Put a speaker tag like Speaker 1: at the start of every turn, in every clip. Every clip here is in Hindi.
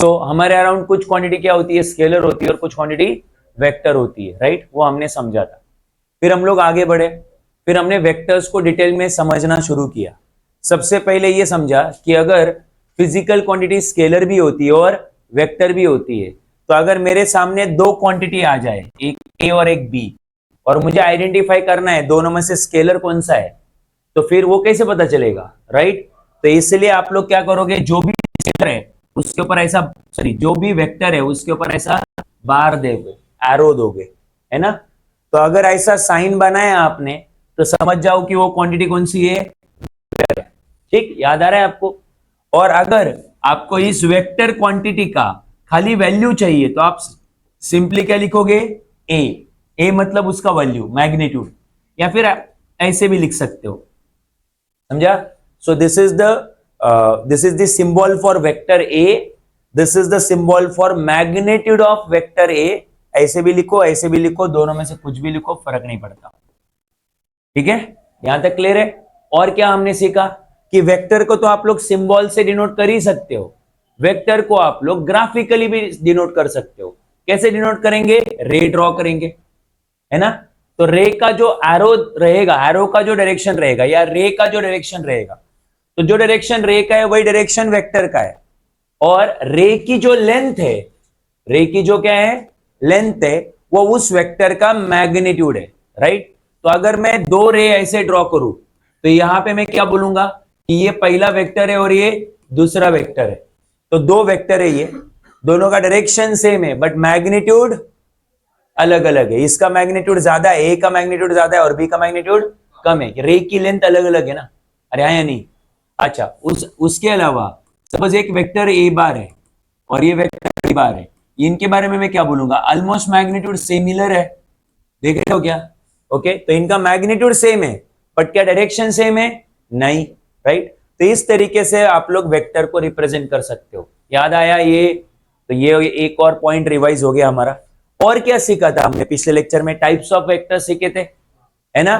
Speaker 1: तो हमारे अराउंड कुछ क्वांटिटी क्या होती है, स्केलर होती है, और कुछ क्वांटिटी वेक्टर होती है, राइट, वो हमने समझा था। फिर हम लोग आगे बढ़े, फिर हमने वेक्टर्स को डिटेल में समझना शुरू किया। सबसे पहले ये समझा कि अगर फिजिकल क्वांटिटी स्केलर भी होती है और वेक्टर भी होती है, तो अगर मेरे सामने दो क्वांटिटी आ जाए, एक ए और एक बी, और मुझे आइडेंटिफाई करना है दोनों में से स्केलर कौन सा है, तो फिर वो कैसे पता चलेगा, राइट। तो इसलिए आप लोग क्या करोगे, जो भी स्केलर है उसके ऊपर ऐसा, सॉरी, जो भी वेक्टर है उसके ऊपर ऐसा बार दोगे, एरो दोगे, है ना। तो अगर ऐसा साइन बनाया आपने तो समझ जाओ कि वो क्वांटिटी कौन सी है, ठीक, याद आ रहा है आपको। और अगर आपको इस वेक्टर क्वांटिटी का खाली वैल्यू चाहिए तो आप सिंपली क्या लिखोगे, ए मतलब उसका वैल्यू, मैग्नीट्यूड, या फिर ऐसे भी लिख सकते हो, समझा। सो this is the symbol for vector A, this is the symbol for magnitude of vector ए। ऐसे भी लिखो, ऐसे भी लिखो, दोनों में से कुछ भी लिखो, फर्क नहीं पड़ता, ठीक है। यहां तक क्लियर है। और क्या हमने सीखा कि वेक्टर को तो आप लोग सिंबल से डिनोट कर ही सकते हो, वेक्टर को आप लोग ग्राफिकली भी डिनोट कर सकते हो। कैसे डिनोट करेंगे, रे ड्रॉ करेंगे, है ना। तो रे का जो एरो रहेगा, एरो का जो डायरेक्शन रहेगा, या रे का जो डायरेक्शन रहेगा, तो जो डायरेक्शन रे का है वही डायरेक्शन वेक्टर का है। और रे की जो लेंथ है, रे की जो क्या है, लेंथ है, वो उस वेक्टर का मैग्नीट्यूड है, राइट। तो अगर मैं दो रे ऐसे ड्रॉ करूं तो यहां पे मैं क्या बोलूंगा कि ये पहला वेक्टर है और ये दूसरा वेक्टर है। तो दो वेक्टर है, ये दोनों का डायरेक्शन सेम है बट मैग्नीट्यूड अलग अलग है। इसका मैग्नीट्यूड ज्यादा है, ए का मैग्नीट्यूड ज्यादा है और बी का मैग्नीट्यूड कम है। रे की लेंथ अलग अलग है ना, अरे हाँ या नहीं। अच्छा, उसके अलावा सपोज एक वेक्टर ए बार है और ये वेक्टर बी बार है, इनके बारे में मैं क्या बोलूंगा, ऑलमोस्ट मैग्नीट्यूड सिमिलर है, देख रहे हो क्या। ओके, तो इनका मैग्नीट्यूड सेम है बट क्या डायरेक्शन सेम है, नहीं, राइट। तो इस तरीके से आप लोग वेक्टर को रिप्रेजेंट कर सकते हो। याद आया ये, तो ये एक और पॉइंट रिवाइज हो गया हमारा। और क्या सीखा था हमने पिछले लेक्चर में, टाइप्स ऑफ वेक्टर सीखे थे, है ना।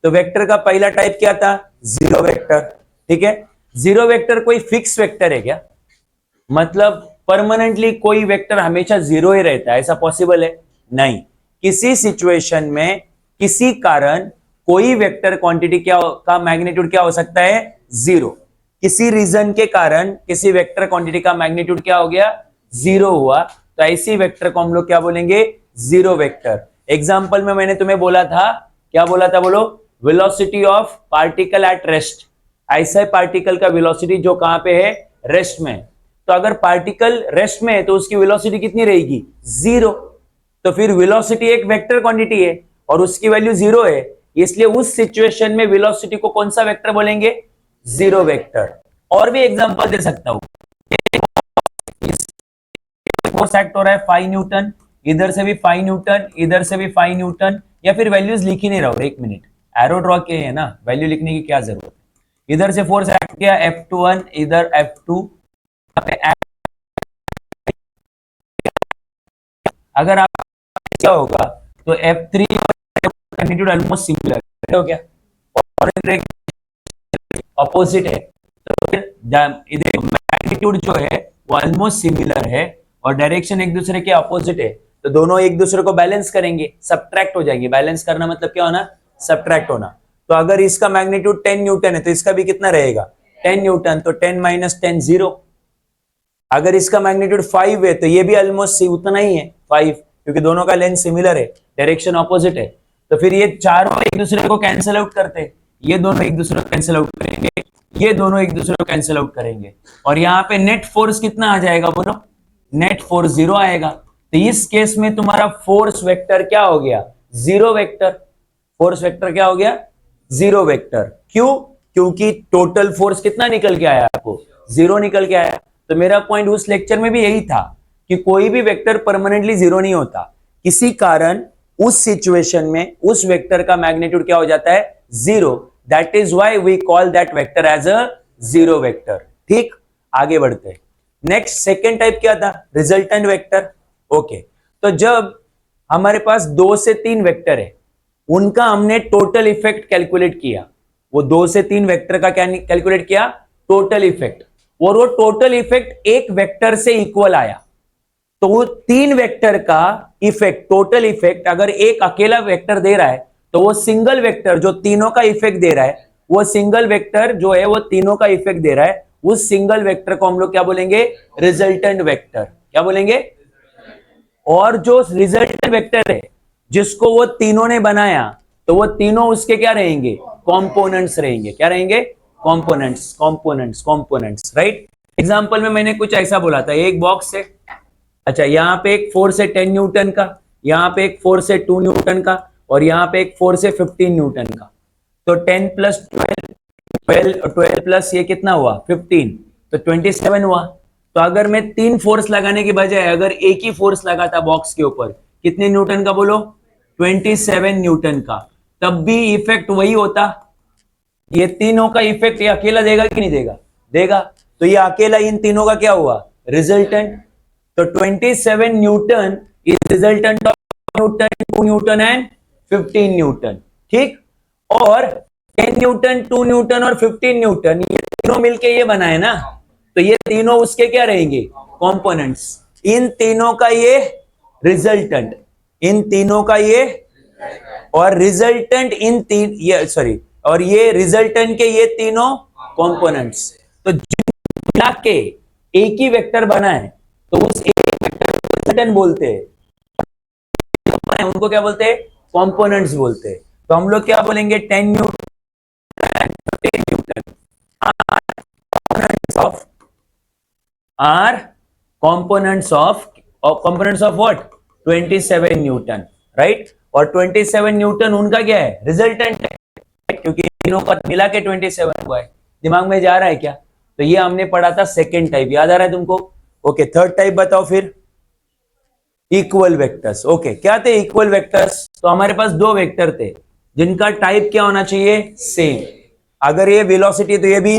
Speaker 1: तो वेक्टर का पहला टाइप क्या था, जीरो वेक्टर, ठीक है। जीरो वेक्टर कोई फिक्स वेक्टर है क्या, मतलब परमानेंटली कोई वेक्टर हमेशा जीरो ही रहता है, ऐसा पॉसिबल है, नहीं। किसी सिचुएशन में किसी कारण कोई वेक्टर क्वांटिटी क्या का मैग्नीट्यूड क्या हो सकता है, जीरो। किसी रीजन के कारण किसी वेक्टर क्वांटिटी का मैग्नीट्यूड क्या हो गया, जीरो हुआ, तो ऐसी वेक्टर को हम लोग क्या बोलेंगे, जीरो वेक्टर। एग्जांपल में मैंने तुम्हें बोला था, क्या बोला था बोलो, velocity of particle at rest. ऐसा पार्टिकल का वेलोसिटी जो कहां पे है, रेस्ट में। तो अगर पार्टिकल रेस्ट में है तो उसकी वेलोसिटी कितनी रहेगी, जीरो। तो फिर वेलोसिटी एक वेक्टर क्वांटिटी है और उसकी वैल्यू जीरो है, इसलिए उस सिचुएशन में वेलोसिटी को कौन सा वेक्टर बोलेंगे, जीरो वेक्टर। और भी एग्जांपल दे सकता हूं, फोर्स एक्ट हो रहा है 5 न्यूटन, इधर से भी 5 न्यूटन, इधर से भी 5 न्यूटन, या फिर वैल्यूज लिख ही नहीं रहा हूं, एक मिनट, एरो ड्रॉ किए है ना, वैल्यू लिखने की क्या जरूरत है। इधर से फोर्स एक्ट किया F21, इधर F2, अगर आप क्या होगा तो F3 मैग्नीट्यूड ऑलमोस्ट सिमिलर हो गया और अपोजिट है, तो फिर इधर मैग्नीट्यूड जो है वो ऑलमोस्ट सिमिलर है और डायरेक्शन एक दूसरे के अपोजिट है, तो दोनों एक दूसरे को बैलेंस करेंगे, सब्ट्रैक्ट हो जाएंगे। बैलेंस करना मतलब क्या होना, सब्ट्रैक्ट होना। तो अगर इसका मैग्नीट्यूड 10 न्यूटन है तो इसका भी कितना रहेगा, 10 न्यूटन, तो 10 माइनस 10 जीरो। अगर इसका मैग्नीट्यूड 5 है तो ये भी ऑलमोस्ट उतना ही है 5, क्योंकि दोनों का लेंथ सिमिलर है, डायरेक्शन ऑपोजिट है। तो फिर ये चारों एक दूसरे को कैंसिल आउट करते हैं, ये दोनों एक दूसरे को कैंसिल आउट करेंगे, ये दोनों एक दूसरे को कैंसिल आउट करेंगे, और यहाँ पे नेट फोर्स कितना आ जाएगा बोलो, नेट फोर्स जीरो आएगा। तो इस केस में तुम्हारा फोर्स वेक्टर क्या हो गया, जीरो वेक्टर। फोर्स वेक्टर क्या हो गया, जीरो वेक्टर। क्यों, क्योंकि टोटल फोर्स कितना निकल के आया आपको, जीरो निकल के आया। तो मेरा पॉइंट उस लेक्चर में भी यही था कि कोई भी वेक्टर परमानेंटली जीरो नहीं होता, किसी कारण उस सिचुएशन में उस वेक्टर का मैग्नीट्यूड क्या हो जाता है, zero. That is why we call that vector as a zero vector. ठीक, आगे बढ़ते हैं। नेक्स्ट सेकेंड टाइप क्या था, रिजल्टेंट वेक्टर। ओके, तो जब हमारे पास 2 से 3 वेक्टर है, उनका हमने टोटल इफेक्ट कैलकुलेट किया, वो 2 से 3 वेक्टर का क्या कैलकुलेट किया, टोटल इफेक्ट। और वो टोटल इफेक्ट एक वेक्टर से इक्वल आया, तो वो तीन वेक्टर का इफेक्ट, टोटल इफेक्ट अगर एक अकेला वेक्टर दे रहा है तो वो सिंगल वेक्टर जो तीनों का इफेक्ट दे रहा है, वो सिंगल वेक्टर जो है वो तीनों का इफेक्ट दे रहा है, उस सिंगल वेक्टर को हम लोग क्या बोलेंगे? Resultant vector. क्या बोलेंगे? और जो रिजल्टेंट वेक्टर है जिसको वो तीनों ने बनाया, तो वो तीनों उसके क्या रहेंगे? कंपोनेंट्स रहेंगे। क्या रहेंगे? Components, components, components, right. Example में मैंने कुछ ऐसा बोला था, एक बॉक्स है, अच्छा यहां पे एक फोर्स है 10 न्यूटन का, यहां पे एक फोर्स है 2 न्यूटन का, और यहां पे एक फोर्स है 15 न्यूटन का। तो 10 प्लस 12 प्लस ये कितना हुआ? 15, तो 27 हुआ। तो अगर मैं तीन फोर्स लगाने की बजाय अगर एक ही फोर्स लगाता बॉक्स के ऊपर, कितने न्यूटन का बोलो? 27 न्यूटन का, तब भी इफेक्ट वही होता। ये तीनों का इफेक्ट ये अकेला देगा कि नहीं देगा? देगा। तो ये अकेला इन तीनों का क्या हुआ? रिजल्टेंट। तो 27 Newton is resultant of Newton, 2 Newton and 15 Newton. ठीक। और 10 न्यूटन, 2 न्यूटन और 15 न्यूटन ये तीनों मिलके ये बना है ना, तो ये तीनों उसके क्या रहेंगे? कंपोनेंट्स। इन तीनों का ये रिजल्टेंट, इन तीनों का ये, और रिजल्टेंट इन तीन ये सॉरी, और ये रिजल्टेंट के ये तीनों कंपोनेंट्स। तो मिला के एक ही वेक्टर बना है, तो उस एक वेक्टर को रिजल्टेंट बोलते हैं, उनको क्या बोलते हैं? कंपोनेंट्स बोलते हैं। तो हम लोग क्या बोलेंगे? 10 newton, 10 newton of are components of what? 27 newton, right. और 27 न्यूटन उनका क्या है? रिजल्टेंट है, क्योंकि तीनों का मिला के 27 हुआ है। दिमाग में जा रहा है क्या? तो ये हमने पढ़ा था सेकेंड टाइप, याद आ रहा है तुमको? ओके, थर्ड टाइप बताओ फिर। Equal vectors. ओके, क्या थे इक्वल वेक्टर्स? तो हमारे पास दो वेक्टर थे जिनका टाइप क्या होना चाहिए? सेम। अगर ये वेलोसिटी तो ये भी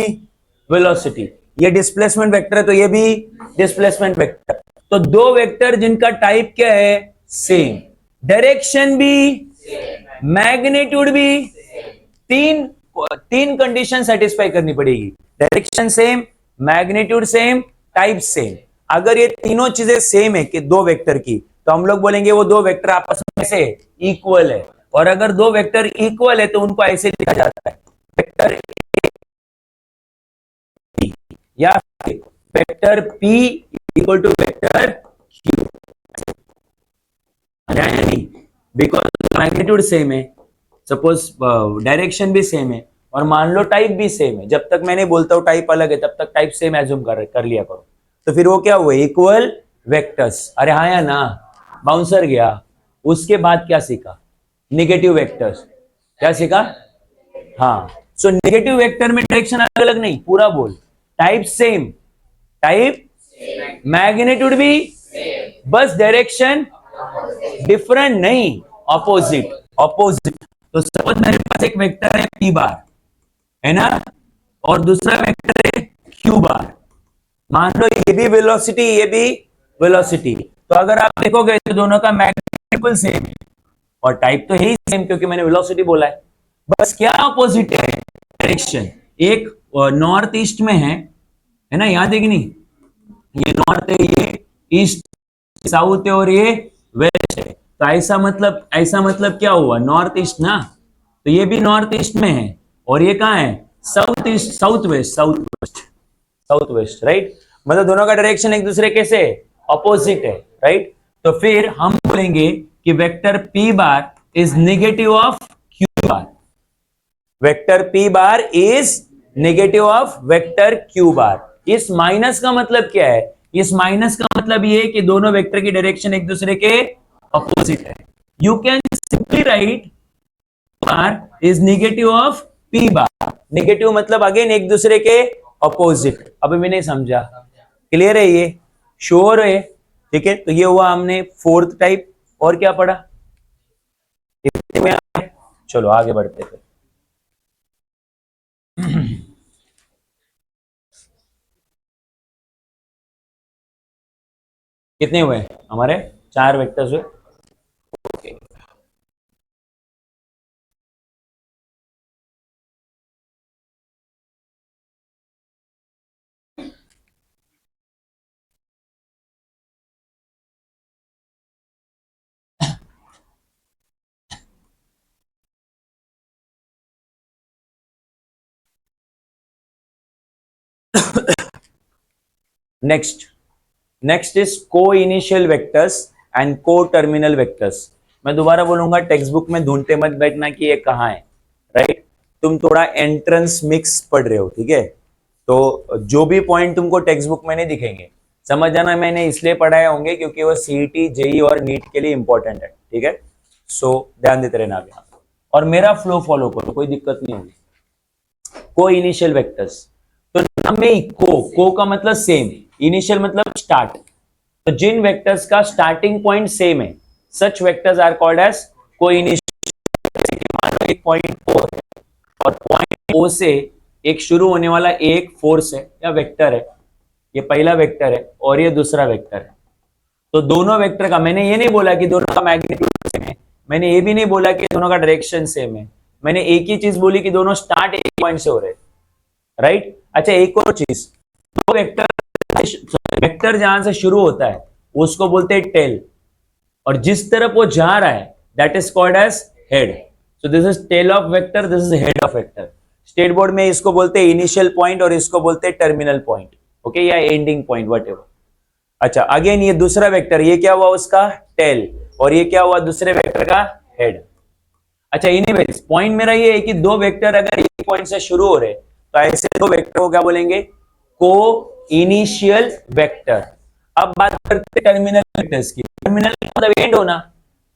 Speaker 1: वेलोसिटी, ये डिस्प्लेसमेंट वेक्टर है तो ये भी डिस्प्लेसमेंट वेक्टर। तो दो वेक्टर जिनका टाइप क्या है? सेम। डायरेक्शन भी, मैग्नीट्यूड भी, तीन तीन कंडीशन सेटिस्फाई करनी पड़ेगी। Direction same, magnitude same, type same. अगर ये तीनों चीजें सेम है कि दो वेक्टर की, तो हम लोग बोलेंगे वो दो वेक्टर आपस में से इक्वल है। और अगर दो वेक्टर इक्वल है तो उनको ऐसे लिखा जाता है, वेक्टर पी, या vector P equal to vector Q. नहीं, बिकॉज मैग्नीट्यूड सेम है, सपोज डायरेक्शन भी सेम है, और मान लो टाइप भी सेम है। जब तक मैं नहीं बोलता हूं टाइप अलग है, तब तक टाइप सेम एज्यूम कर लिया करो। तो फिर वो क्या हुए? Equal vectors. अरे हाँ या ना? बाउंसर गया। उसके बाद क्या सीखा? Negative vectors. क्या सीखा? हाँ। सो निगेटिव वेक्टर में डायरेक्शन अलग अलग नहीं, पूरा बोल। टाइप सेम, टाइप मैग्नीट्यूड भी, बस डायरेक्शन डिफरेंट नहीं, ऑपोजिट। ऑपोजिट। तो सपोज मेरे पास एक वेक्टर है पी बार, है ना, और दूसरा वेक्टर है क्यू बार। मान लो ये भी वेलोसिटी, ये भी वेलोसिटी, तो अगर आप देखोगे तो दोनों का मैग्नीट्यूड सेम है और टाइप तो है ही सेम, क्योंकि मैंने वेलोसिटी बोला है। बस क्या ऑपोजिट है? डायरेक्शन। एक नॉर्थ ईस्ट में है ना, याद है कि नहीं? ये नॉर्थ है, ये ईस्ट, साउथ है, और ये वेस्ट है। तो ऐसा मतलब क्या हुआ? नॉर्थ ईस्ट ना, तो ये भी नॉर्थ ईस्ट में है, और ये कहां है? South east, south west, south west, south west, right. मतलब दोनों का डायरेक्शन एक दूसरे के से अपोजिट है, राइट। तो फिर हम बोलेंगे कि vector P bar is negative of Q bar. Vector P bar is negative of vector Q bar. इस माइनस का मतलब क्या है? इस माइनस का मतलब ये है कि दोनों वेक्टर की डायरेक्शन एक दूसरे के अपोजिट है। You can simply write bar is negative of P bar. Negative मतलब अगेन एक दूसरे के अपोजिट। अभी मैं नहीं समझा, क्लियर है ये? श्योर है? ठीक है, तो ये हुआ हमने फोर्थ टाइप। और क्या पढ़ा? चलो आगे बढ़ते थे। कितने हुए हमारे? चार वेक्टर्स हुए। ओके। नेक्स्ट नेक्स्ट इज को इनिशियल वेक्टर्स एंड को टर्मिनल वेक्टर्स। मैं दोबारा बोलूंगा, टेक्स्ट बुक में ढूंढते मत बैठना कि ये कहाँ है, राइट? तुम थोड़ा एंट्रेंस मिक्स पढ़ रहे हो, ठीक है? तो जो भी पॉइंट तुमको टेक्स्ट बुक में नहीं दिखेंगे, समझ जाना मैंने इसलिए पढ़ाए होंगे क्योंकि वो सीईटी, जेई और नीट के लिए इंपॉर्टेंट है, ठीक है? सो ध्यान देते रहना अभी, और मेरा फ्लो फॉलो करो, कोई दिक्कत नहीं होगी। को इनिशियल वेक्टर्स, तो नाम में को का मतलब सेम, इनिशियल मतलब स्टार्ट। तो जिन वेक्टर्स का स्टार्टिंग पॉइंट सेम है, सच वेक्टर्स आर कॉल्ड एज को इनिशियल। मान लो एक पॉइंट ओ है और पॉइंट ओ से एक शुरू होने वाला एक फोर्स है या वेक्टर है, ये पहला वेक्टर है और ये दूसरा वेक्टर है। तो दोनों वेक्टर का, मैंने ये नहीं बोला कि दोनों का मैग्नीट्यूड सेम है, मैंने ये भी नहीं बोला कि दोनों का डायरेक्शन सेम है, मैंने एक ही चीज बोली कि दोनों स्टार्ट एक पॉइंट से हो रहे, राइट? अच्छा, एक और चीज, दो वेक्टर, वेक्टर जहां से शुरू होता है उसको बोलते हैं टेल, और जिस तरफ वो जा रहा है that is called as head. So this is tail of vector, this is head of vector. State board में इसको बोलते हैं इनिशियल पॉइंट और इसको बोलते हैं टर्मिनल पॉइंट, ओके, या एंडिंग पॉइंट, व्हाटएवर। अच्छा, अगेन ये दूसरा वेक्टर, ये क्या हुआ उसका टेल, और ये क्या हुआ दूसरे वेक्टर का हेड। अच्छा, एनीवेज पॉइंट मेरा ये है कि दो वेक्टर अगर एक पॉइंट से शुरू हो रहे तो ऐसे दो वेक्टर को क्या बोलेंगे? को इनिशियल वेक्टर। अब बात करते हैं टर्मिनल वेक्टर्स की। टर्मिनल मतलब एंड होना,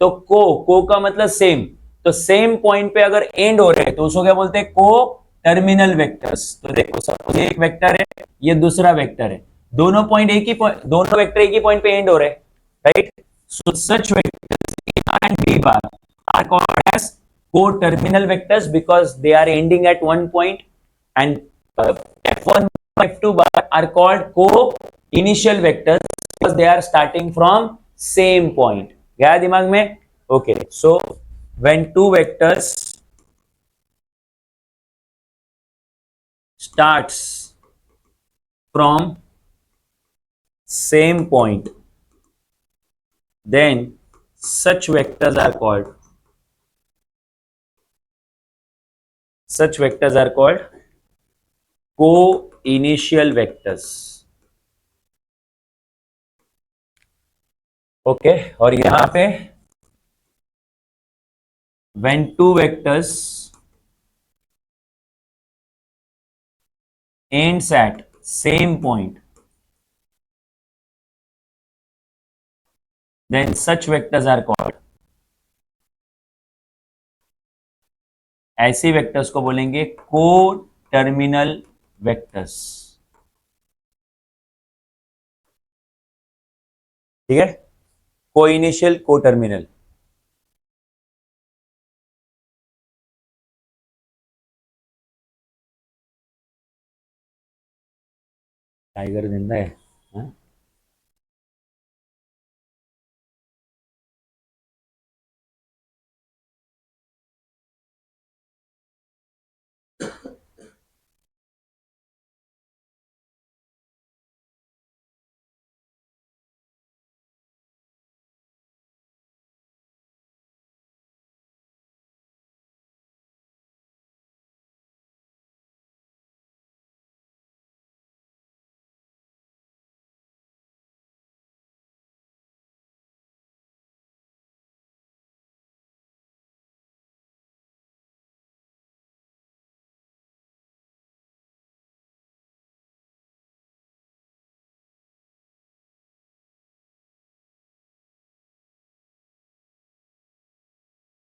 Speaker 1: तो को का मतलब सेम, तो सेम पॉइंट पे अगर एंड हो रहे हैं तो उसको क्या बोलते हैं? को टर्मिनल वेक्टर्स। तो देखो, सपोज एक वेक्टर है, ये दूसरा वेक्टर है, दोनों पॉइंट एक ही पॉइंट, दोनों वेक्टर एक ही पॉइंट पे एंड हो रहे हैं, right? So such vectors A and B bar are called as co-terminal vectors because they are ending at one point, and F1 F2 bar are called co-initial vectors because they are starting from same point. गया दिमाग में? Okay, so when two vectors starts from same point, then such vectors are called co-initial vectors. Okay, और यहां पे when two vectors ends at same point, then such vectors are called, ऐसे वेक्टर्स को बोलेंगे को टर्मिनल वेक्टर्स, ठीक है? को इनिशियल, को टर्मिनल। टाइगर जिंदा है? हाँ?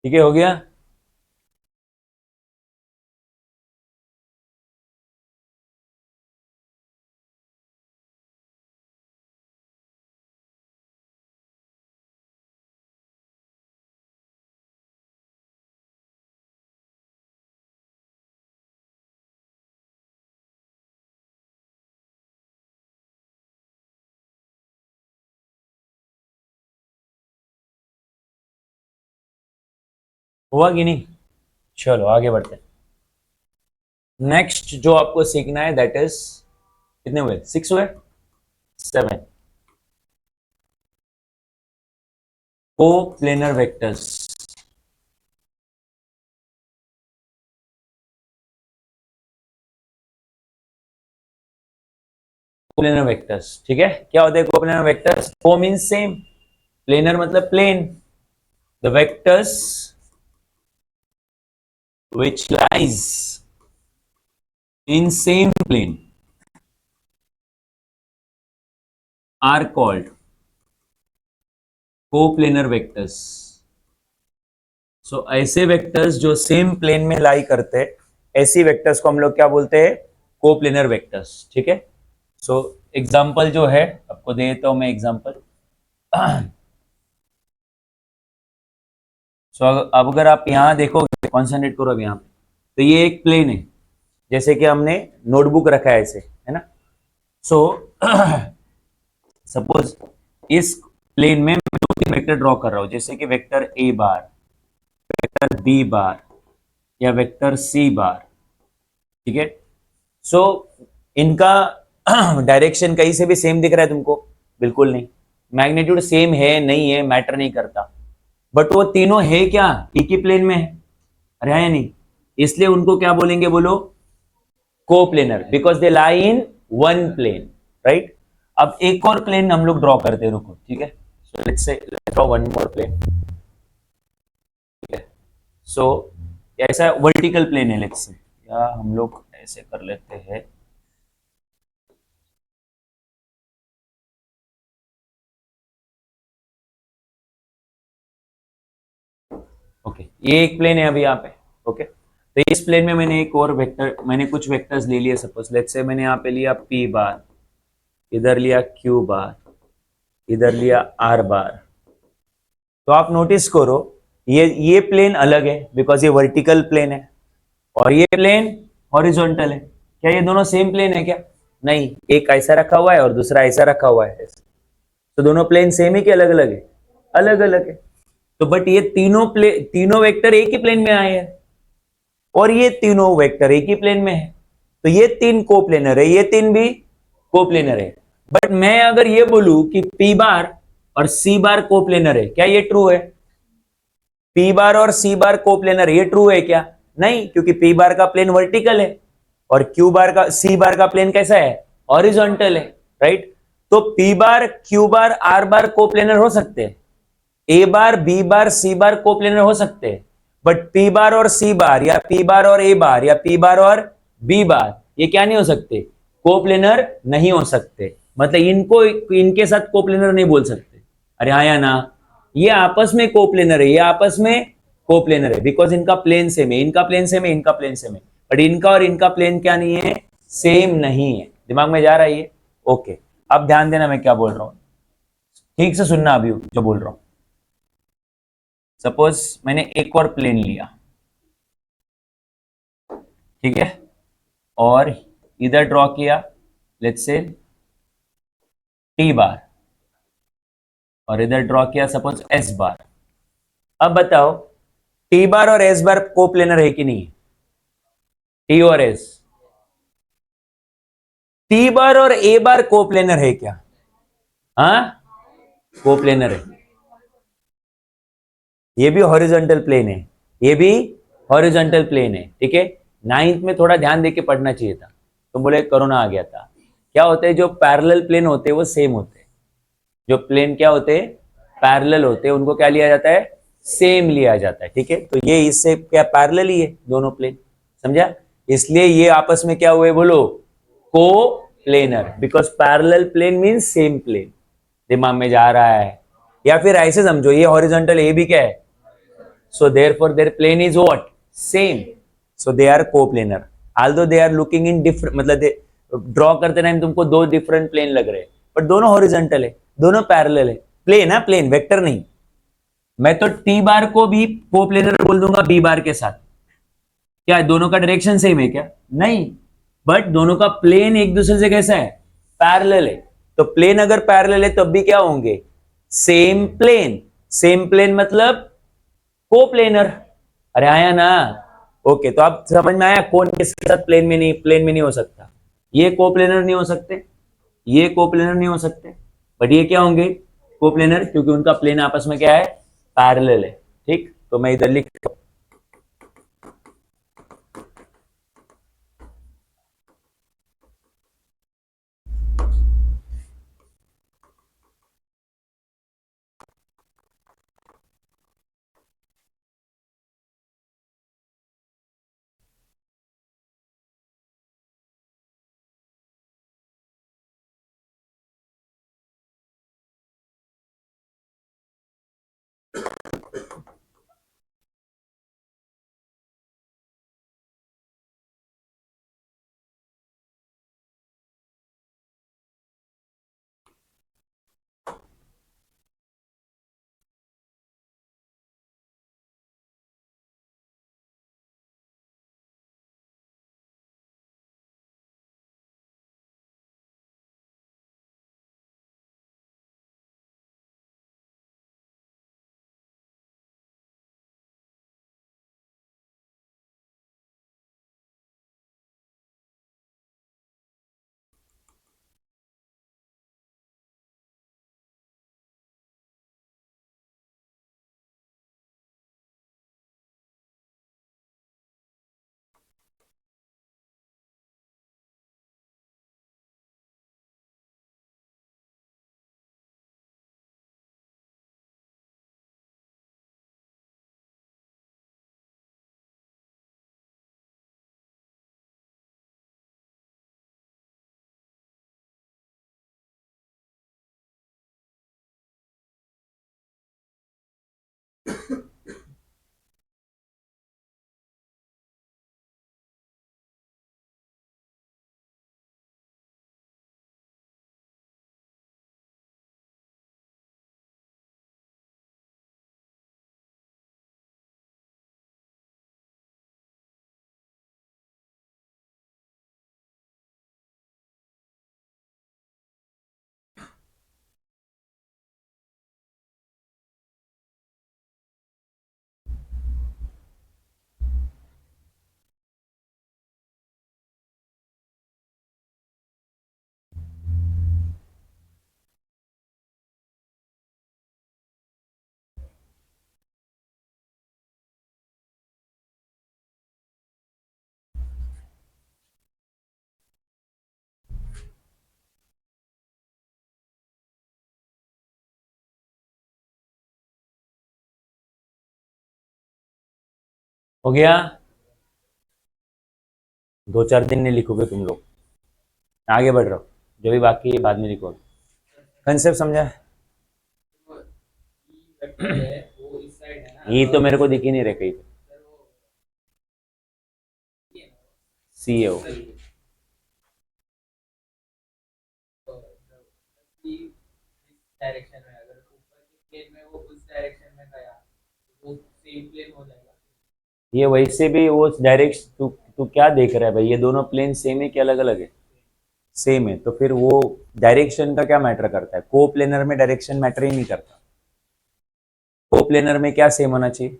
Speaker 1: ठीक है, हो गया? हुआ कि नहीं? चलो आगे बढ़ते हैं। नेक्स्ट जो आपको सीखना है दैट इज, कितने हुए? 6 हुए? 7, को प्लेनर वेक्टर्स। कोप्लेनर वेक्टर्स, ठीक है। क्या होते हैं coplanar vectors? Co means same, planar मतलब plane, the vectors which lies in same plane are called coplanar vectors. So ऐसे वेक्टर्स जो सेम प्लेन में लाई करते हैं, ऐसी वेक्टर्स को हम लोग क्या बोलते हैं? कोप्लेनर वेक्टर्स, ठीक है। सो एग्जांपल जो है आपको दे देता हूं मैं एग्जांपल। सो अब अगर आप यहां देखोगे, कॉन्सेंट्रेट करो अब यहां पे, तो ये एक प्लेन है, जैसे कि हमने नोटबुक रखा है ऐसे, है ना। सो सपोज इस प्लेन में मैं 2-3 वेक्टर ड्रॉ कर रहा हूं, जैसे कि vector A bar, vector B bar या वेक्टर सी बार, ठीक है। सो इनका डायरेक्शन कहीं से भी सेम दिख रहा है तुमको? बिल्कुल नहीं। मैग्नीट्यूड सेम है नहीं है मैटर नहीं करता, बट वो तीनों है क्या? एक ही प्लेन में है, अरे है या नहीं? इसलिए उनको क्या बोलेंगे बोलो? Coplanar, because they lie in one plane, right. अब एक और प्लेन हम लोग ड्रॉ करते हैं, रुको, ठीक है। So let's say let's draw one more plane, ठीक है। सो ऐसा वर्टिकल प्लेन है, लेट्स से, या हम लोग ऐसे कर लेते हैं, ओके। ये एक प्लेन है अभी यहाँ पे, ओके। तो इस प्लेन में मैंने एक और वेक्टर, मैंने कुछ वेक्टर्स ले लिए, सपोज लेट्स से मैंने यहाँ पे लिया पी बार, इधर लिया क्यू बार, इधर लिया आर बार। तो आप नोटिस करो, ये प्लेन अलग है बिकॉज ये वर्टिकल प्लेन है, और ये प्लेन हॉरिजॉन्टल है। क्या ये दोनों सेम प्लेन है क्या? नहीं, एक ऐसा रखा हुआ है और दूसरा ऐसा रखा हुआ है। तो दोनों प्लेन सेम है कि अलग अलग है? अलग अलग है। तो बट ये तीनों वेक्टर एक ही प्लेन में आए हैं, और ये तीनों वेक्टर एक ही प्लेन में है, तो ये तीन कोप्लेनर है, ये तीन भी कोप्लेनर है। बट मैं अगर ये बोलूं कि पी बार और सी बार कोप्लेनर है, क्या ये ट्रू है? पी बार और सी बार कोप्लेनर, ये ट्रू है क्या? नहीं, क्योंकि पी बार का प्लेन वर्टिकल है और क्यू बार का, सी बार का प्लेन कैसा है? हॉरिजॉन्टल है, राइट। तो P bar, Q bar, are bar coplanar हो सकते हैं, ए बार, बी बार, सी बार कोप्लेनर हो सकते हैं, बट पी बार और सी बार या पी बार और ए बार या पी बार और बी बार ये क्या नहीं हो सकते? कोप्लेनर नहीं हो सकते। मतलब इनको इनके साथ कोप्लेनर नहीं बोल सकते। अरे हाँ या ना? ये आपस में कोप्लेनर है, ये आपस में कोप्लेनर है, बिकॉज इनका प्लेन सेम है, इनका प्लेन सेम है, इनका प्लेन सेम है, बट इनका और इनका प्लेन क्या नहीं है? सेम नहीं है। दिमाग में जा रहा है ये? ओके। अब ध्यान देना मैं क्या बोल रहा हूं, ठीक से सुनना अभी जो बोल रहा हूं। सपोज मैंने एक और प्लेन लिया, ठीक है, और इधर ड्रॉ किया लेट्स से टी बार, और इधर ड्रॉ किया सपोज एस बार। अब बताओ, टी बार और एस बार कोप्लेनर है कि नहीं? टी और एस, टी बार और ए बार कोप्लेनर है क्या? हाँ, कोप्लेनर है। ये भी हॉरिजॉन्टल प्लेन है, ये भी हॉरिजॉन्टल प्लेन है, ठीक है। नाइन्थ में थोड़ा ध्यान देके पढ़ना चाहिए था, तो बोले कोरोना आ गया था। क्या होता है, जो पैरेलल प्लेन होते हैं वो सेम होते हैं, जो प्लेन क्या होते हैं? पैरेलल होते हैं, उनको क्या लिया जाता है? सेम लिया जाता है, ठीक है। तो ये इससे क्या पैरेलल ही है दोनों प्लेन, समझा? इसलिए ये आपस में क्या हुए बोलो? Coplanar, because parallel plane mean same plane. दिमाग में जा रहा है? या फिर ऐसे समझो, ये हॉरिजॉन्टल, ये भी क्या है? So therefore their plane is what? Same. So they are coplanar. Although they are looking in different, मतलब ड्रॉ करते टाइम तुमको दो डिफरेंट प्लेन लग रहे हैं, बट दोनों हॉरिजॉन्टल है, दोनों पैरेलल है। प्लेन है, प्लेन, वेक्टर नहीं। मैं तो टी बार को भी कोप्लेनर बोल दूंगा बी बार के साथ। क्या दोनों का डायरेक्शन सेम है क्या? नहीं, बट दोनों का प्लेन एक दूसरे से कैसा है? पैरेलल है। तो प्लेन अगर पैरेलल है तब भी क्या होंगे? Same plane. सेम प्लेन मतलब कोप्लेनर। अरे आया ना? ओके, तो आप समझ में आया कौन किसके साथ प्लेन में नहीं हो सकता? ये कोप्लेनर नहीं हो सकते, ये कोप्लेनर नहीं हो सकते, बट ये क्या होंगे? कोप्लेनर, क्योंकि उनका प्लेन आपस में क्या है? पैरेलल है, ठीक। तो मैं इधर लिख, हो गया? 2-4 दिन में लिखोगे तुम लोग, आगे बढ़ रहा हो, जो भी बाकी है बाद में लिखोगे। कंसेप्ट समझा? ये तो मेरे को दिख ही नहीं रहे कहीं पे। सी है वो।
Speaker 2: डायरेक्शन में अगर ऊपर के प्लेन में वो उस डायरेक्शन में गया तो वो सेम प्लेन हो जाएगा।
Speaker 1: ये वैसे भी वो डायरेक्ट तू तू क्या देख रहा है भाई? ये दोनों प्लेन सेम है कि अलग अलग है? सेम है, तो फिर वो डायरेक्शन का क्या मैटर करता है? को प्लेनर में डायरेक्शन मैटर ही नहीं करता। को प्लेनर में क्या सेम होना चाहिए?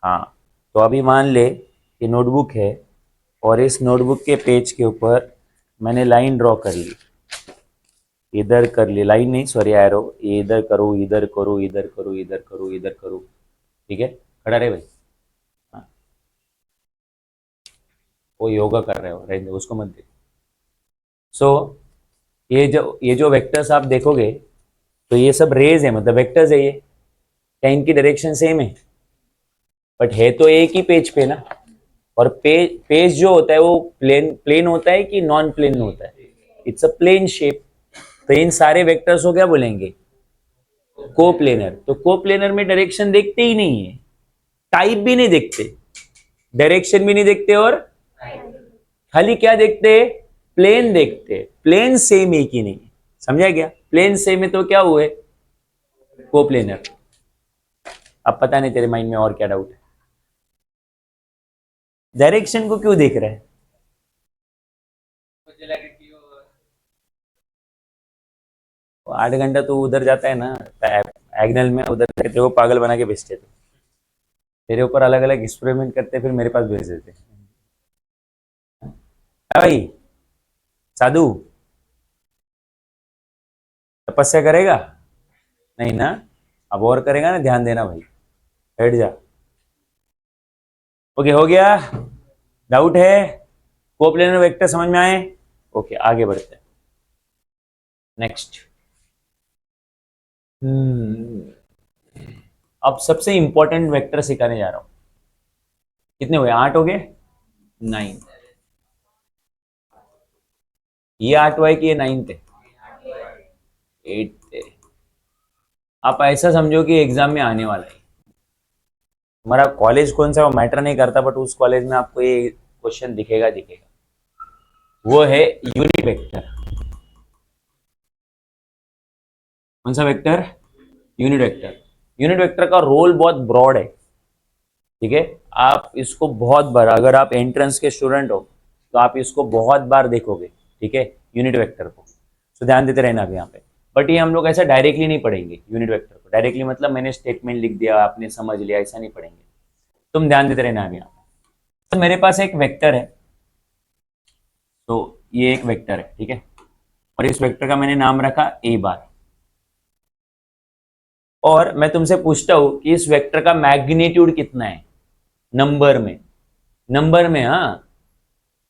Speaker 1: हाँ। तो अभी मान ले कि नोटबुक है और इस नोटबुक के पेज के ऊपर मैंने लाइन ड्रॉ कर ली, इधर कर ली, लाइन नहीं सॉरी एरो, ये इधर करूँ इधर करूँ इधर करूँ इधर करूँ इधर करूँ, ठीक है? खड़ा रहे भाई। हाँ, वो योगा कर रहे हो, रहने दो, उसको मत देखो। सो ये जो वेक्टर्स आप देखोगे तो ये सब रेज है, मतलब वेक्टर्स है ये। क्या इनकी डायरेक्शन सेम है? बट है तो एक ही पेज पे ना। और पेज जो होता है वो प्लेन प्लेन होता है कि नॉन प्लेन होता है? It's a plane shape. तो इन सारे वेक्टर्स को क्या बोलेंगे? कोप्लेनर। तो कोप्लेनर में डायरेक्शन देखते ही नहीं है, टाइप भी नहीं देखते, डायरेक्शन भी नहीं देखते, और खाली क्या देखते हैं? प्लेन देखते हैं। प्लेन सेम है कि नहीं, समझा गया? प्लेन सेम है तो क्या हुए? कोप्लेनर। अब पता नहीं तेरे माइंड में और क्या डाउट है? डायरेक्शन को क्यों देख रहा है?
Speaker 2: मुझे लगा कि
Speaker 1: वो 8 घंटा तो उधर जाता है ना एग्नल में, उधर तेरे को पागल बना के भेजते थे, तेरे ऊपर अलग अलग एक्सपेरिमेंट करते फिर मेरे पास भेज देते। हाँ भाई साधु, तपस्या करेगा? नहीं ना? अब और करेगा ना, ध्यान देना भाई, बैठ जा। ओके, हो गया? डाउट है? कोप्लेनर वेक्टर समझ में आए? ओके, आगे बढ़ते हैं। नेक्स्ट। अब सबसे इंपॉर्टेंट वेक्टर सिखाने जा रहा हूं। कितने हुए? 8 हो गए? 9। ये 8 हुआ है कि ये 9 थे? 8 थे। आप ऐसा समझो कि एग्जाम में आने वाला है। हमारा कॉलेज कौन सा वो मैटर नहीं करता, बट उस कॉलेज में आपको ये क्वेश्चन दिखेगा दिखेगा। वो है यूनिट वेक्टर। कौन सा vector? Unit vector. Unit vector का रोल बहुत ब्रॉड है, ठीक है? आप इसको बहुत बार, अगर आप एंट्रेंस के स्टूडेंट हो तो आप इसको बहुत बार देखोगे, ठीक है, यूनिट वेक्टर को। तो ध्यान देते रहना अभी यहाँ पे। बट ये हम लोग ऐसा डायरेक्टली नहीं पढ़ेंगे यूनिट वेक्टर को। डायरेक्टली मतलब मैंने स्टेटमेंट लिख दिया आपने समझ लिया, ऐसा नहीं पढ़ेंगे। तुम ध्यान देते रहना अभी यहाँ पे। तो मेरे पास एक वेक्टर है, तो ये एक वेक्टर है, ठीक है, और इस वेक्टर का मैंने नाम रखा ए बार। और मैं तुमसे पूछता हूं कि इस वेक्टर का मैग्नीट्यूड कितना है नंबर में? नंबर में, हाँ।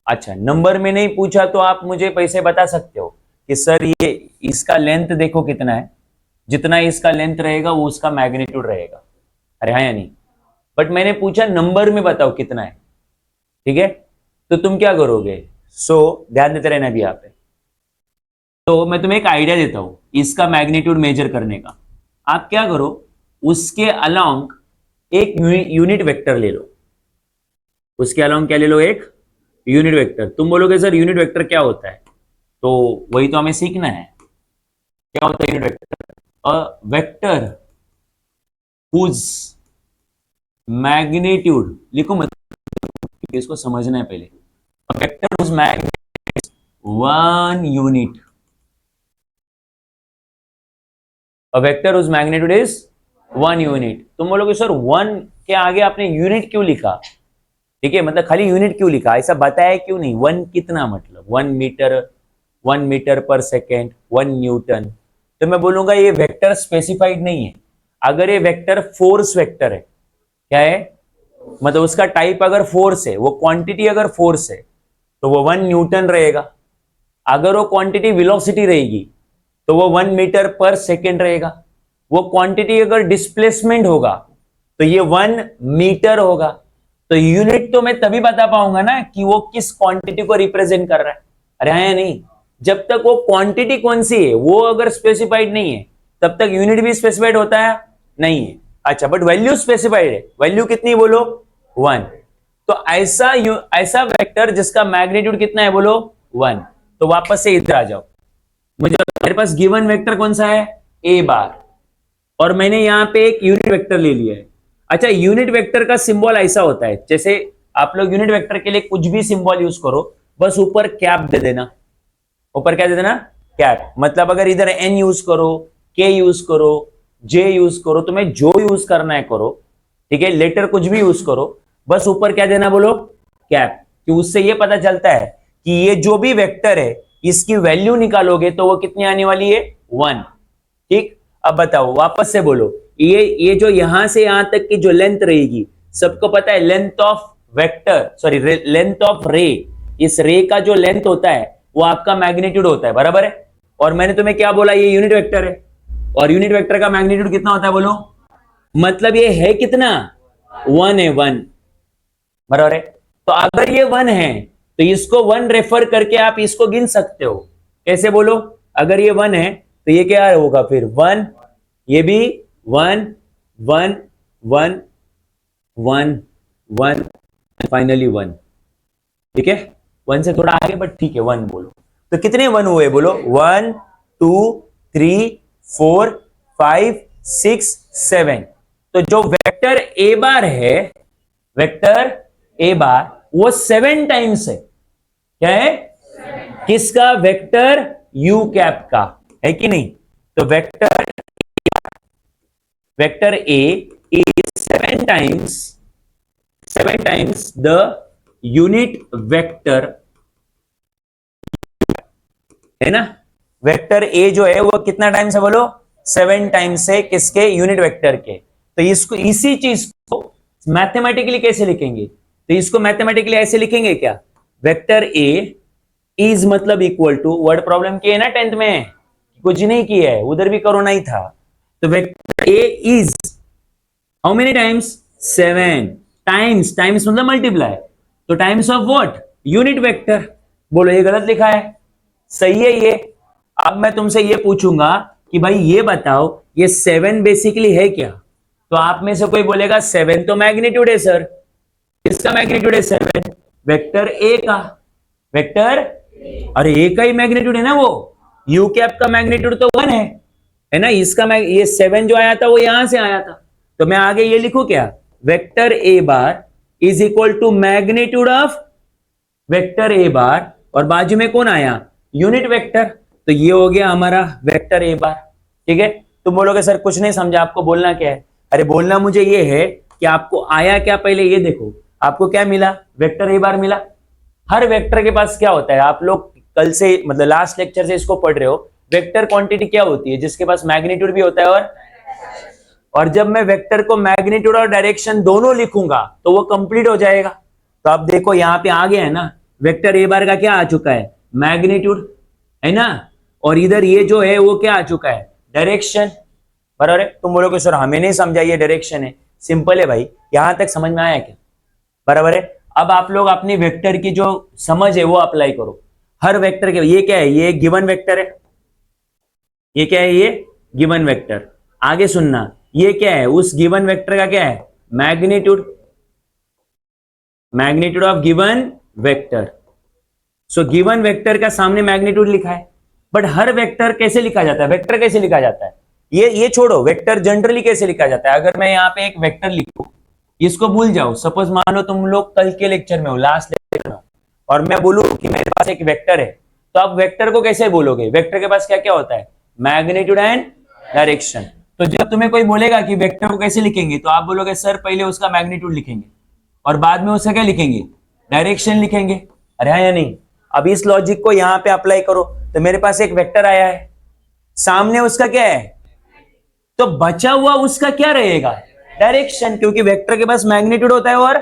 Speaker 1: अच्छा, नंबर में नहीं पूछा तो आप मुझे पैसे बता सकते हो कि सर ये इसका लेंथ देखो कितना है, जितना इसका लेंथ रहेगा वो उसका मैग्नीट्यूड रहेगा। अरे हाँ या नहीं? बट मैंने पूछा नंबर में बताओ कितना है, ठीक है? तो तुम क्या करोगे? ध्यान देते रहना भी यहाँ पे। तो मैं तुम्हें एक आइडिया देता हूं इसका मैग्नीट्यूड मेजर करने का। आप क्या करो, उसके अलोंग एक यूनिट वेक्टर ले लो। उसके अलोंग क्या ले लो? एक यूनिट वेक्टर। तुम बोलोगे सर यूनिट वेक्टर क्या होता है? तो वही तो हमें सीखना है। क्या होता है unit vector? A vector whose magnitude, लिखो मत, इसको समझना है पहले। A vector whose magnitude 1 unit. A vector whose magnitude is 1 unit. तुम बोलोगे सर 1 के आगे आपने यूनिट क्यों लिखा? ठीक है, मतलब खाली यूनिट क्यों लिखा, ऐसा बताया क्यों नहीं? 1 कितना, मतलब 1 metre, 1 metre per second, 1 Newton. तो मैं बोलूंगा ये वेक्टर स्पेसिफाइड नहीं है। अगर ये वेक्टर फोर्स वेक्टर है, क्या है मतलब उसका टाइप अगर फोर्स है, वो क्वांटिटी अगर फोर्स है तो वो 1 न्यूटन रहेगा। अगर वो क्वांटिटी वेलोसिटी रहेगी तो वो 1 मीटर पर सेकेंड रहेगा। वो क्वांटिटी अगर डिस्प्लेसमेंट होगा तो ये 1 मीटर होगा। तो यूनिट तो मैं तभी बता पाऊंगा ना कि वो किस क्वांटिटी को रिप्रेजेंट कर रहा है। अरे हाँ या नहीं? जब तक वो क्वांटिटी कौन सी है वो अगर स्पेसिफाइड नहीं है तब तक यूनिट भी स्पेसिफाइड होता है नहीं है। अच्छा, बट वैल्यू स्पेसिफाइड है। वैल्यू कितनी बोलो? 1। तो ऐसा वेक्टर जिसका मैग्नीट्यूड कितना है बोलो? 1। तो वापस से इधर आ जाओ। मेरे पास गिवन वेक्टर कौन सा है? ए बार। और मैंने यहां पे एक यूनिट वेक्टर ले लिया है। अच्छा, यूनिट वेक्टर का सिंबल ऐसा होता है, जैसे आप लोग यूनिट वेक्टर के लिए कुछ भी सिंबल यूज करो, बस ऊपर कैप दे देना। ऊपर क्या दे देना? कैप। मतलब अगर इधर एन यूज करो, के यूज करो, जे यूज करो, तुम्हें जो यूज करना है करो, ठीक है। लेटर कुछ भी यूज करो, बस ऊपर क्या देना बोलो? कैप। कि उससे ये पता चलता है कि ये जो भी वेक्टर है इसकी वैल्यू निकालोगे तो वो कितनी आने वाली है? 1। ठीक। अब बताओ, वापस से बोलो। ये जो यहां से यहां तक की जो लेंथ रहेगी, सबको पता है length of vector, sorry length of रे, इस रे का जो लेंथ होता है वो आपका मैग्नीट्यूड होता है, बराबर है। और मैंने तुम्हें क्या बोला? ये यूनिट वेक्टर है और यूनिट वेक्टर का मैग्नीट्यूड कितना होता है बोलो? मतलब ये है कितना? 1 है, 1, बराबर है। तो अगर ये 1 है तो इसको 1 रेफर करके आप इसको गिन सकते हो। कैसे बोलो? अगर ये 1 है तो ये क्या होगा फिर? 1, ये भी 1 1 1 1 1, फाइनली 1। ठीक है, 1 से थोड़ा आगे बट ठीक है, 1 बोलो। तो कितने 1 हुए बोलो? 1 2 3 4 5 6 7। तो जो वेक्टर ए बार है, वेक्टर ए बार, वो 7 टाइम्स है। क्या है? किसका? वेक्टर यू कैप का, है कि नहीं? तो vector A is 7 times the unit vector, है ना। वेक्टर ए जो है वो कितना टाइम्स है बोलो? 7 टाइम्स है किसके? यूनिट वेक्टर के। तो इसको, इसी चीज को मैथमेटिकली कैसे लिखेंगे? तो इसको मैथमेटिकली ऐसे लिखेंगे क्या? वेक्टर ए इज मतलब इक्वल टू, वर्ड प्रॉब्लम की है ना 10th में? कुछ नहीं किया है, उधर भी कोरोना ही था। तो vector A is how many times? 7 times. Times मतलब मल्टीप्लाई, तो times of what? Unit vector. बोलो ये गलत लिखा है? सही है ये। अब मैं तुमसे ये पूछूंगा कि भाई ये बताओ, ये 7 बेसिकली है क्या? तो आप में से कोई बोलेगा 7 तो मैग्नीट्यूड है सर। किसका मैग्नीट्यूड है 7? वेक्टर ए का। वेक्टर, अरे ए का ही मैग्नीट्यूड है ना वो। यू कैप का मैग्नीट्यूड तो 1 है ना। इसका ये 7 जो आया था वो यहां से आया था। तो मैं आगे ये लिखूं क्या? Vector A bar is equal to magnitude of vector A bar, और बाजू में कौन आया? Unit vector. तो ये हो गया हमारा वेक्टर ए बार। ठीक है। तुम बोलोगे सर कुछ नहीं समझा, आपको बोलना क्या है? अरे बोलना मुझे ये है कि आपको आया क्या, पहले ये देखो। आपको क्या मिला? वेक्टर ए बार मिला। हर वेक्टर के पास क्या होता है? आप लोग कल से, मतलब लास्ट लेक्चर से इसको पढ़ रहे हो। वेक्टर क्वांटिटी क्या होती है? जिसके पास मैग्नीट्यूड भी होता है और जब मैं वेक्टर को मैग्नीट्यूड और डायरेक्शन दोनों लिखूंगा तो वो कंप्लीट हो जाएगा। तो अब देखो यहां पे आ गया है ना, वेक्टर ए बार का क्या आ चुका है? मैग्नीट्यूड, है ना। और इधर ये जो है वो क्या आ चुका है? डायरेक्शन, बराबर है। तुम बोलोगे सर हमें नहीं समझा, ये डायरेक्शन है। सिंपल है भाई, यहां तक समझ में आया क्या? बराबर है। अब आप लोग अपनी वेक्टर की जो समझ है वो अप्लाई करो हर वेक्टर के। ये क्या है? ये गिवन वेक्टर है। ये क्या है? ये गिवन वेक्टर। आगे सुनना, ये क्या है? उस गिवन वेक्टर का क्या है? Magnitude. Magnitude of given vector. So given vector का सामने मैग्नीट्यूड लिखा है। बट हर वेक्टर कैसे लिखा जाता है? वेक्टर कैसे लिखा जाता है? ये छोड़ो, वेक्टर जनरली कैसे लिखा जाता है? अगर मैं यहाँ पे एक वेक्टर लिखूं, इसको भूल जाओ। सपोज मान लो तुम लोग कल के लेक्चर में हो, लास्ट लेक्चर में हो, और मैं बोलूं कि मेरे पास एक वेक्टर है, तो आप वेक्टर को कैसे बोलोगे? वेक्टर के पास क्या क्या होता है? Magnitude and direction. तो जब तुम्हें कोई बोलेगा कि वेक्टर को कैसे लिखेंगे, तो आप बोलोगे सर पहले उसका मैग्नीट्यूड लिखेंगे और बाद में उसका क्या लिखेंगे? डायरेक्शन लिखेंगे। अरे हाँ या नहीं? अब इस लॉजिक को यहां पे अप्लाई करो। तो मेरे पास एक वेक्टर आया है, सामने उसका क्या है? तो बचा हुआ उसका क्या रहेगा? डायरेक्शन, क्योंकि वेक्टर के पास मैग्नीट्यूड होता है। और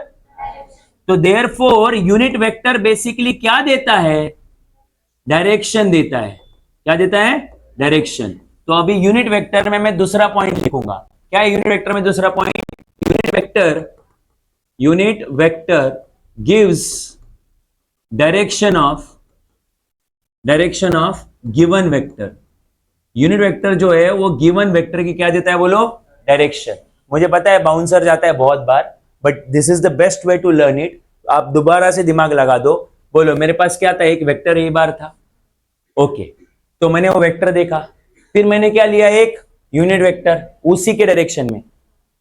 Speaker 1: तो देयरफॉर यूनिट वेक्टर बेसिकली क्या देता है? डायरेक्शन देता है। क्या देता है? डायरेक्शन। तो अभी यूनिट वेक्टर में मैं दूसरा पॉइंट लिखूंगा। क्या है यूनिट वेक्टर में दूसरा point? Unit unit vector gives direction of given vector. Unit vector जो है वो गिवन वेक्टर की क्या देता है बोलो, डायरेक्शन. मुझे पता है बाउंसर जाता है बहुत बार, but this is the best way to learn it. आप दोबारा से दिमाग लगा दो. बोलो मेरे पास क्या था, एक वेक्टर ए बार था. ओके, तो मैंने वो वेक्टर देखा, फिर मैंने क्या लिया, एक यूनिट वेक्टर उसी के डायरेक्शन में,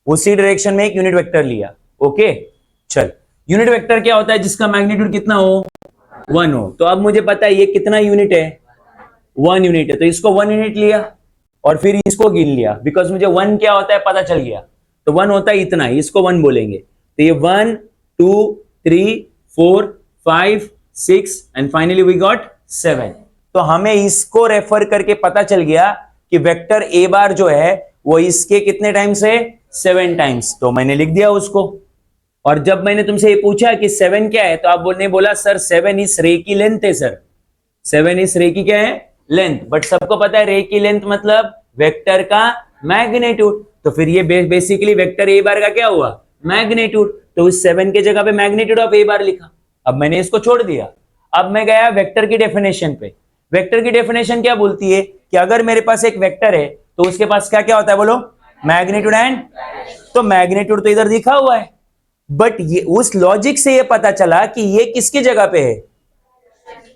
Speaker 1: उसी डायरेक्शन में एक यूनिट वेक्टर लिया. ओके चल, यूनिट वेक्टर क्या होता है, जिसका मैग्नीट्यूड कितना हो, 1 हो. तो अब मुझे पता है ये कितना यूनिट है, 1 यूनिट है. तो इसको 1 यूनिट लिया और फिर इसको गिन लिया, बिकॉज मुझे 1 क्या होता है पता चल गया. तो 1 होता है इतना, इसको 1 बोलेंगे. तो ये 1 2 3 4 5 6 एंड फाइनली वी गॉट 7. तो हमें इसको रेफर करके पता चल गया कि वेक्टर ए बार जो है वो इसके कितने टाइम्स है, 7 टाइम्स. तो मैंने लिख दिया उसको. और जब मैंने तुमसे ये पूछा कि 7 क्या है, तो आप बोला सर 7 इस रे की लेंथ है. सर 7 इस रे की क्या है, लेंथ. बट सबको पता है रे की लेंथ मतलब वेक्टर का मैग्नीट्यूड. तो फिर ये बेसिकली वेक्टर ए बार का क्या हुआ, मैग्नीट्यूड. तो उस 7 के जगह पे मैग्नीट्यूड ऑफ ए बार लिखा. अब मैंने इसको छोड़ दिया. अब मैं गया वेक्टर की डेफिनेशन पे. वेक्टर की डेफिनेशन क्या बोलती है कि अगर मेरे पास एक वेक्टर है तो उसके पास क्या क्या होता है बोलो, मैग्नीट्यूड एंड. तो मैग्नीट्यूड तो इधर दिखा हुआ है, बट ये उस लॉजिक से ये पता चला कि ये किसकी जगह पे है.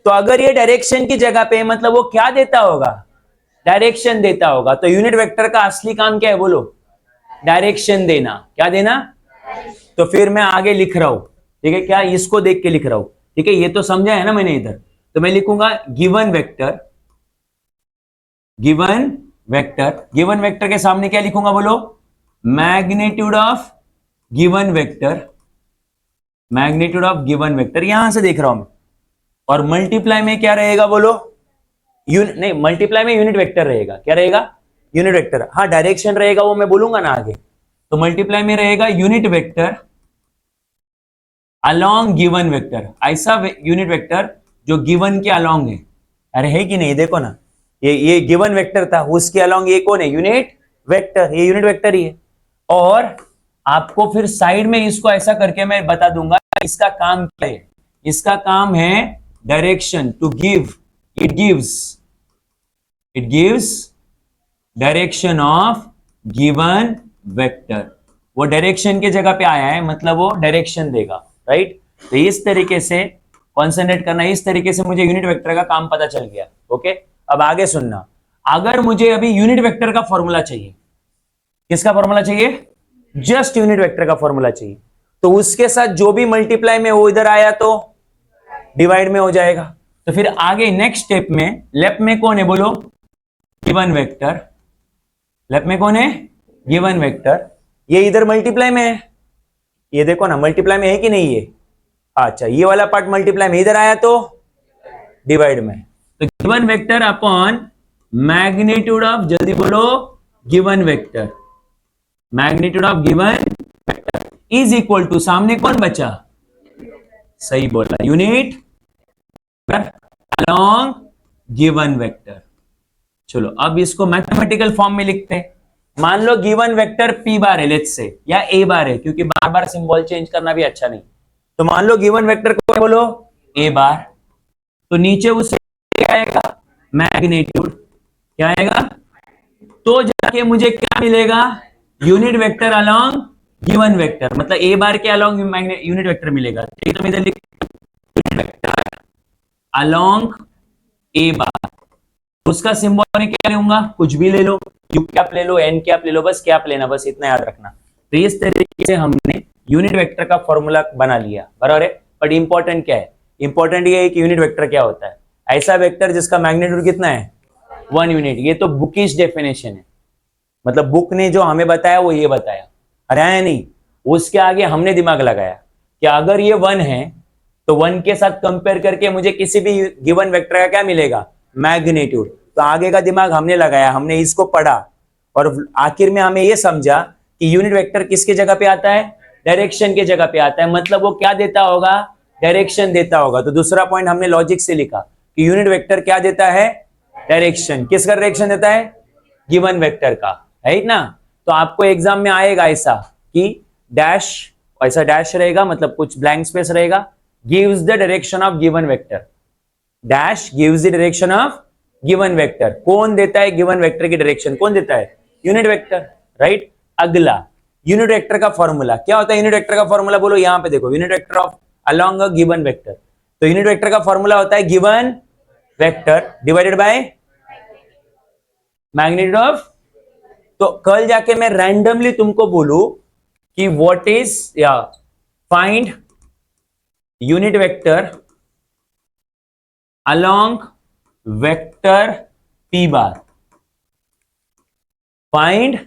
Speaker 1: तो अगर ये डायरेक्शन की जगह पे है मतलब वो क्या देता होगा, डायरेक्शन देता होगा. तो यूनिट वेक्टर का असली काम क्या है बोलो, डायरेक्शन देना. क्या देना. तो फिर मैं आगे लिख रहा हूं, ठीक है, क्या इसको देख के लिख रहा हूं, ठीक है. ये तो समझा है ना मैंने इधर. तो मैं लिखूंगा गिवन वेक्टर, गिवन वेक्टर के सामने क्या लिखूंगा बोलो, magnitude of given vector, magnitude of given vector. यहां से देख रहा हूं मैं. और मल्टीप्लाई में क्या रहेगा बोलो, नहीं मल्टीप्लाई में यूनिट वेक्टर रहेगा. क्या रहेगा, यूनिट वेक्टर. हाँ डायरेक्शन रहेगा वो मैं बोलूंगा ना आगे. तो मल्टीप्लाई में रहेगा unit vector along given vector. ऐसा यूनिट वेक्टर जो गिवन के अलोंग है. अरे है कि नहीं, देखो ना, ये गिवन वेक्टर था, उसके अलोंग ये कौन है, यूनिट वेक्टर. ये यूनिट वेक्टर ही है. और आपको फिर साइड में इसको ऐसा करके मैं बता दूंगा इसका काम क्या है. इसका काम है direction, to give, it gives direction of given vector. वो डायरेक्शन के जगह पे आया है मतलब वो डायरेक्शन देगा, राइट. तो इस तरीके से कॉन्सेंट्रेट करना, इस तरीके से मुझे यूनिट वेक्टर का काम पता चल गया. ओके, अब आगे सुनना. अगर मुझे अभी यूनिट वेक्टर का फॉर्मूला चाहिए, किसका फॉर्मूला चाहिए, जस्ट यूनिट वेक्टर का फॉर्मूला चाहिए. तो उसके साथ जो भी मल्टीप्लाई में वो इधर आया तो डिवाइड में हो जाएगा. तो फिर आगे नेक्स्ट स्टेप में लेफ्ट में कौन है बोलो, गिवन वेक्टर. लेफ्ट में कौन है, गिवन वेक्टर. ये इधर मल्टीप्लाई में है, ये देखो ना मल्टीप्लाई में है कि नहीं है. अच्छा ये वाला पार्ट मल्टीप्लाई में, इधर आया तो डिवाइड में. तो given vector upon magnitude of, जल्दी बोलो, given vector, magnitude of given vector is equal to, सामने कौन बचा, सही बोला, यूनिट अलोंग गिवन वेक्टर. चलो अब इसको मैथमेटिकल फॉर्म में लिखते हैं. मान लो गिवन वेक्टर p बार है लेट्स से, या a बार है, क्योंकि बार बार सिंबल चेंज करना भी अच्छा नहीं. तो मान लो गिवन वेक्टर को बोलो a बार. तो नीचे उससे क्या आएगा, मैग्नीट्यूड. क्या आएगा, तो जाके मुझे क्या मिलेगा, unit vector along given vector, मतलब a बार के अलोंग यूनिट वेक्टर मिलेगा. तो मैं लिख यूनिट वेक्टर अलोंग a बार. उसका सिंबल मैं क्या लूंगा, कुछ भी ले लो, यू कैप ले लो, एन कैप ले लो, बस कैप लेना, बस इतना याद रखना. तो इस तरीके से हमने यूनिट वेक्टर का फॉर्मूला बना लिया, बराबर है. बट इंपॉर्टेंट क्या है, इंपॉर्टेंट ये है कि यूनिट वेक्टर क्या होता है, ऐसा वेक्टर जिसका मैग्नीट्यूड कितना है, 1 यूनिट. ये तो बुकिश डेफिनेशन है, मतलब बुक ने जो हमें बताया वो ये बताया, अरे है नहीं, उसके आगे हमने दिमाग लगाया कि अगर ये 1 है तो 1 के साथ कंपेयर करके मुझे किसी भी गिवन वेक्टर का क्या मिलेगा, मैग्नीट्यूड. तो आगे का दिमाग हमने लगाया, हमने इसको पढ़ा और आखिर में हमें ये समझा कि यूनिट वेक्टर किसके जगह पे आता है, डायरेक्शन के जगह पे आता है. मतलब वो क्या देता होगा, डायरेक्शन देता होगा. तो दूसरा पॉइंट हमने लॉजिक से लिखा कि यूनिट वेक्टर क्या देता है, डायरेक्शन. किसका डायरेक्शन देता है, गिवन वेक्टर का, है ना. तो आपको एग्जाम में आएगा ऐसा कि डैश, ऐसा डैश रहेगा मतलब कुछ ब्लैंक स्पेस रहेगा, gives the direction of given vector, dash gives the direction of given vector. कौन देता है गिवन वेक्टर की डायरेक्शन? कौन देता है? Unit vector, right. अगला यूनिट वेक्टर का फॉर्मूला क्या होता है? यूनिट वेक्टर का फॉर्मूला बोलो, यहां पे देखो, unit vector of along a given vector. तो यूनिट वेक्टर का फॉर्मूला होता है given vector divided by magnitude of. तो कल जाके मैं रैंडमली तुमको बोलू कि व्हाट इज या find unit vector along vector p bar, find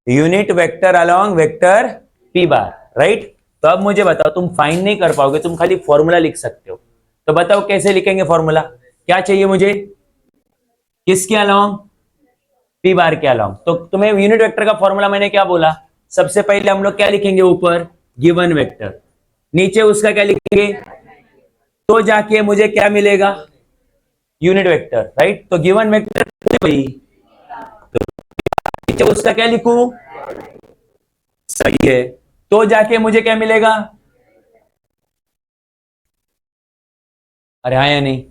Speaker 1: unit vector along vector p bar, right. तो अब मुझे बताओ, तुम फाइंड नहीं कर पाओगे, तुम खाली फॉर्मूला लिख सकते हो। तो बताओ कैसे लिखेंगे फॉर्मूला? क्या चाहिए मुझे? किसके अलोंग? p बार के अलोंग। तो तुम्हें यूनिट वेक्टर का फॉर्मूला मैंने क्या बोला? सबसे पहले हम लोग क्या लिखेंगे? ऊपर गिवन वेक्टर, नीचे उसका क्या लिखेंगे? तो जाके मुझे क्या मिलेगा? Unit vector, right. तो गिवन वेक्टर भाई, तो नीचे उसका क्या लिखूं? सही है। तो जाके मुझे क्या मिलेगा? अरे हाँ या नहीं?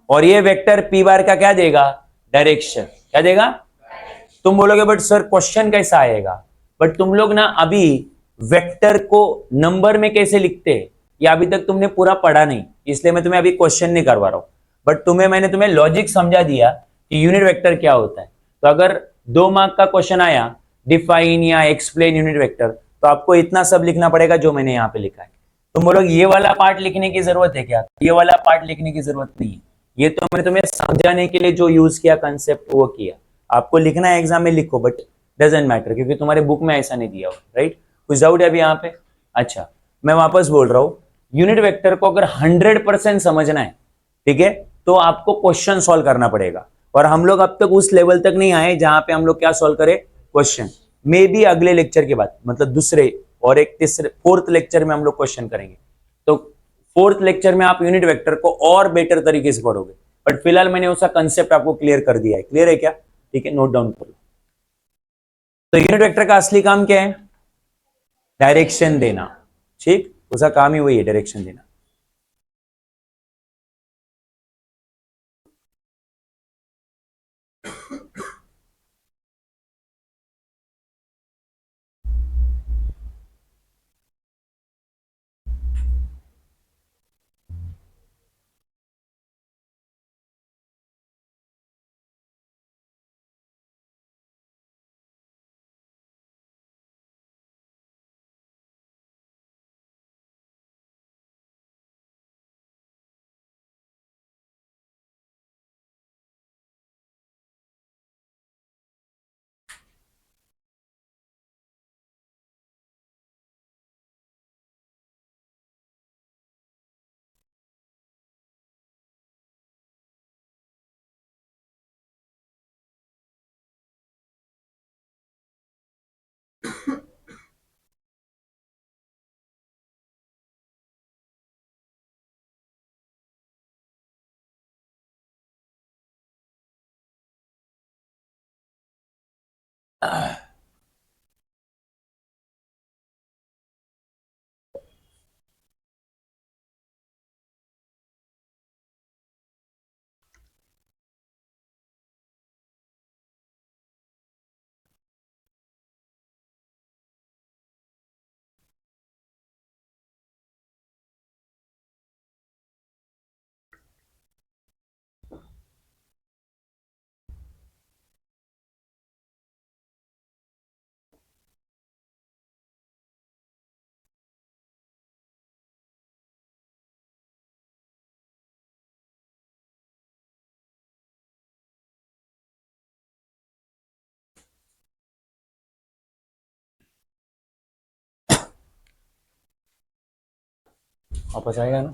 Speaker 1: और ये वेक्टर p बार का क्या देगा? डायरेक्शन। क्या देगा? तुम बोलोगे बट सर क्वेश्चन कैसा आएगा? बट तुम लोग ना अभी वेक्टर को नंबर में कैसे लिखते हैं ये अभी तक तुमने पूरा पढ़ा नहीं, इसलिए मैं तुम्हें अभी क्वेश्चन नहीं करवा रहा हूं। बट मैंने तुम्हें लॉजिक समझा दिया कि यूनिट वेक्टर क्या होता है। तो अगर 2 मार्क का क्वेश्चन आया डिफाइन या एक्सप्लेन यूनिट वेक्टर, तो आपको इतना सब लिखना पड़ेगा जो मैंने यहाँ पे लिखा है। तुम बोलोगे ये वाला पार्ट लिखने की जरूरत है क्या? ये वाला पार्ट लिखने की जरूरत नहीं है, ये तो मैंने तुम्हें समझाने के लिए जो यूज किया कंसेप्ट वो किया। आपको लिखना है एग्जाम में लिखो, बट डजेंट मैटर क्योंकि तुम्हारे बुक में ऐसा नहीं दिया हो, राइट। कुछ डाउट है अभी यहाँ पे? अच्छा, मैं वापस बोल रहा हूं, यूनिट वेक्टर को अगर 100% समझना है, ठीक है, तो आपको क्वेश्चन सॉल्व करना पड़ेगा। और हम लोग अब तक उस लेवल तक नहीं आए जहां पे हम लोग क्या सॉल्व करें? क्वेश्चन। मे बी अगले लेक्चर के बाद, मतलब दूसरे और एक तीसरे फोर्थ लेक्चर में हम लोग क्वेश्चन करेंगे। तो फोर्थ लेक्चर में आप यूनिट वेक्टर को और बेटर तरीके से पढ़ोगे। बट फिलहाल मैंने उसका कंसेप्ट आपको क्लियर कर दिया है। क्लियर है क्या? ठीक है, नोट डाउन कर लो। तो यूनिट वेक्टर का असली काम क्या है? डायरेक्शन देना, ठीक। उसका काम ही वही है, डायरेक्शन देना। वापस आएगा ना?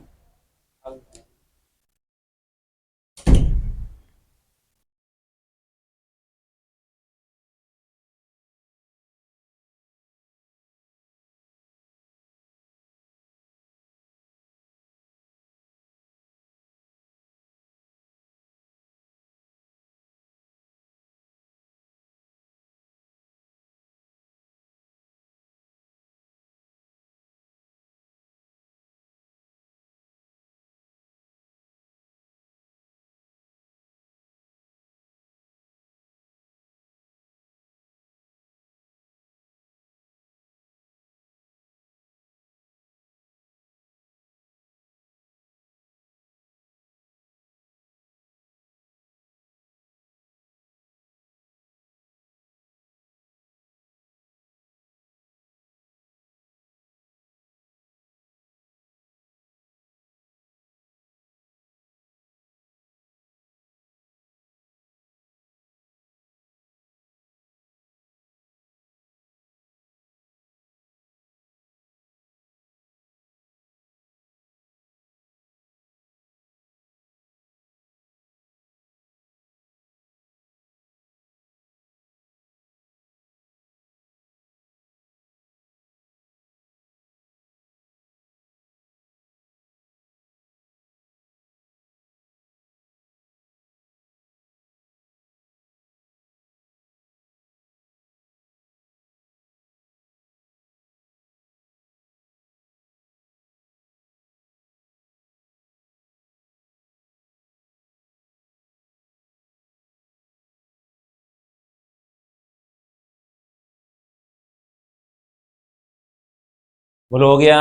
Speaker 1: बोलो हो गया?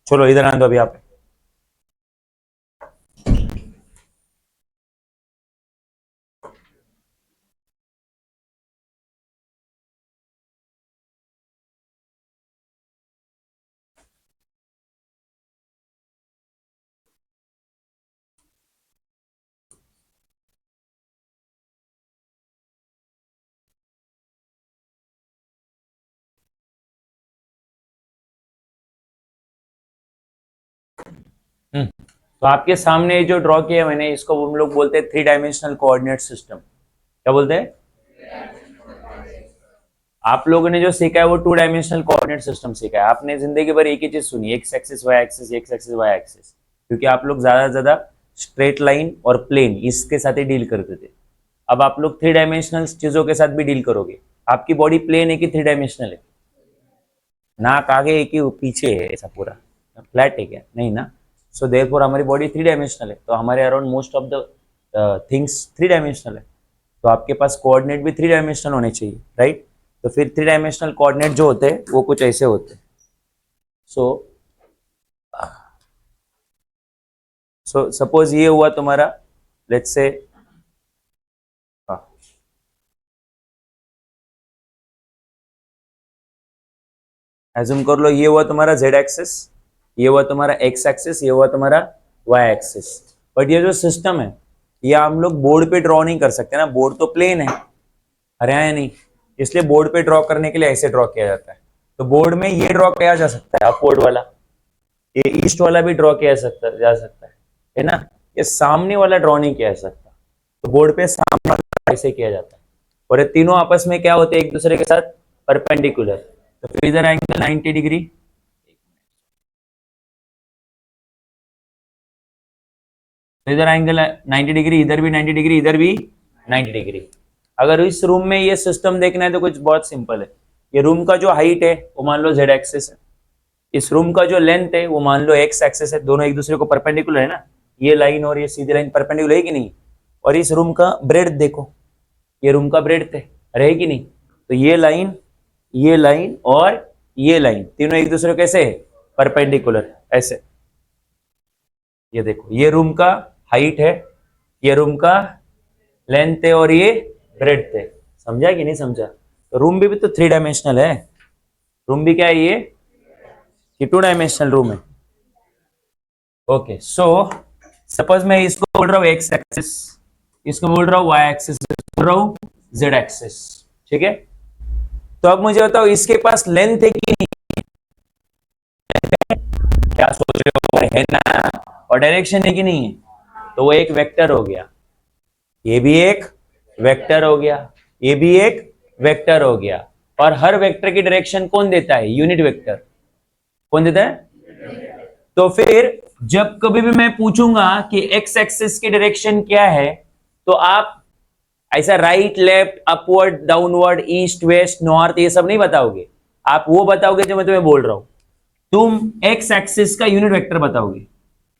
Speaker 1: चलो इधर आने दो अभी आप। तो आपके सामने जो ड्रॉ किया मैंने, इसको हम लोग बोलते हैं 3 डायमेंशनल कोऑर्डिनेट सिस्टम। क्या बोलते हैं? आप लोगों ने जो सीखा है वो 2 डायमेंशनल कोऑर्डिनेट सिस्टम सीखा है। आपने जिंदगी भर एक ही चीज सुनी, x axis y axis, x axis y axis, क्योंकि आप लोग ज्यादा से ज्यादा स्ट्रेट लाइन और प्लेन इसके साथ ही डील करते थे। अब आप लोग 3 डायमेंशनल चीजों के साथ भी डील करोगे। आपकी बॉडी प्लेन है कि 3 डायमेंशनल है? नाक आगे है कि पीछे है, ऐसा पूरा फ्लैट है क्या? नहीं ना। सो देयरफॉर हमारी बॉडी 3 डायमेंशनल है, तो हमारे around most of the things 3 dimensional है। तो आपके पास कोऑर्डिनेट भी 3 डायमेंशनल होने चाहिए, राइट? तो फिर 3 डायमेंशनल कोऑर्डिनेट जो होते हैं वो कुछ ऐसे होते हैं। सो सपोज ये हुआ तुम्हारा, लेट्स से, एज्यूम कर लो ये हुआ तुम्हारा जेड एक्सिस, ये हुआ तुम्हारा एक्स एक्सिस, ये हुआ तुम्हारा वाई एक्सिस। बट ये जो सिस्टम है ये हम लोग बोर्ड पे ड्रॉ नहीं कर सकते ना, बोर्ड तो प्लेन है, अरे है नहीं। इसलिए बोर्ड पे ड्रॉ करने के लिए ऐसे ड्रॉ किया जाता है। तो बोर्ड में ये ड्रॉ किया जा सकता है अपवर्ड वाला, ये ईस्ट वाला भी ड्रॉ किया जा सकता है ना। ये सामने वाला ड्रॉ नहीं किया जा सकता, तो बोर्ड पे सामने वाला ऐसे किया जाता है। और ये तीनों आपस में क्या होते हैं, एक दूसरे के साथ परपेंडिकुलर। तो फिर इधर एंगल 90 डिग्री, इधर एंगल 90 डिग्री, इधर भी 90 डिग्री, इधर भी 90 डिग्री। अगर इस रूम में ये सिस्टम देखना है तो कुछ बहुत सिंपल है। ये रूम का जो हाइट है वो मान लो जेड एक्सिस है, इस रूम का जो लेंथ है वो मान लो एक्स एक्सिस है, दोनों एक दूसरे को परपेंडिकुलर है ना। ये लाइन और ये सीधी लाइन परपेंडिकुलर है कि नहीं? और इस रूम का ब्रेड्थ देखो, ये रूम का ब्रेड्थ है, रहे कि नहीं? तो ये लाइन और ये लाइन तीनों एक दूसरे को कैसे है? परपेंडिकुलर, ऐसे। ये देखो, ये रूम का हाइट है, ये रूम का लेंथ है और ये ब्रेड्थ है। समझा कि नहीं समझा? तो रूम भी तो 3 डायमेंशनल है। रूम भी क्या है ये? 2 डायमेंशनल रूम है। ओके, सो सपोज मैं इसको बोल रहा हूँ एक्स एक्सिस, इसको बोल रहा हूँ वाई एक्सिस, बोल रहा हूँ जेड एक्सिस, ठीक है? तो अब मुझे बताओ इसके पास लेंथ है कि नहीं? क्या सोच रहे हो? है ना। और डायरेक्शन है कि नहीं है? तो वो एक वेक्टर हो गया, ये भी एक वेक्टर हो गया, ये भी एक वेक्टर हो गया। और हर वेक्टर की डायरेक्शन कौन देता है? Unit vector. कौन देता है? तो फिर जब कभी भी मैं पूछूंगा कि एक्स एक्सिस की डायरेक्शन क्या है, तो आप ऐसा right left upward downward east west north ये सब नहीं बताओगे, आप वो बताओगे जो मैं तुम्हें बोल रहा हूं। तुम एक्स एक्सिस का यूनिट वेक्टर बताओगे।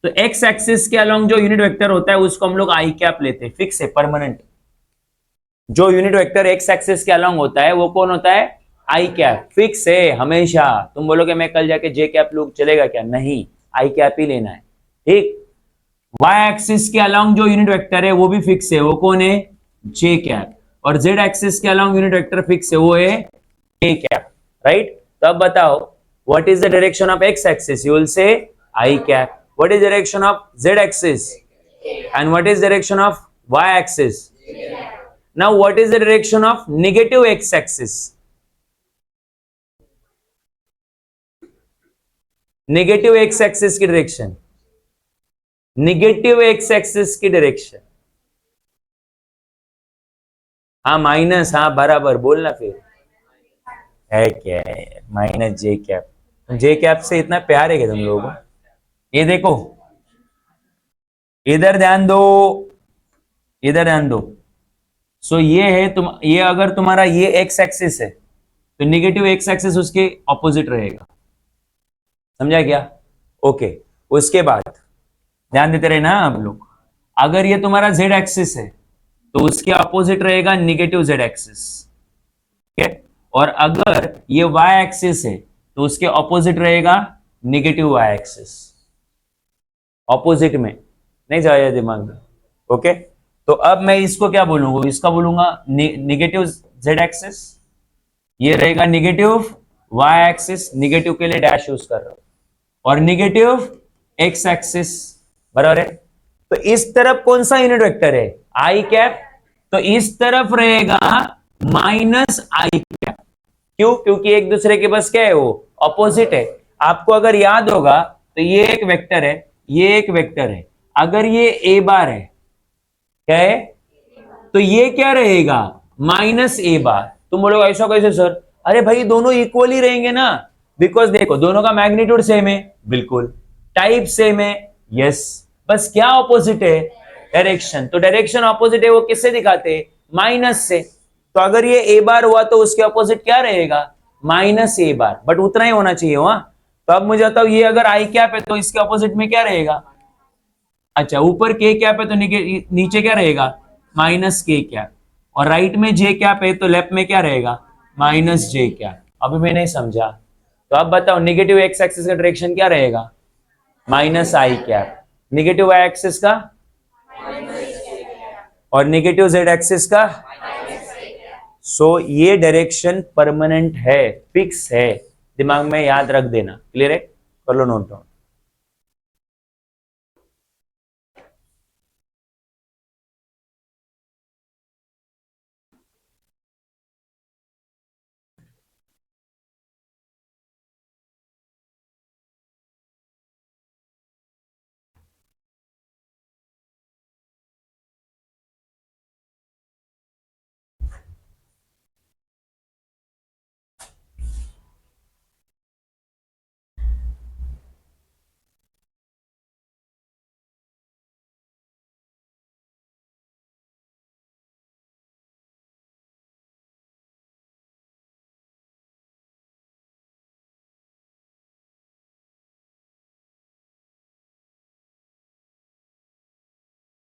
Speaker 1: तो एक्स एक्सिस के अलोंग जो यूनिट वेक्टर होता है उसको हम लोग आई कैप लेते हैं, फिक्स है, परमानेंट। जो यूनिट वेक्टर एक्स एक्सिस के अलोंग होता है वो कौन होता है? आई कैप, फिक्स है हमेशा। तुम बोलोगे मैं कल जाके जे कैप लूँ, चलेगा क्या? नहीं, आई कैप ही लेना है, ठीक। वाई एक्सिस के अलोंग जो यूनिट वेक्टर है वो भी फिक्स है, वो कौन है? J cap. और जेड एक्सिस के अलोंग यूनिट वेक्टर फिक्स है, वो है ए कैप, राइट? तो अब बताओ, what is the direction of x axis? You will say I cap. What is direction of z axis? And what is direction of y axis? Now what is the direction of negative x axis? Negative x axis की डायरेक्शन, नेगेटिव एक्स एक्सिस की डायरेक्शन, हाँ माइनस, हाँ बराबर, बोलना फिर। है क्या है? माइनस जे कैप। जे कैप से इतना प्यार है क्या तुम लोगों को? ये देखो, इधर ध्यान दो, इधर ध्यान दो। सो ये है ये अगर तुम्हारा ये एक्स एक्सिस है तो नेगेटिव एक्स एक्सिस उसके ऑपोजिट रहेगा। समझा क्या? ओके। उसके बाद ध्यान देते रहे ना आप लोग, अगर ये तुम्हारा जेड एक्सिस है तो उसके ऑपोजिट रहेगा नेगेटिव जेड एक्सिस, ठीक है? और अगर ये वाई एक्सिस है तो उसके ऑपोजिट रहेगा निगेटिव वाई एक्सिस, ऑपोजिट में नहीं जाएगा दिमाग में। ओके, तो अब मैं इसको क्या बोलूंगा, इसका बोलूंगा निगेटिव जेड एक्सिस, ये रहेगा निगेटिव वाई एक्सिस, निगेटिव के लिए डैश यूज कर रहा हूं, और निगेटिव एक्स एक्सिस, बराबर है। तो इस तरफ कौन सा यूनिट वेक्टर है, आई कैप, तो इस तरफ रहेगा माइनस आई कैप। क्यों, क्योंकि एक दूसरे के पास क्या है, वो ऑपोजिट है। आपको अगर याद होगा तो ये एक वेक्टर है, ये एक वेक्टर है, अगर ये ए बार है, क्या है, तो ये क्या रहेगा, माइनस ए बार। तुम बोलोगे ऐसा कैसे सर, अरे भाई दोनों इक्वल ही रहेंगे ना, बिकॉज देखो दोनों का मैग्नीट्यूड सेम है, बिल्कुल, टाइप सेम है, यस, बस क्या ऑपोजिट है, डायरेक्शन। तो डायरेक्शन ऑपोजिट है वो किससे दिखाते हैं, माइनस से। तो अगर ये ए बार हुआ तो उसके ऑपोजिट क्या रहेगा, माइनस ए बार, बट उतना ही होना चाहिए वहां। तो अब मुझे बताओ, ये अगर आई कैप है तो इसके ऑपोजिट में क्या रहेगा, अच्छा ऊपर के कैप है तो नीचे क्या रहेगा, माइनस के कैप, और राइट में जे कैप है तो लेफ्ट में क्या रहेगा, माइनस जे कैप। अभी मैं नहीं समझा, तो अब बताओ निगेटिव एक्स एक्सिस का डायरेक्शन क्या रहेगा, माइनस आई कैप, निगेटिव वाई एक्सिस का, और निगेटिव जेड एक्सिस का। सो ये डायरेक्शन परमानेंट है, फिक्स है, दिमाग में याद रख देना, क्लियर है, कर लो नोट डाउन।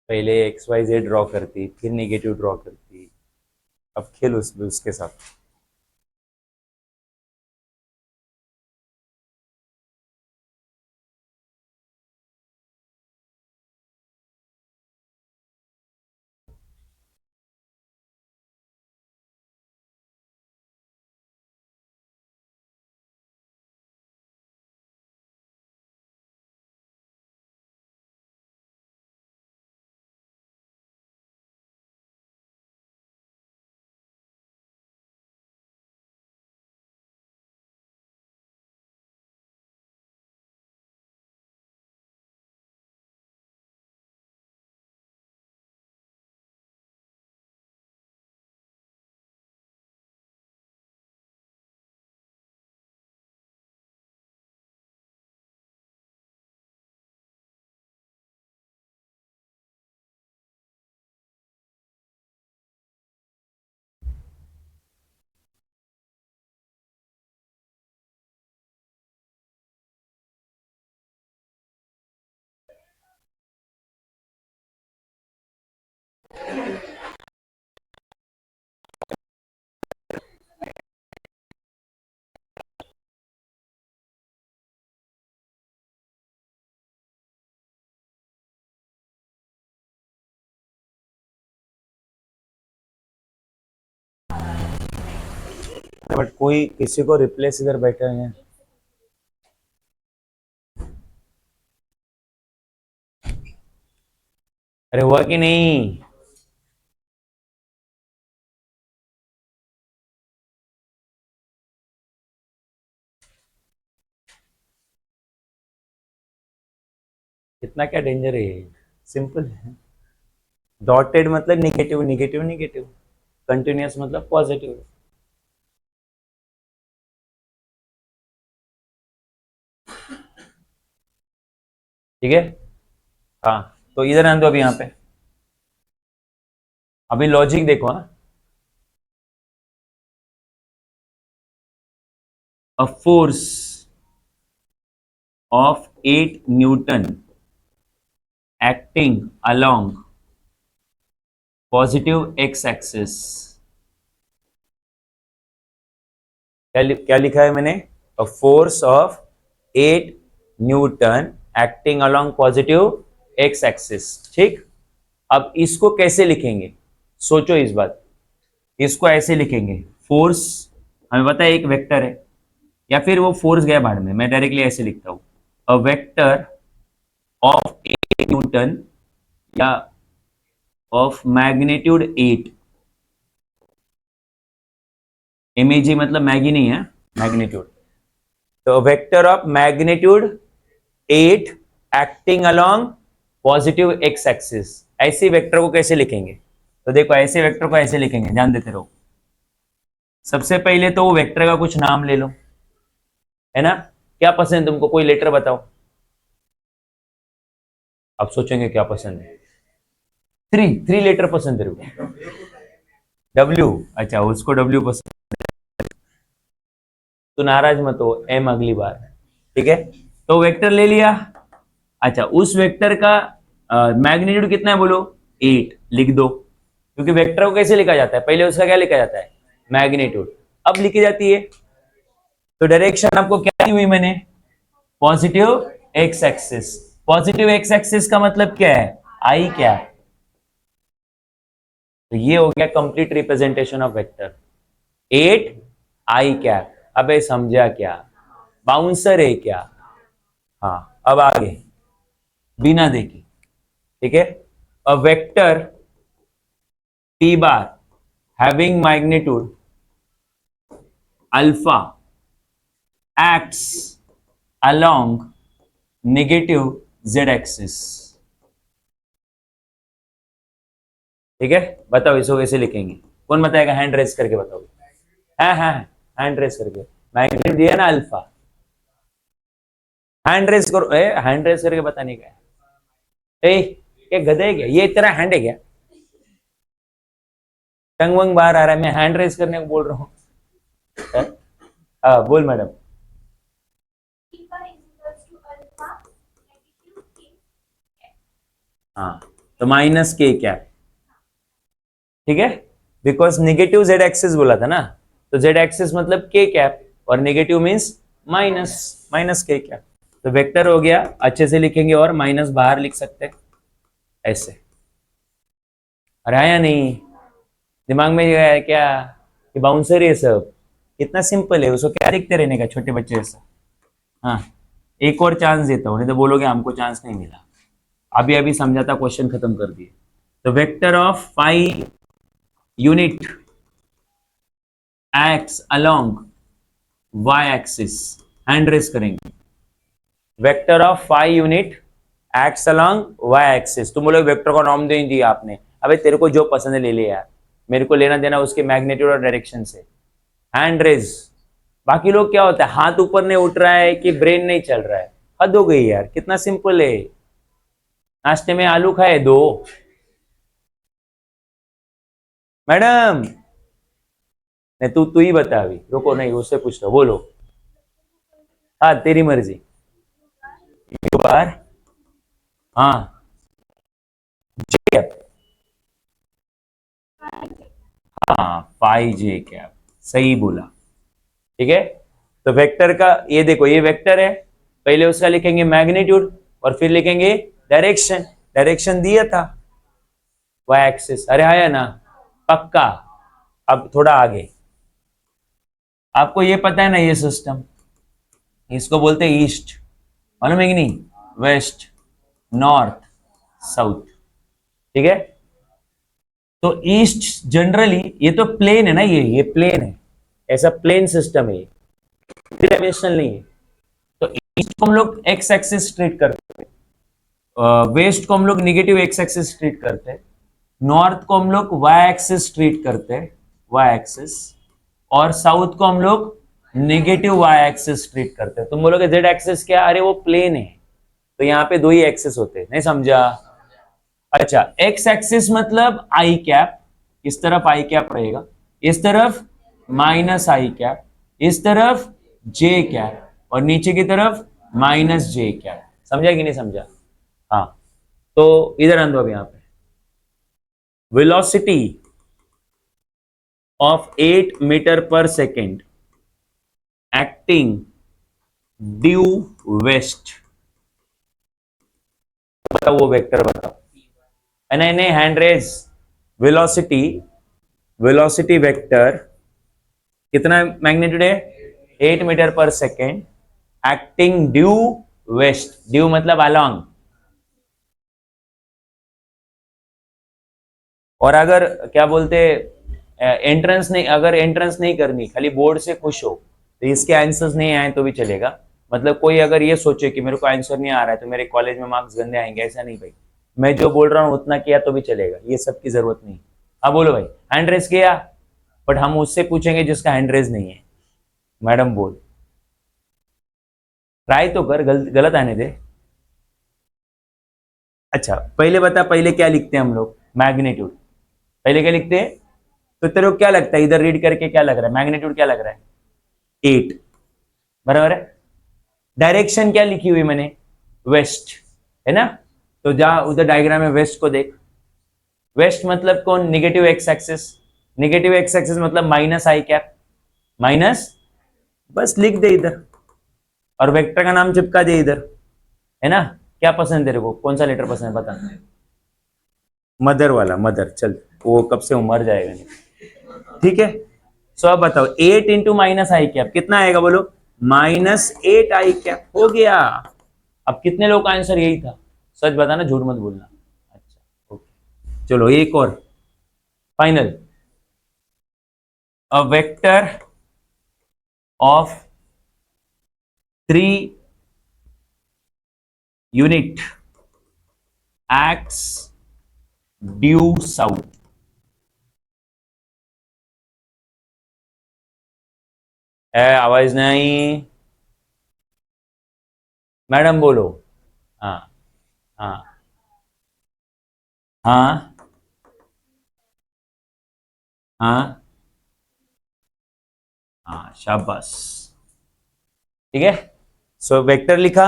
Speaker 1: पहले एक्स वाई जेड ड्रॉ करती, फिर नेगेटिव ड्रॉ करती, अब खेल उसके साथ। बट कोई किसी को रिप्लेस इधर बैठे हैं, अरे हुआ कि नहीं, इतना क्या डेंजर है, सिंपल है। डॉटेड मतलब निगेटिव निगेटिव निगेटिव, कंटिन्यूअस मतलब पॉजिटिव। ठीक है, हाँ, तो इधर आने दो अभी, यहाँ पे अभी लॉजिक देखो, हाँ, a force of 8 Newton acting along positive x-axis क्या लिखा है मैंने? A force of 8 Newton acting along positive x axis. ठीक, अब इसको कैसे लिखेंगे? सोचो इस बात। इसको ऐसे लिखेंगे, फोर्स हमें पता है एक वेक्टर है, या फिर वो फोर्स गया भाड़ में, मैं डायरेक्टली ऐसे लिखता हूं, अ वेक्टर ऑफ 8 न्यूटन या ऑफ मैग्नीट्यूड 8। एमएजी मतलब मैगी नहीं है, मैग्नीट्यूड। तो vector of magnitude 8 acting along positive x axis. ऐसे वेक्टर को कैसे लिखेंगे? तो देखो, ऐसे वेक्टर को ऐसे लिखेंगे, ध्यान देते रहो। सबसे पहले तो वो वेक्टर का कुछ नाम ले लो, है ना? क्या पसंद है तुमको? कोई लेटर बताओ। आप सोचेंगे क्या पसंद है? थ्री लेटर पसंद है। डब्ल्यू? अच्छा, उसको डब्ल्यू पसंद। तो नाराज मत हो, एम अगली बार। ठीक है, तो वेक्टर ले लिया। अच्छा, उस वेक्टर का मैग्नीट्यूड कितना है बोलो? 8 लिख दो, क्योंकि वेक्टर को कैसे लिखा जाता है? पहले उसका क्या लिखा जाता है? मैग्नीट्यूड। अब लिखी जाती है। तो डायरेक्शन आपको क्या दी हुई मैंने? Positive x axis. Positive x axis का मतलब क्या है? आई क्या? तो ये हो गया complete representation of vector 8 I cap. अबे समझा क्या? बाउंसर है क्या? हाँ, अब आगे बिना देखे। ठीक है, a vector p bar having magnitude alpha acts along negative z axis. ठीक है, बताओ इसको कैसे लिखेंगे? कौन बताएगा? हैंड रेस करके बताओ। हाँ हाँ, हैंड रेस करके। मैग्नीट्यूड दिया ना अल्फा, हैंड रेस करो। हैंड रेस करके बताने का है। ये गधे है क्या? ये तेरा हैंड है क्या? टंग वंग बाहर आ रहा है, मैं हैंड रेस करने को बोल रहा हूँ। बोल मैडम। हाँ, तो माइनस के क्या? ठीक है, बिकॉज नेगेटिव जेड एक्सिस बोला था ना, तो जेड एक्सिस मतलब के कैप, और नेगेटिव मीन्स माइनस, माइनस के कैप। तो वेक्टर हो गया, अच्छे से लिखेंगे, और माइनस बाहर लिख सकते हैं ऐसे। अरे आया नहीं दिमाग में? है क्या कि बाउंसर है सब? कितना सिंपल है, उसको क्या देखते रहने का छोटे बच्चे जैसा। हाँ, एक और चांस देता हूँ, नहीं तो बोलोगे हमको चांस नहीं मिला। अभी अभी समझाता, क्वेश्चन खत्म कर दिए। तो vector of 5 unit acts along y axis. Hand raise करेंगे। Vector of 5 unit acts along y axis. तुम लोग वेक्टर का नाम दे दिया आपने। अबे तेरे को जो पसंद है ले ले यार, मेरे को लेना देना उसके मैग्नीट्यूड और डायरेक्शन से। Hand raise. बाकी लोग क्या होता है, हाथ ऊपर नहीं उठ रहा है कि ब्रेन नहीं चल रहा है? हद हो गई यार, कितना सिंपल है। नाश्ते में आलू खाए 2। मैडम नहीं, तू ही बता अभी, रुको, नहीं उससे पूछ लो, बोलो। हाँ, तेरी मर्जी। यू बार, हाँ, कैप, हाँ 5j कैप, सही बोला। ठीक है, तो वेक्टर का ये देखो, ये वेक्टर है, पहले उसका लिखेंगे मैग्नीट्यूड, और फिर लिखेंगे डायरेक्शन। डायरेक्शन दिया था वाई एक्सिस। अरे आया ना? पक्का। अब थोड़ा आगे, आपको ये पता है ना ये सिस्टम, इसको बोलते हैं ईस्ट, मालूम है कि नहीं? West, north, south. ठीक है, तो ईस्ट जनरली, ये तो प्लेन है ना, ये प्लेन है, ऐसा प्लेन सिस्टम है, थ्री डायमेंशनल नहीं है। तो ईस्ट को हम लोग एक्स एक्सिस ट्रीट करते हैं, वेस्ट को हम लोग निगेटिव एक्स एक्सिस ट्रीट करते हैं, नॉर्थ को हम लोग वाई एक्सिस ट्रीट करते हैं, वाई एक्सिस, और साउथ को हम लोग नेगेटिव वाई एक्सिस ट्रीट करते हैं। तुम बोलोगे जेड एक्सिस क्या? अरे वो प्लेन है, तो यहाँ पे 2 ही एक्सिस होते हैं, नहीं समझा? अच्छा, एक्स एक्सिस मतलब आई कैप, इस तरफ आई कैप रहेगा, इस तरफ माइनस आई कैप, इस तरफ जे कैप, और नीचे की तरफ माइनस जे कैप। समझा कि नहीं समझा? हाँ, तो इधर आंदो अब यहाँ पे। Velocity of 8 metre per second acting due west, बताओ वो वेक्टर बताओ। नहीं नहीं, hand raise. Velocity, velocity vector कितना मैग्नीट्यूड है, 8 metre per second, acting due west, due मतलब अलॉन्ग। और अगर क्या बोलते एंट्रेंस नहीं, अगर एंट्रेंस नहीं करनी, खाली बोर्ड से खुश हो तो इसके आंसर्स नहीं आए तो भी चलेगा। मतलब कोई अगर ये सोचे कि मेरे को आंसर नहीं आ रहा है तो मेरे कॉलेज में मार्क्स गंदे आएंगे, ऐसा नहीं भाई। मैं जो बोल रहा हूँ उतना किया तो भी चलेगा, ये सब की जरूरत नहीं। हाँ बोलो भाई, हैंड रेस किया, बट हम उससे पूछेंगे जिसका हैंड रेस नहीं है। मैडम बोल, ट्राई तो कर, गलत आने दे। अच्छा पहले बता, पहले क्या लिखते हैं हम लोग, मैग्नीट्यूड। पहले क्या लिखते हैं, तो तेरे को क्या लगता है, इधर रीड करके क्या लग रहा है, मैग्नीट्यूड क्या लग रहा है, 8, बराबर है। डायरेक्शन क्या लिखी हुई मैंने, वेस्ट, है ना। तो जा उधर डायग्राम में वेस्ट को देख, वेस्ट मतलब कौन, negative x axis, negative x axis मतलब माइनस आई कैप, माइनस, बस लिख दे इधर और वेक्टर का नाम चिपका दे इधर, है ना। क्या पसंद है तेरे को, कौन सा लेटर पसंद है बता। मदर वाला, मदर, चल वो कब से मर जाएगा नहीं, ठीक है। सो अब बताओ 8 इंटू माइनस आई कैप कितना आएगा, बोलो, -8 आई कैप, हो गया। अब कितने लोग का आंसर यही था, सच बताना, झूठ मत बोलना। अच्छा ओके, चलो एक और final. A vector of 3 unit acts due south. आवाज नहीं, मैडम बोलो। हाँ हाँ हाँ हाँ हाँ, शाबाश, ठीक है। सो वेक्टर लिखा,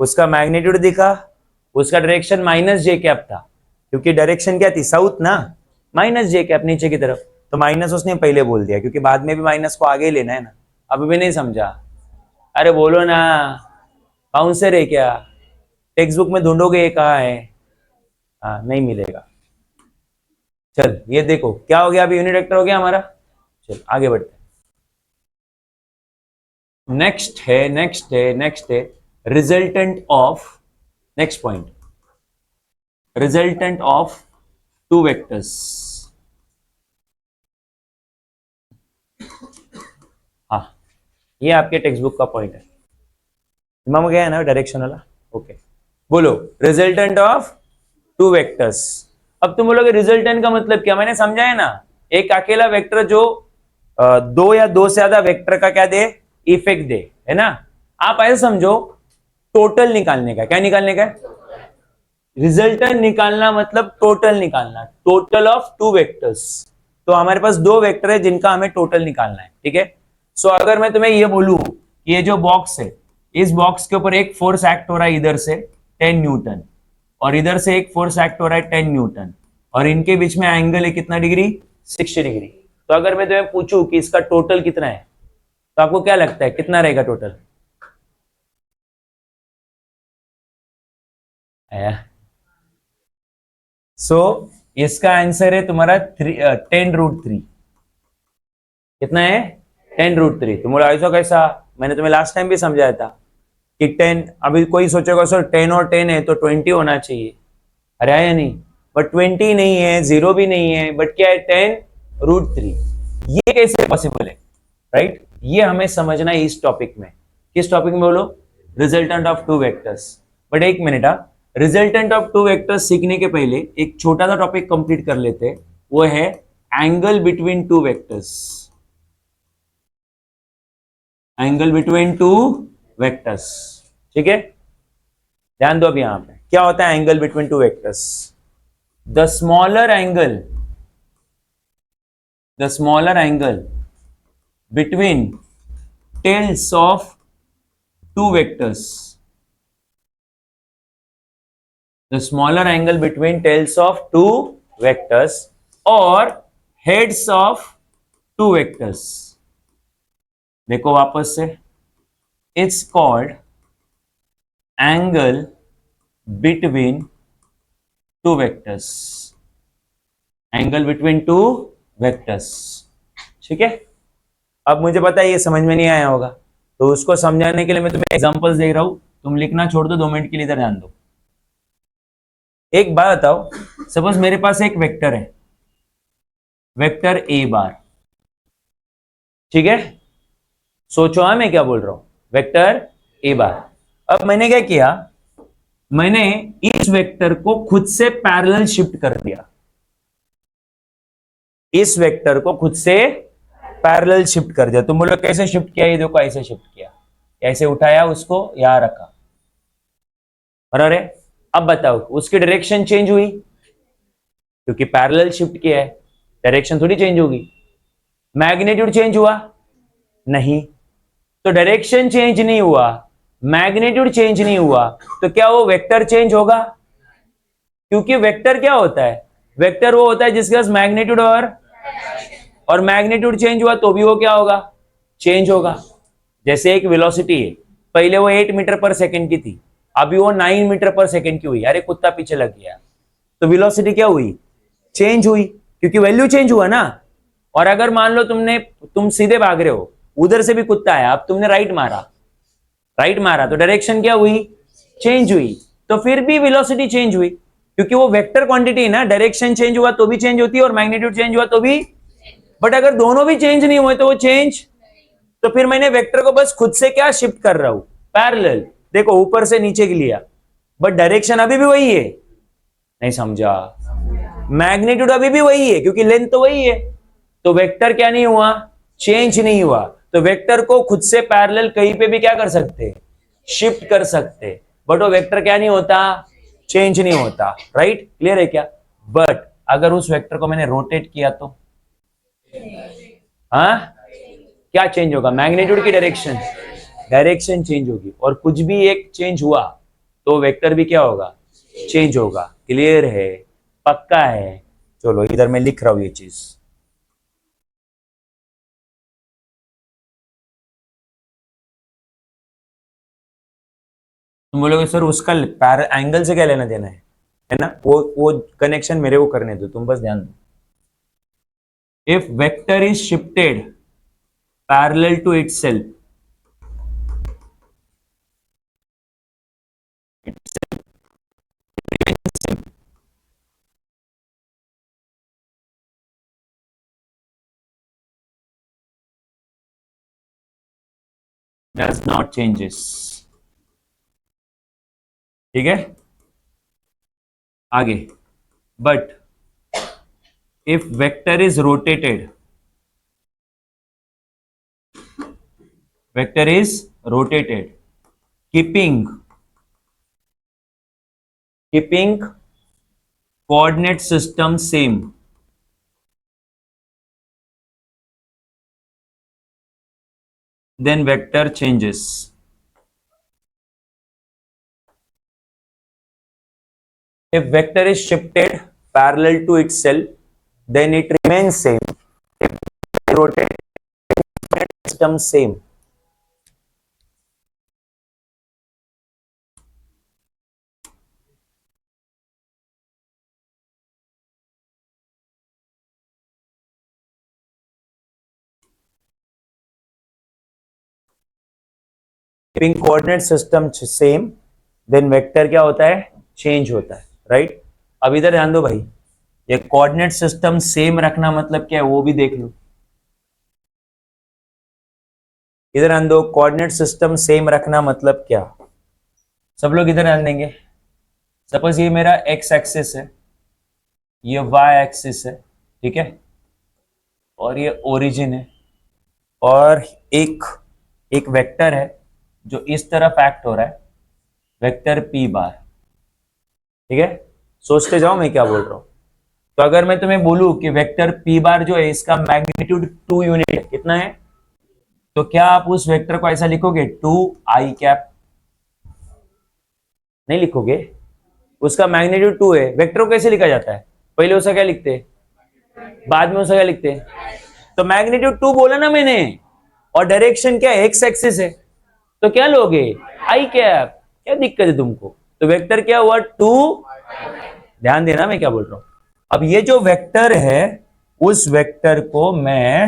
Speaker 1: उसका मैग्नीट्यूड दिखा, उसका डायरेक्शन माइनस जे कैप था, क्योंकि डायरेक्शन क्या थी, साउथ ना, माइनस जे कैप नीचे की तरफ, तो माइनस उसने पहले बोल दिया क्योंकि बाद में भी माइनस को आगे ही लेना है ना। अभी भी नहीं समझा, अरे बोलो ना, बाउंसर है क्या, टेक्स्ट बुक में ढूंढोगे ये कहाँ है, हाँ नहीं मिलेगा। चल ये देखो क्या हो गया, अभी यूनिट वेक्टर हो गया हमारा। चल आगे बढ़ते हैं, नेक्स्ट है resultant of, next point, resultant of two vectors. हाँ ये आपके टेक्स्ट बुक का पॉइंट है, दिमाग में गया है ना डायरेक्शन वाला, ओके। बोलो रिजल्टेंट ऑफ टू वेक्टर्स। अब तुम बोलोगे रिजल्टेंट का मतलब क्या, मैंने समझाया ना, एक अकेला वेक्टर जो दो या दो से ज्यादा वेक्टर का क्या दे, इफेक्ट दे, है ना। आप ऐसे समझो, टोटल निकालने का, क्या निकालने का, रिजल्टेंट निकालना मतलब टोटल निकालना, टोटल ऑफ टू वेक्टर्स। तो हमारे पास दो वेक्टर है जिनका हमें टोटल निकालना है, ठीक है। सो अगर मैं तुम्हें ये बोलूं, ये जो बॉक्स है, इस बॉक्स के ऊपर एक फोर्स एक्ट हो रहा है इधर से 10 न्यूटन, और इधर से एक फोर्स एक्ट हो रहा है 10 न्यूटन, और इनके बीच में एंगल है कितना डिग्री, 60 डिग्री। तो अगर मैं तुम्हें पूछूं कि इसका टोटल कितना है, तो आपको क्या लगता है कितना रहेगा टोटल, सो इसका आंसर है तुम्हारा 10√3। कितना है, 10√3। तुम बोला ऐसा कैसा, मैंने तुम्हें लास्ट टाइम भी समझाया था कि 10, अभी कोई सोचेगा सर 10 और 10 है तो 20 होना चाहिए, अरे है या नहीं, बट 20 नहीं है, 0 भी नहीं है, बट क्या है, 10√3। ये कैसे पॉसिबल है, राइट, ये हमें समझना है इस टॉपिक में। किस टॉपिक में बोलो, resultant of two vectors. But एक मिनट, रिजल्टेंट ऑफ टू वेक्टर्स सीखने के पहले एक छोटा सा टॉपिक कंप्लीट कर लेते हैं, वो है angle between two vectors. Angle between two vectors, ठीक है। ध्यान दो, अब यहां पे क्या होता है angle between two vectors, the smaller angle between tails of two vectors, the smaller angle between tails of two vectors or heads of two vectors, देखो वापस से, it's called angle between two vectors, angle between two vectors. ठीक है, अब मुझे पता है ये समझ में नहीं आया होगा, तो उसको समझाने के लिए मैं तुम्हें एग्जांपल्स दे रहा हूं, तुम लिखना छोड़ दो, 2 मिनट के लिए इधर ध्यान दो। एक बात बताओ, सपोज मेरे पास एक वेक्टर है, वेक्टर ए बार, ठीक है, सोचो हाँ मैं क्या बोल रहा हूं, वेक्टर ए बार। अब मैंने क्या किया, मैंने इस वेक्टर को खुद से पैरेलल शिफ्ट कर दिया, इस वेक्टर को खुद से पैरेलल शिफ्ट कर दिया। तुम बोलो कैसे शिफ्ट किया, ये देखो ऐसे शिफ्ट किया, ऐसे उठाया उसको यहां रखा, और अरे अब बताओ उसकी डायरेक्शन चेंज हुई, क्योंकि पैरेलल शिफ्ट किया है, डायरेक्शन थोड़ी चेंज होगी। मैग्नीट्यूड चेंज हुआ नहीं, तो डायरेक्शन चेंज नहीं हुआ, मैग्नीट्यूड चेंज नहीं हुआ, तो क्या वो वेक्टर चेंज होगा? क्योंकि वेक्टर क्या होता है, वेक्टर वो होता है जिसके पास मैग्नीट्यूड और मैग्नीट्यूड चेंज हुआ तो भी वो क्या होगा, चेंज होगा। जैसे एक वेलोसिटी है, पहले वो 8 मीटर पर सेकंड की थी, अभी वो 9 मीटर पर सेकंड की हुई, अरे कुत्ता पीछे लग गया, तो वेलोसिटी क्या हुई, चेंज हुई, क्योंकि वैल्यू चेंज हुआ ना। और अगर मान लो तुम सीधे भाग रहे हो, उधर से भी कुत्ता आया, अब तुमने राइट मारा तो डायरेक्शन क्या हुई, चेंज हुई, तो फिर भी वेलोसिटी चेंज हुई, क्योंकि वो वेक्टर क्वांटिटी है ना, डायरेक्शन चेंज हुआ तो भी चेंज होती है और मैग्नीट्यूड चेंज हुआ तो भी। बट अगर दोनों भी चेंज नहीं हुए तो वो चेंज, तो फिर मैंने वेक्टर को बस खुद से क्या शिफ्ट कर रहा हूं, पैरेलल, देखो ऊपर से नीचे के लिया, बट डायरेक्शन अभी भी वही है, नहीं समझा, मैग्नीट्यूड अभी भी वही है क्योंकि लेंथ तो वही है, तो वेक्टर क्या नहीं हुआ, चेंज नहीं हुआ। तो वेक्टर को खुद से पैरेलल कहीं पे भी क्या कर सकते, शिफ्ट कर सकते, बट वो वेक्टर क्या नहीं होता, चेंज नहीं होता। राइट, क्लियर है क्या? बट अगर उस वेक्टर को मैंने रोटेट किया तो हाँ, क्या चेंज होगा, मैग्नीट्यूड की डायरेक्शन, डायरेक्शन चेंज होगी, और कुछ भी एक चेंज हुआ तो वेक्टर भी क्या होगा, चेंज होगा। क्लियर है, पक्का है? चलो इधर मैं लिख रहा हूं ये चीज। तुम बोलोगे सर उसका एंगल से क्या लेना देना है ना, वो कनेक्शन मेरे को करने दो, तुम बस ध्यान दो। If vector is shifted parallel to itself, does not changes, ठीक है, आगे। But if vector is rotated, vector is rotated keeping coordinate system same, then vector changes. If vector is shifted parallel to itself, then it remains same. If rotate, system same. Keeping coordinate system same, then vector क्या होता है, चेंज होता है। राइट, अब इधर ध्यान दो भाई, ये कोऑर्डिनेट सिस्टम सेम रखना मतलब क्या है वो भी देख लो। इधर ध्यान दो, कोऑर्डिनेट सिस्टम सेम रखना मतलब क्या, सब लोग इधर ध्यान देंगे। सपोज ये मेरा एक्स एक्सिस है, ये वाई एक्सिस है, ठीक है, और ये ओरिजिन है, और एक वेक्टर है जो इस तरफ एक्ट हो रहा है, वेक्टर पी बार, ठीक है। सोचते जाओ मैं क्या बोल रहा हूं। तो अगर मैं तुम्हें बोलूं कि वेक्टर पी बार जो है इसका मैग्नीट्यूड 2 यूनिट है, कितना है, तो क्या आप उस वेक्टर को ऐसा लिखोगे 2 आई कैप, नहीं लिखोगे, उसका मैग्नीट्यूड 2 है। वेक्टर को कैसे लिखा जाता है, पहले उसका क्या लिखते हैं, बाद में उसका क्या लिखते हैं, तो मैग्नीट्यूड 2 बोला ना मैंने, और डायरेक्शन क्या एक्स एक्सिस है, तो क्या लोगे आई कैप, क्या दिक्कत है तुमको। तो वेक्टर क्या हुआ टू, ध्यान देना मैं क्या बोल रहा हूं। अब ये जो वेक्टर है उस वेक्टर को मैं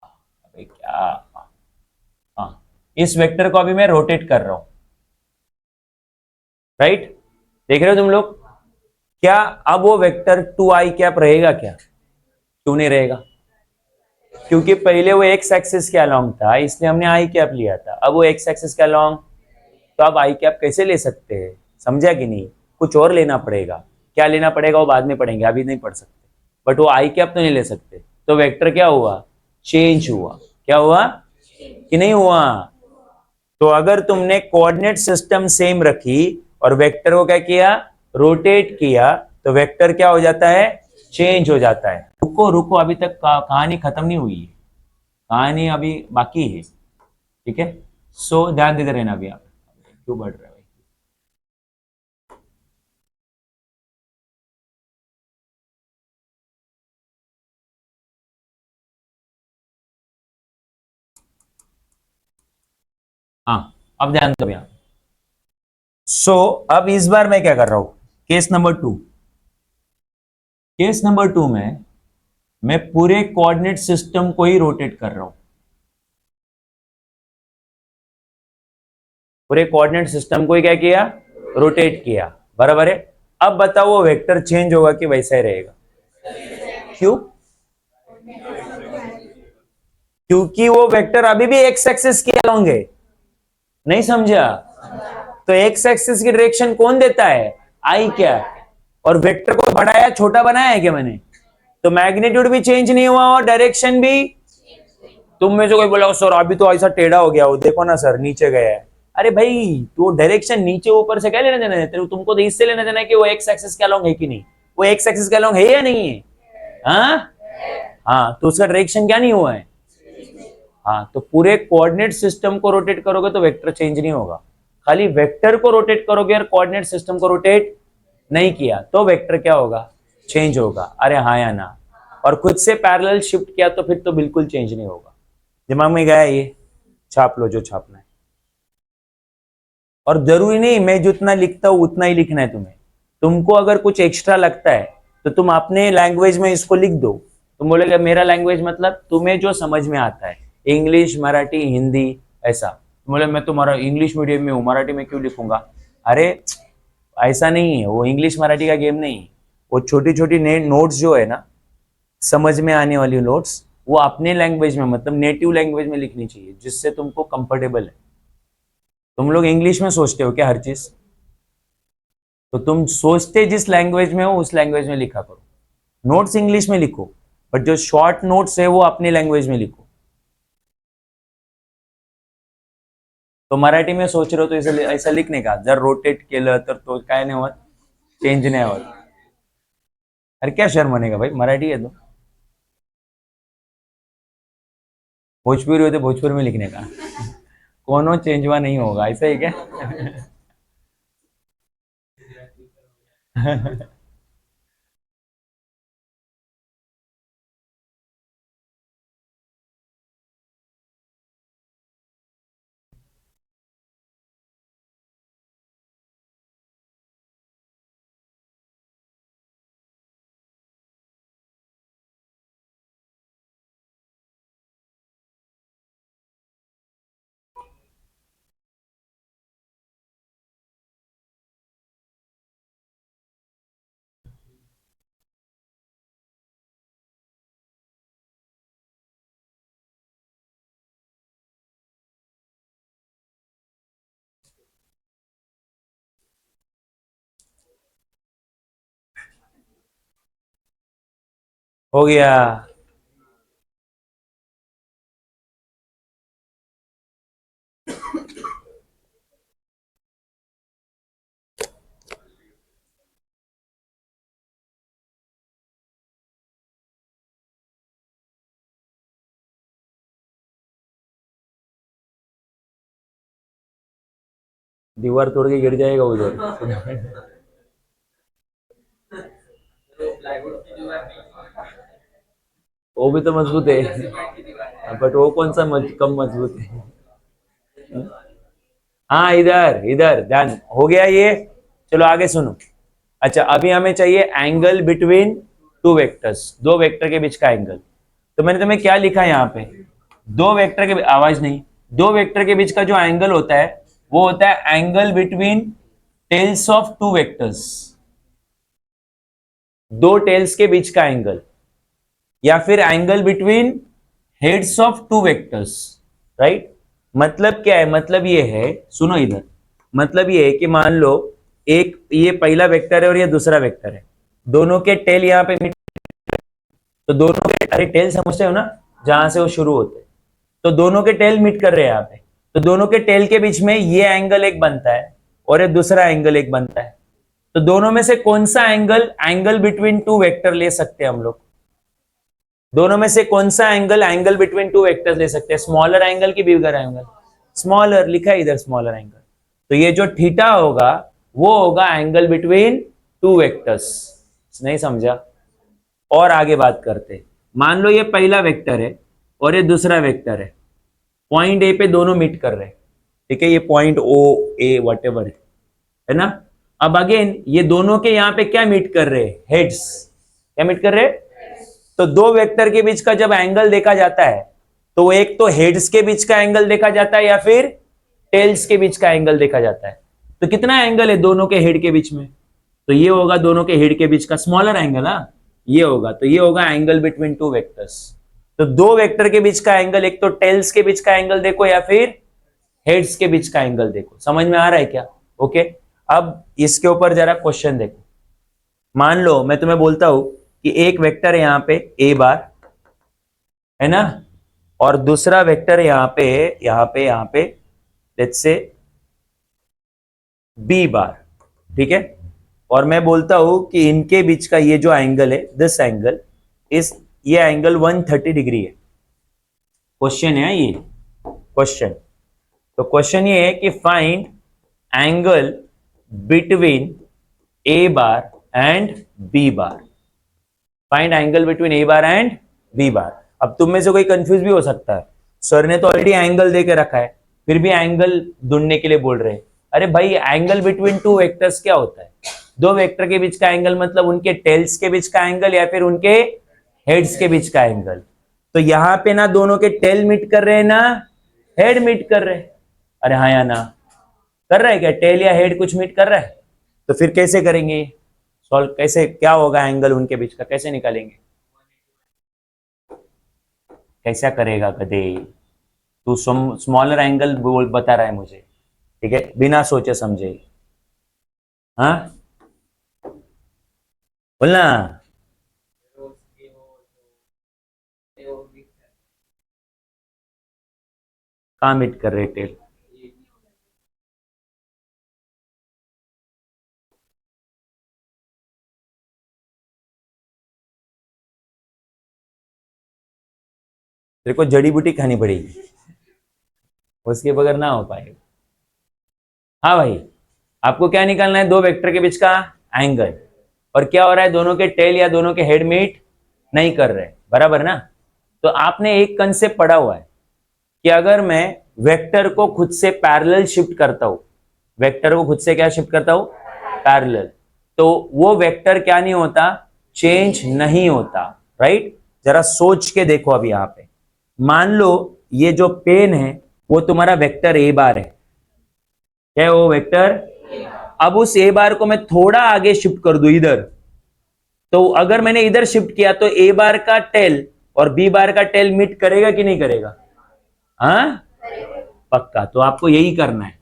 Speaker 1: अबे क्या, हाँ इस वेक्टर को अभी मैं रोटेट कर रहा हूं, राइट, देख रहे हो तुम लोग। क्या अब वो वेक्टर टू आई कैप रहेगा क्या, क्यों नहीं रहेगा, क्योंकि पहले वो एक्स एक्सिस के अलोंग था इसलिए हमने आई कैप लिया था, अब वो एक्स एक्सिस के अलोंग, तो आप आई कैप कैसे ले सकते हैं, समझा कि नहीं, कुछ और लेना पड़ेगा, क्या लेना पड़ेगा वो बाद में पढ़ेंगे, अभी नहीं पढ़ सकते, बट वो आई कैप तो नहीं ले सकते। तो वेक्टर क्या हुआ, चेंज हुआ, क्या हुआ कि नहीं हुआ। तो अगर तुमने कोऑर्डिनेट सिस्टम सेम रखी और वेक्टर को क्या किया, रोटेट किया, तो वेक्टर क्या हो जाता है, चेंज हो जाता है। रुको रुको, अभी तक कहानी खत्म नहीं हुई है, कहानी अभी बाकी है, ठीक है। सो ध्यान देते रहना अभी, आप क्यों बढ़ रहा है भाई। हाँ अब ध्यान दो यहाँ। सो अब इस बार मैं क्या कर रहा हूं, case number two, case number two में मैं पूरे कोऑर्डिनेट सिस्टम को ही रोटेट कर रहा हूं, पूरे कोऑर्डिनेट सिस्टम को ही क्या किया, रोटेट किया, बराबर है। अब बताओ वो वेक्टर चेंज होगा कि वैसा ही रहेगा, क्यों, क्योंकि वो वेक्टर अभी भी एक्स एक्सिस के अलोंग है, नहीं समझा। तो एक्स एक्सिस की डायरेक्शन कौन देता है, आई क्या, और वेक्टर को बढ़ाया छोटा बनाया है क्या मैंने, तो मैग्नीट्यूड भी चेंज नहीं हुआ और डायरेक्शन भी। तुम में से कोई बोला सर अभी तो ऐसा टेढ़ा हो गया, वो देखो ना सर नीचे गया है, अरे भाई तो डायरेक्शन नीचे ऊपर से क्या लेना देना है, तुमको तो इससे लेना देना है कि वो एक्स एक्सिस के अलोंग है कि नहीं, वो एक्स एक्सिस के अलोंग है या नहीं है, हाँ हाँ, तो उसका डायरेक्शन क्या नहीं हुआ है, हाँ। तो पूरे कोऑर्डिनेट सिस्टम को रोटेट करोगे तो वेक्टर चेंज नहीं होगा, खाली वेक्टर को रोटेट करोगे और कोऑर्डिनेट सिस्टम को रोटेट नहीं किया तो वेक्टर क्या होगा, चेंज होगा, अरे हाँ या ना। और खुद से पैरेलल शिफ्ट किया तो फिर तो बिल्कुल चेंज नहीं होगा, दिमाग में गया ये, छाप लो जो छापना है। और जरूरी नहीं मैं जितना लिखता हूं उतना ही लिखना है तुम्हें, तुमको अगर कुछ एक्स्ट्रा लगता है तो तुम अपने लैंग्वेज में इसको लिख दो। तुम बोलेगा मेरा लैंग्वेज मतलब तुम्हें जो समझ में आता है, इंग्लिश मराठी हिंदी ऐसा, तुम बोले मैं तुम्हारा इंग्लिश मीडियम में हूँ मराठी में क्यों लिखूंगा, अरे ऐसा नहीं है, वो इंग्लिश मराठी का गेम नहीं है, वो छोटी छोटी नोट्स जो है ना, समझ में आने वाली नोट्स, वो अपने लैंग्वेज में मतलब नेटिव लैंग्वेज में लिखनी चाहिए जिससे तुमको कंफर्टेबल है। तुम लोग इंग्लिश में सोचते हो क्या हर चीज, तो तुम सोचते जिस लैंग्वेज में हो उस लैंग्वेज में लिखा करो, नोट्स इंग्लिश में लिखो बट जो शॉर्ट नोट्स है वो अपनी लैंग्वेज में लिखो। तो मराठी में सोच रहे हो तो ऐसा लिखने का, जर रोटेट केलं तर तो काय नाही होत, चेंज नाही होत। अरे क्या शर्म बनेगा भाई, मराठी है तो, भोजपुरी होते भोजपुरी में लिखने का, कोनो चेंज हुआ नहीं होगा, ऐसा ही क्या हो गया। दीवार तोड़ के गिर जाएगा उधर
Speaker 2: तो प्लाईवुड की दीवार नहीं
Speaker 1: वो भी तो मजबूत है,
Speaker 2: सीमेंट की दीवार है।
Speaker 1: बट वो कौन सा कम मजबूत है? हाँ, इधर इधर ध्यान हो गया ये। चलो आगे सुनो। अच्छा, अभी हमें चाहिए एंगल बिटवीन टू वेक्टर्स, दो वेक्टर के बीच का एंगल। तो मैंने तुम्हें क्या लिखा है यहाँ पे, दो वेक्टर के आवाज नहीं, दो वेक्टर के बीच का जो एंगल होता है वो होता है angle between tails of two vectors, दो टेल्स के बीच का एंगल, या फिर angle between heads of two vectors, right. मतलब क्या है, मतलब ये है, सुनो इधर, मतलब ये है कि मान लो एक ये पहला वेक्टर है और ये दूसरा वेक्टर है, दोनों के टेल यहाँ पे मिट, तो दोनों के, अरे टेल समझते हो ना, जहां से वो शुरू होते हैं, तो दोनों के टेल मीट कर रहे हैं यहाँ पे, तो दोनों के टेल के बीच में ये एंगल एक बनता है और ये दूसरा एंगल एक बनता है। तो दोनों में से कौन सा angle, angle between two vector ले सकते हैं हम लोग, दोनों में से कौन सा angle, angle between two vectors ले सकते हैं, स्मॉलर एंगल की बिगर एंगल, स्मॉलर लिखा है इधर स्मॉलर एंगल। तो ये जो थीटा होगा वो होगा एंगल बिटवीन टू वेक्टर्स। नहीं समझा? और आगे बात करते, मान लो ये पहला वेक्टर है और ये दूसरा वेक्टर है, पॉइंट ए पे दोनों मीट कर रहे हैं, ठीक है, ये point O A whatever है ना। अब अगेन ये दोनों के यहाँ पे क्या मीट कर रहे हैं, हेड्स, क्या मीट कर रहे हैं। तो दो वेक्टर के बीच का जब एंगल देखा जाता है तो एक तो हेड्स के बीच का एंगल देखा जाता है या फिर टेल्स के बीच का एंगल देखा जाता है। तो कितना एंगल है दोनों के हेड के बीच में, तो ये होगा दोनों के हेड के बीच का स्मॉलर एंगल, हाँ ये होगा, तो ये होगा एंगल बिटवीन टू वेक्टर्स। तो दो वेक्टर के बीच का एंगल, एक तो टेल्स के बीच का एंगल देखो या फिर हेड्स के बीच का एंगल देखो। समझ में आ रहा है क्या? ओके। अब इसके ऊपर जरा क्वेश्चन देखो। मान लो मैं तुम्हें बोलता हूं कि एक वेक्टर है यहाँ पे ए बार, है ना, और दूसरा वेक्टर है यहाँ पे लेट्स से बी बार, ठीक है, और मैं बोलता हूं कि इनके बीच का ये जो एंगल है, दिस एंगल, ये एंगल 130 डिग्री है। क्वेश्चन है ये क्वेश्चन। तो क्वेश्चन ये है कि find angle between A bar and B bar, find angle between A bar and B bar. अब तुम में से कोई कंफ्यूज भी हो सकता है, सर ने तो ऑलरेडी एंगल दे के रखा है, फिर भी एंगल ढूंढने के लिए बोल रहे हैं। अरे भाई, एंगल बिटवीन टू वेक्टर्स क्या होता है, दो वेक्टर के बीच का एंगल मतलब उनके टेल्स के बीच का एंगल या फिर उनके हेड्स के बीच का एंगल। तो यहां पे ना दोनों के टेल मीट कर रहे हैं ना हेड मीट कर रहे हैं। अरे हाँ या ना, कर रहा है क्या, टेल या हेड कुछ मीट कर रहा है? तो फिर कैसे करेंगे सॉल्व, कैसे क्या होगा एंगल उनके बीच का, कैसे निकालेंगे, कैसा करेगा गधे तू, स्मॉलर एंगल बोल बता रहा है मुझे, ठीक है, बिना सोचे समझे। हाँ बोलना। कहाँ मीट कर रहे टेल, तेरे को जड़ी बूटी खानी पड़ेगी, उसके बगैर ना हो पाएगा। हाँ भाई, आपको क्या निकालना है, दो वेक्टर के बीच का एंगल, और क्या हो रहा है, दोनों के टेल या दोनों के हेड मीट नहीं कर रहे, बराबर ना। तो आपने एक कंसेप्ट पढ़ा हुआ है कि अगर मैं वेक्टर को खुद से पैरेलल शिफ्ट करता हूं, वेक्टर को खुद से क्या शिफ्ट करता हूं, पैरेलल, तो वो वेक्टर क्या नहीं होता, चेंज नहीं होता, राइट। जरा सोच के देखो, अभी यहां पे मान लो ये जो पेन है वो तुम्हारा वेक्टर ए बार है, क्या है वो वेक्टर। अब उस ए बार को मैं थोड़ा आगे शिफ्ट कर दूं इधर, तो अगर मैंने इधर शिफ्ट किया तो ए बार का टेल और बी बार का टेल मीट करेगा कि नहीं करेगा? हाँ पक्का। तो आपको यही करना है,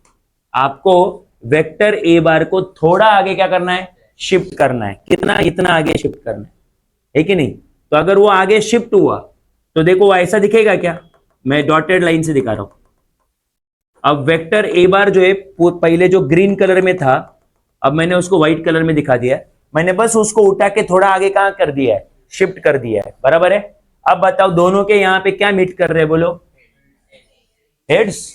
Speaker 1: आपको वेक्टर ए बार को थोड़ा आगे क्या करना है, शिफ्ट करना है। कितना, इतना आगे शिफ्ट करना है कि नहीं। तो अगर वो आगे शिफ्ट हुआ तो देखो वो ऐसा दिखेगा क्या, मैं डॉटेड लाइन से दिखा रहा हूं। अब वेक्टर ए बार जो है पहले जो ग्रीन कलर में था, अब मैंने उसको व्हाइट कलर में दिखा दिया है, मैंने बस उसको उठा के थोड़ा आगे कहां कर दिया है, शिफ्ट कर दिया है, बराबर है। अब बताओ दोनों के यहां पे क्या मीट कर रहे हैं, बोलो, हेड्स,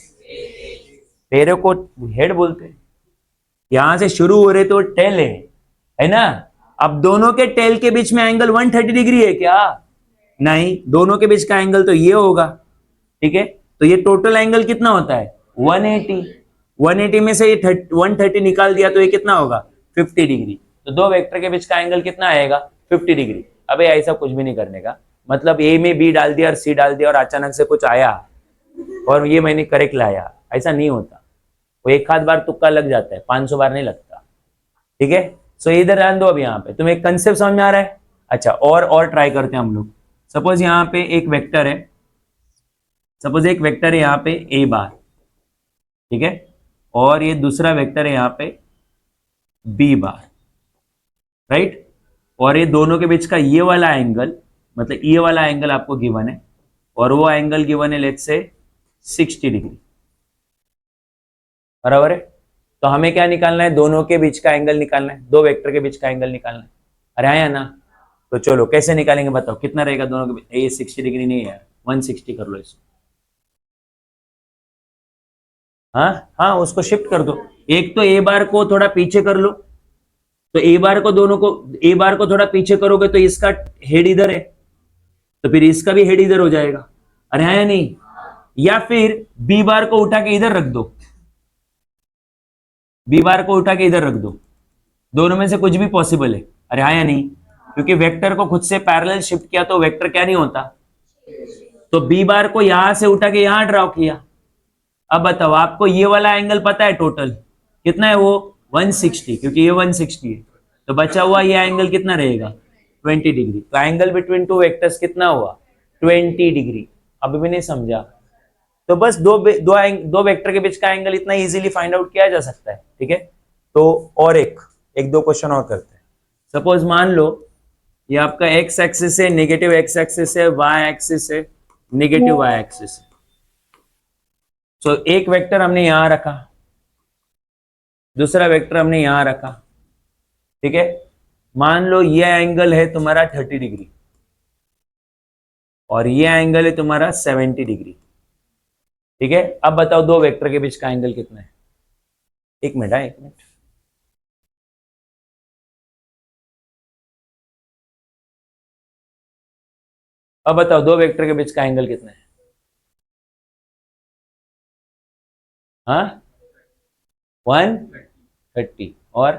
Speaker 1: तेरे को हेड बोलते हैं, यहां से शुरू हो रहे तो टेल है ना। अब दोनों के टेल के बीच में एंगल 130 डिग्री है क्या, नहीं, दोनों के बीच का एंगल तो ये होगा, ठीक है। तो ये टोटल एंगल कितना होता है 180। 180 में से ये 130 निकाल दिया तो ये कितना होगा 50 डिग्री। तो दो वेक्टर के बीच का एंगल कितना आएगा 50 डिग्री। अबे ऐसा कुछ भी नहीं करने का, मतलब ए में बी डाल दिया और सी डाल दिया और अचानक से कुछ आया और ये मैंने करेक्ट लाया, ऐसा नहीं होता। वो एक आध बार तुक्का लग जाता है, 500 बार नहीं लगता, ठीक है। सो इधर ध्यान दो। अब यहाँ पे तुम्हें एक कंसेप्ट समझ में आ रहा है। अच्छा, और ट्राई करते हैं हम लोग। सपोज यहाँ पे एक वेक्टर है, सपोज एक वेक्टर है यहाँ पे ए बार, ठीक है, और ये दूसरा वेक्टर है यहाँ पे बी बार, राइट। और ये दोनों के बीच का ये वाला एंगल, मतलब ये वाला एंगल आपको गिवन है और वो एंगल गिवन है लेट्स से 60 डिग्री, बराबर है। तो हमें क्या निकालना है, दोनों के बीच का एंगल निकालना है, दो वेक्टर के बीच का एंगल निकालना है। अरे आया ना। तो चलो कैसे निकालेंगे बताओ, कितना रहेगा दोनों के बीच। ये 60 डिग्री नहीं है यार, 160 कर लो इसको। हाँ हाँ, उसको शिफ्ट कर दो। एक तो ए बार को थोड़ा पीछे कर लो, तो ए बार को दोनों को, ए बार को थोड़ा पीछे करोगे तो इसका हेड इधर है, तो फिर इसका भी हेड इधर हो जाएगा। अरे हाँ या नहीं। या फिर बी बार को उठा के इधर रख दो, बी बार को उठा के इधर रख दो, दोनों में से कुछ भी पॉसिबल है। अरे हाँ या नहीं, क्योंकि वेक्टर को खुद से पैरेलल शिफ्ट किया तो वेक्टर क्या नहीं होता। तो बी बार को यहां से उठा के यहां ड्रॉ किया। अब बताओ, आपको ये वाला एंगल पता है टोटल कितना है, वो 160, क्योंकि ये 160 है, तो बचा हुआ ये एंगल कितना रहेगा 20 डिग्री। तो एंगल बिटवीन टू वेक्टर्स कितना हुआ 20 डिग्री। अभी भी नहीं समझा तो बस दो वेक्टर के बीच का एंगल इतना इजीली फाइंड आउट किया जा सकता है, ठीक है। तो और एक दो क्वेश्चन और करते हैं। सपोज मान लो ये आपका एक्स एक्सिस है, नेगेटिव एक्स एक्सिस है, वाई एक्सिस है, नेगेटिव वाई एक्सिस है। सो एक वेक्टर हमने यहां रखा, दूसरा वेक्टर हमने यहां रखा, ठीक है। मान लो ये एंगल है तुम्हारा 30 डिग्री और ये एंगल है तुम्हारा 70 डिग्री, ठीक है। अब बताओ दो वेक्टर के बीच का एंगल कितना है। एक मिनट, एक मिनट। अब बताओ दो वेक्टर के बीच का एंगल कितना है। हाँ, 130 और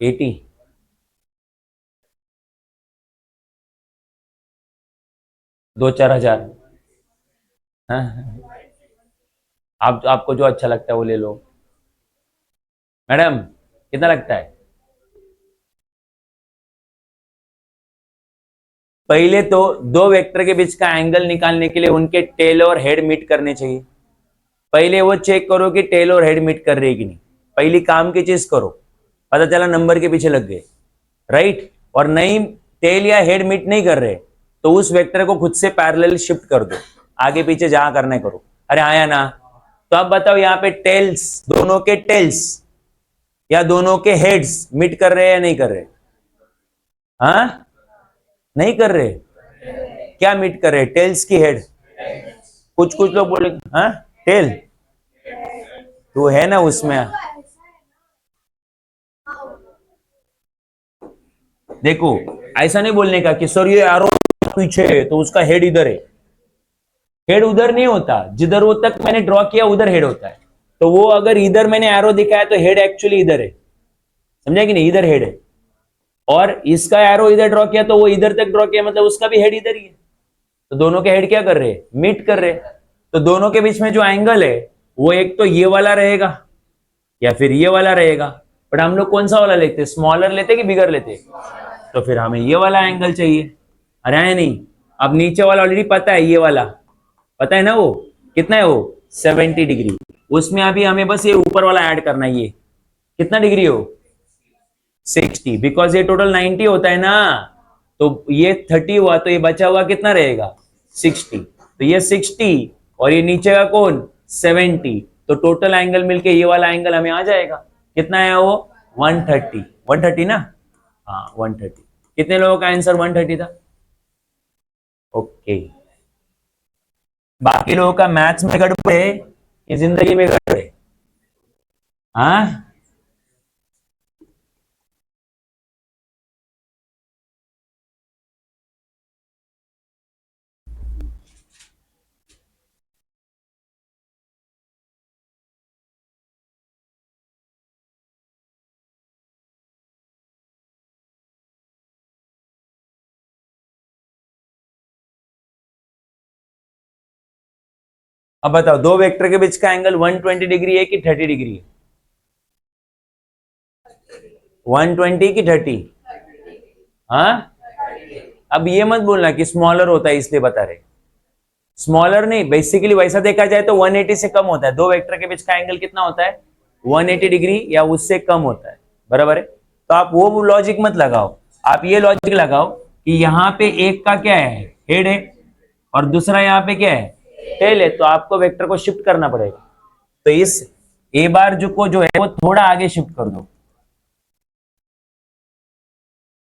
Speaker 1: 80। दो चार हजार। हाँ, आपको जो अच्छा लगता है वो ले लो। मैडम कितना लगता है। पहले तो दो वेक्टर के बीच का एंगल निकालने के लिए उनके टेल और हेड मीट करने चाहिए। पहले वो चेक करो कि टेल और हेड मीट कर रही है कि नहीं। पहली काम की चीज करो, पता चला नंबर के पीछे लग गए, राइट। और नहीं, टेल या हेड मीट नहीं कर रहे तो उस वेक्टर को खुद से पैरेलल शिफ्ट कर दो, आगे पीछे जहां करना है करो। अरे आया ना। तो अब बताओ यहाँ पे टेल्स, दोनों के टेल्स या दोनों के हेड्स मीट कर रहे हैं या नहीं कर रहे। हाँ, नहीं कर रहे। क्या मीट कर रहे, टेल्स की हेड। कुछ कुछ लोग बोले हाँ टेल, तो है ना उसमें। देखो, ऐसा नहीं बोलने का कि सर ये एरो पीछे है तो उसका हेड इधर है। हेड उधर नहीं होता, जिधर वो तक मैंने ड्रॉ किया उधर हेड होता है। तो वो अगर इधर मैंने एरो दिखाया तो हेड एक्चुअली इधर है, समझा कि नहीं, इधर हेड है। और इसका एरो इधर ड्रॉ किया तो वो इधर तक ड्रॉ किया, मतलब उसका भी हेड इधर ही है। तो दोनों के हेड क्या कर रहे हैं, मीट कर रहे हैं। तो दोनों के बीच में जो एंगल है वो एक तो ये वाला रहेगा या फिर ये वाला रहेगा। बट हम लोग कौन सा वाला लेते, स्मॉलर लेते कि बिगर लेते। तो फिर हमें ये वाला एंगल चाहिए। अरे है नहीं। अब नीचे वाला ऑलरेडी पता है, ये वाला पता है ना, वो कितना है, वो 70 डिग्री। उसमें अभी हमें बस ये ऊपर वाला ऐड करना है। ये कितना डिग्री हो 60, बिकॉज ये टोटल 90 होता है ना। तो ये 30 हुआ तो ये बचा हुआ कितना रहेगा 60। तो ये 60 और ये नीचे का कौन 70, तो टोटल एंगल मिलके ये वाला एंगल हमें आ जाएगा। कितना है वो 130, 130 ना। हाँ 130। कितने लोगों का आंसर 130 था। ओके। बाकी लोगों का मैथ्स में गड़बड़ है कि जिंदगी में गड़बड़ है। हाँ अब बताओ दो वेक्टर के बीच का एंगल 120 डिग्री है कि 30 डिग्री है? 120 की 30? हाँ, अब ये मत बोलना कि स्मॉलर होता है इसलिए बता रहे। स्मॉलर नहीं, बेसिकली वैसा देखा जाए तो 180 से कम होता है। दो वेक्टर के बीच का एंगल कितना होता है? 180 डिग्री या उससे कम होता है, बराबर है। तो आप वो लॉजिक मत लगाओ, आप ये लॉजिक लगाओ कि यहाँ पे एक का क्या है, हेड है, और दूसरा यहाँ पे क्या है, टेल है, तो आपको वेक्टर को शिफ्ट करना पड़ेगा। तो इस ए बार जो है वो थोड़ा आगे शिफ्ट कर दो,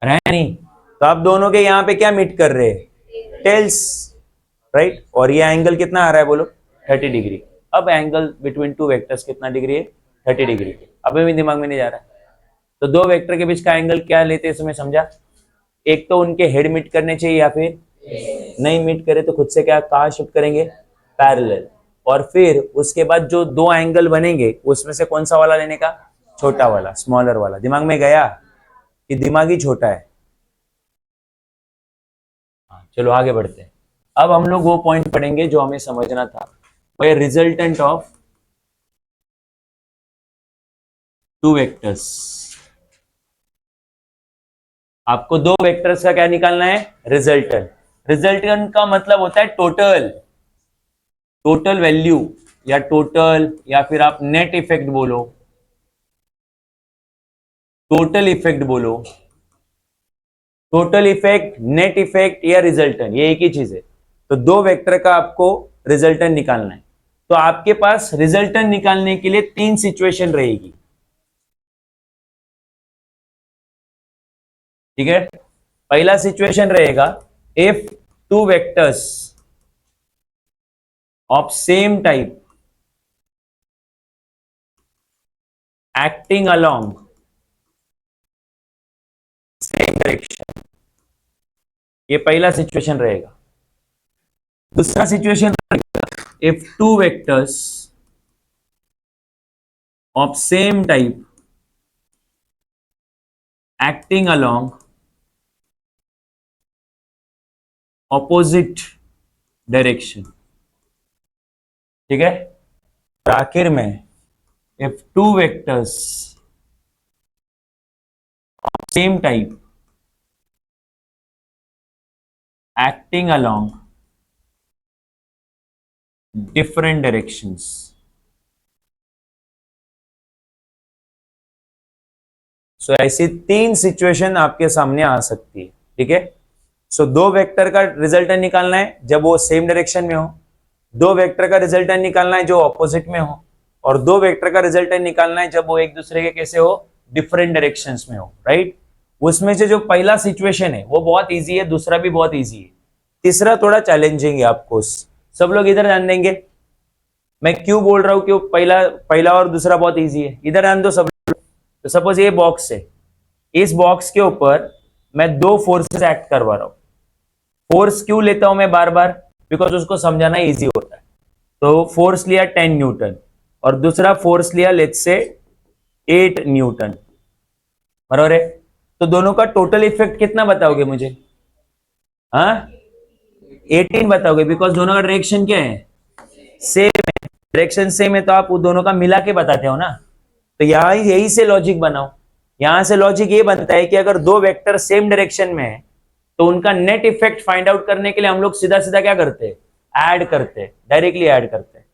Speaker 1: है नहीं? तो आप दोनों के यहाँ पे क्या मीट कर रहे हैं? Tails, right. और ये एंगल कितना आ रहा है बोलो? 30 डिग्री। अब एंगल बिटवीन टू वेक्टर्स कितना डिग्री है? 30 डिग्री। अभी भी दिमाग में नहीं जा रहा है? तो दो वेक्टर के बीच का एंगल क्या लेते हैं इसमें समझा? एक तो उनके हेड मीट करने चाहिए, या फिर नहीं मीट करे तो खुद से क्या कहाँ शिफ्ट करेंगे? पैरेलल। और फिर उसके बाद जो दो एंगल बनेंगे उसमें से कौन सा वाला लेने का? छोटा वाला, स्मॉलर वाला। दिमाग में गया कि दिमाग ही छोटा है? हाँ, चलो आगे बढ़ते हैं। अब हम लोग वो पॉइंट पढ़ेंगे जो हमें समझना था, वो है रिजल्टेंट ऑफ टू वेक्टर्स। आपको दो वेक्टर्स का क्या निकालना है? रिजल्टेंट। रिजल्टेंट का मतलब होता है टोटल, टोटल वैल्यू, या टोटल, या फिर आप नेट इफेक्ट बोलो, टोटल इफेक्ट बोलो, टोटल इफेक्ट, नेट इफेक्ट या रिजल्टेंट, ये एक ही चीज है। तो दो वेक्टर का आपको रिजल्टेंट निकालना है। तो आपके पास रिजल्टेंट निकालने के लिए तीन सिचुएशन रहेगी, ठीक है? पहला सिचुएशन रहेगा if two vectors of same type acting along same direction, ये पहला सिचुएशन रहेगा। दूसरा सिचुएशन रहेगा if two vectors of same type acting along opposite direction, ठीक है? आखिर में if two vectors same type acting along different directions, सो ऐसी तीन सिचुएशन आपके सामने आ सकती है, ठीक है? सो दो वेक्टर का रिजल्टेंट निकालना है जब वो सेम डायरेक्शन में हो, दो वेक्टर का रिजल्टेंट निकालना है जो ऑपोजिट में हो, और दो वेक्टर का रिजल्टेंट निकालना है जब वो एक दूसरे के कैसे हो, डिफरेंट डायरेक्शंस में हो, राइट? उसमें से जो पहला सिचुएशन है वो बहुत इजी है, दूसरा भी बहुत इजी है, तीसरा थोड़ा चैलेंजिंग है आपको। सब लोग इधर ध्यान देंगे, मैं क्यों बोल रहा हूं कि पहला पहला और दूसरा बहुत इजी है, इधर ध्यान दो सब लोग। तो सपोज ये बॉक्स है, इस बॉक्स के ऊपर मैं दो फोर्सेस एक्ट करवा रहा हूं। फोर्स क्यों लेता हूं मैं बार बार? बिकॉज उसको समझाना इजी होता है। तो फोर्स लिया 10 न्यूटन और दूसरा फोर्स लिया लेट्स से 8 न्यूटन, बराबर है? तो दोनों का टोटल इफेक्ट कितना बताओगे मुझे? हाँ, 18 बताओगे, बिकॉज दोनों का डायरेक्शन क्या है? सेम है। डायरेक्शन सेम है तो आप वो दोनों का मिला के बताते हो ना। तो यहां यही से लॉजिक बनाओ। यहां से लॉजिक ये बनता है कि अगर दो वेक्टर सेम डायरेक्शन में है तो उनका नेट इफेक्ट फाइंड आउट करने के लिए हम लोग सीधा सीधा क्या करते हैं? ऐड करते हैं, डायरेक्टली ऐड करते हैं।